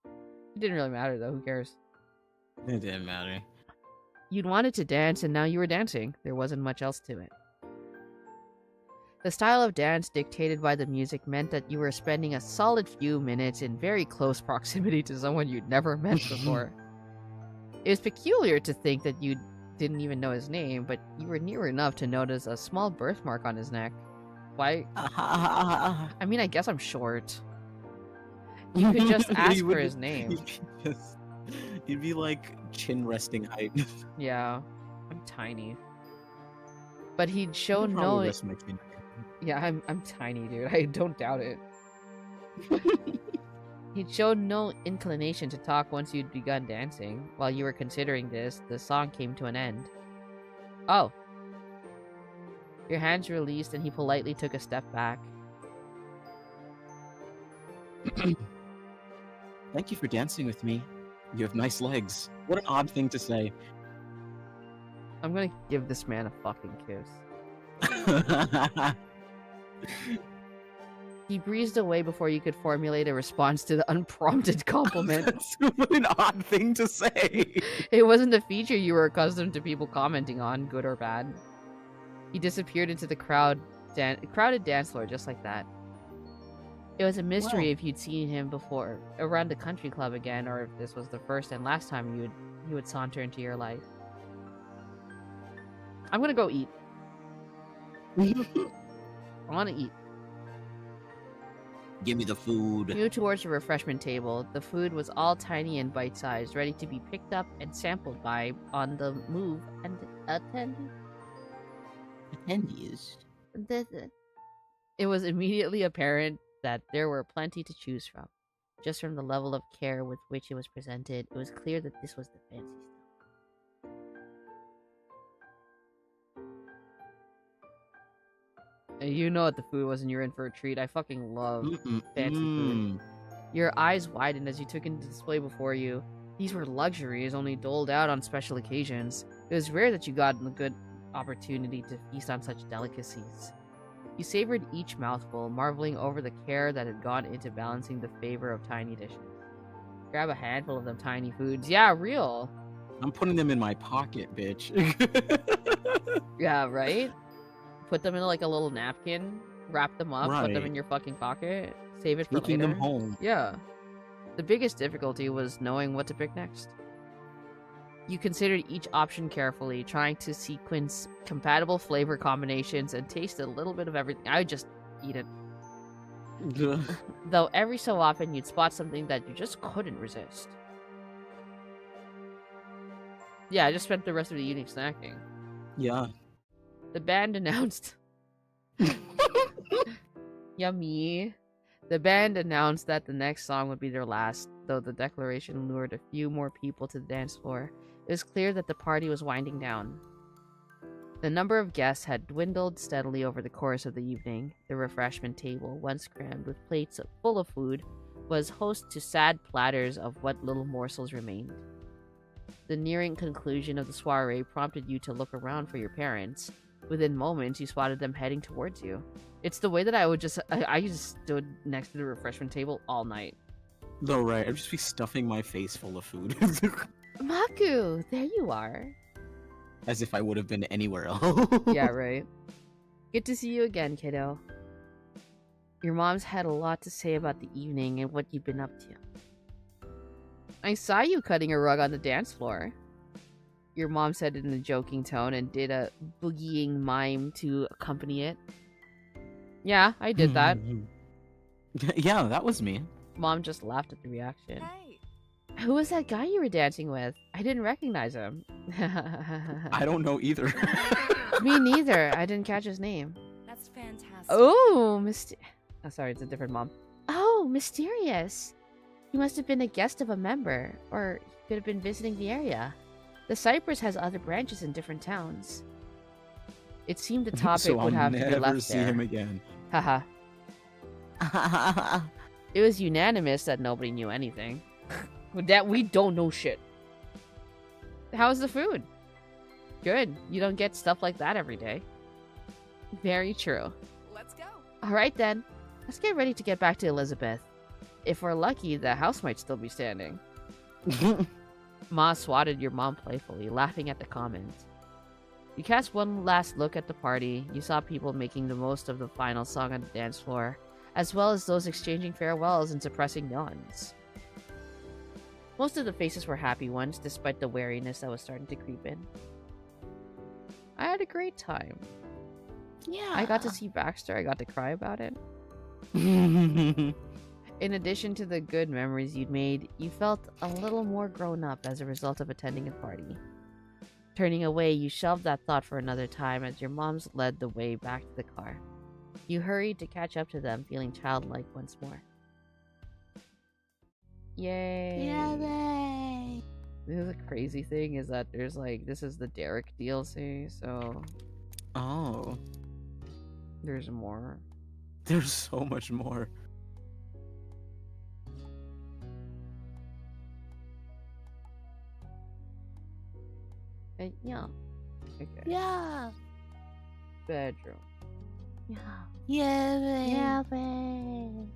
A: It didn't really matter, though. Who cares?
B: It didn't matter.
A: You'd wanted to dance, and now you were dancing. There wasn't much else to it. The style of dance dictated by the music meant that you were spending a solid few minutes in very close proximity to someone you'd never met before. It was peculiar to think that you didn't even know his name, but you were near enough to notice a small birthmark on his neck. Why? I mean, I guess I'm short. You could just ask
B: You
A: for
B: would-
A: his name.
B: You'd be like chin resting height.
A: Yeah, I'm tiny. But he'd show
B: I'd probably
A: no...
B: rest my chin.
A: Yeah, I'm tiny, dude. I don't doubt it. He'd showed no inclination to talk once you'd begun dancing. While you were considering this, the song came to an end. Oh. Your hands released and he politely took a step back.
B: Thank you for dancing with me. You have nice legs. What an odd thing to say.
A: I'm gonna give this man a fucking kiss. He breezed away before you could formulate a response to the unprompted compliment.
B: That's what an odd thing to say.
A: It wasn't a feature you were accustomed to people commenting on, good or bad. He disappeared into the crowded dance floor just like that. It was a mystery
B: Wow.
A: if you'd seen him before around the country club again, or if this was the first and last time you would saunter into your life. I'm gonna go eat. I wanna eat.
B: Give me the food.
A: Move towards the refreshment table. The food was all tiny and bite-sized, ready to be picked up and sampled by on the move and attended.
B: Attendees.
A: It was immediately apparent that there were plenty to choose from. Just from the level of care with which it was presented, it was clear that this was the fancy stuff. You know what the food was and you're in for a treat. I fucking love fancy food. Your eyes widened as you took in the display before you. These were luxuries only doled out on special occasions. It was rare that you got a good opportunity to feast on such delicacies. You savored each mouthful, marveling over the care that had gone into balancing the favor of tiny dishes. Grab a handful of them tiny foods. Yeah, real.
B: I'm putting them in my pocket, bitch.
A: Yeah, right? Put them in like a little napkin, wrap them up, put them
B: Right.
A: in your fucking pocket, save it for
B: Taking
A: later.
B: them home.
A: Yeah. The biggest difficulty was knowing what to pick next. You considered each option carefully, trying to sequence compatible flavor combinations and taste a little bit of everything. I would just eat it. Though every so often you'd spot something that you just couldn't resist. Yeah, I just spent the rest of the evening snacking.
B: Yeah.
A: The band announced... Yummy. The band announced that the next song would be their last, though the declaration lured a few more people to the dance floor. It was clear that the party was winding down. The number of guests had dwindled steadily over the course of the evening. The refreshment table, once crammed with plates full of food, was host to sad platters of what little morsels remained. The nearing conclusion of the soiree prompted you to look around for your parents. Within moments, you spotted them heading towards you. It's the way that I just stood next to the refreshment table all night.
B: Though, right. I'd just be stuffing my face full of food.
A: Maku, there you are.
B: As if I would have been anywhere else.
A: Yeah, right. Good to see you again, kiddo. Your mom's had a lot to say about the evening and what you've been up to. I saw you cutting a rug on the dance floor. Your mom said it in a joking tone and did a boogieing mime to accompany it. Yeah, I did that.
B: Yeah, that was me.
A: Mom just laughed at the reaction.
D: Hey,
A: Who was that guy you were dancing with? I didn't recognize him.
B: I don't know either.
A: Me neither. I didn't catch his name.
D: that's fantastic.
A: Oh, oh, sorry, it's a different mom. Oh, mysterious. He must have been a guest of a member, or he could have been visiting the area. The Cypress has other branches in different towns. It seemed the topic
B: so
A: would
B: I'll
A: have to be
B: never
A: left
B: see
A: there.
B: him again.
A: Haha. It was unanimous that nobody knew anything. That we don't know shit. How's the food? Good. You don't get stuff like that every day. Very true.
D: Let's go.
A: Alright then. Let's get ready to get back to Elizabeth. If we're lucky, the house might still be standing. Ma swatted your mom playfully, laughing at the comment. You cast one last look at the party. You saw people making the most of the final song on the dance floor, as well as those exchanging farewells and suppressing yawns. Most of the faces were happy ones, despite the wariness that was starting to creep in. I had a great time.
B: Yeah.
A: I got to see Baxter. I got to cry about it. In addition to the good memories you'd made, you felt a little more grown up as a result of attending a party. Turning away, you shelved that thought for another time as your moms led the way back to the car. You hurried to catch up to them, feeling childlike once more. Yay!
C: Yay!
A: The crazy thing is that there's like, this is the Derek DLC, so...
B: Oh.
A: There's more.
B: There's so much more.
A: Yeah. Okay.
C: Yeah.
A: Bedroom.
C: Yeah.
E: Yeah, babe.
C: Yeah, babe.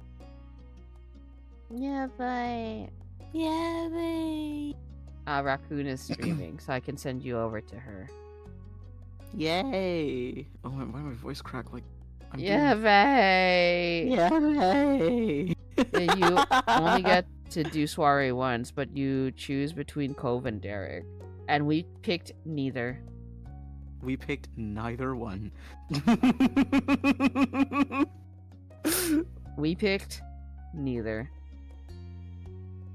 C: Yeah, babe.
E: Yeah, babe.
A: Raccoon is streaming, so I can send you over to her.
B: Yay! Oh, why my voice crack like? I'm
A: Yeah, babe.
B: Yay!
A: Yeah, you only get to do soiree once, but you choose between Cove and Derek. And we picked neither.
B: We picked neither one.
A: We picked neither.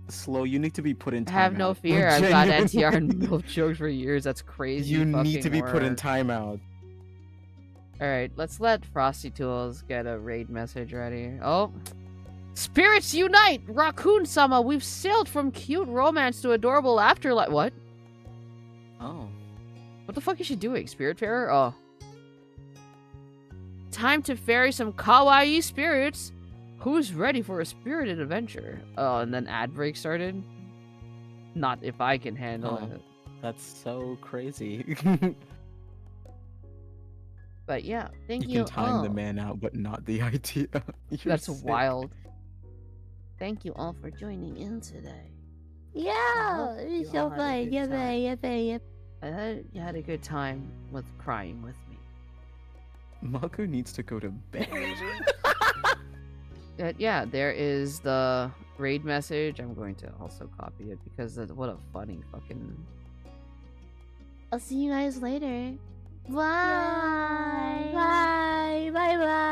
B: Slow, you need to be put in timeout.
A: Have no fear, I've got NTR and milk jokes for years. That's crazy.
B: You need
A: fucking
B: to be put in
A: work.
B: timeout.
A: Alright, let's let Frosty Tools get a raid message ready. Oh. Spirits unite! Raccoon-sama, we've sailed from cute romance to adorable afterlife. What?
B: Oh.
A: What the fuck is she doing? Spiritfarer? Oh. Time to ferry some kawaii spirits. Who's ready for a spirited adventure? Oh, and then ad break started? Not if I can handle
B: Oh.
A: it.
B: That's so crazy.
A: But yeah, thank
B: You
A: you.
B: can time the
A: all.
B: man out, but not the idea. You're
A: That's
B: sick.
A: wild. Thank you all for joining in today.
E: Yeah,
A: hope
E: it
A: you
E: was so
A: all had a
E: fun.
A: good
E: Yeah,
A: time.
E: babe. Yeah, babe.
A: I hope you had a good time with crying with me.
B: Mako needs to go to bed.
A: Yeah, there is the raid message. I'm going to also copy it because what a funny fucking...
C: I'll see you guys later.
E: Bye. Bye. Bye. Bye.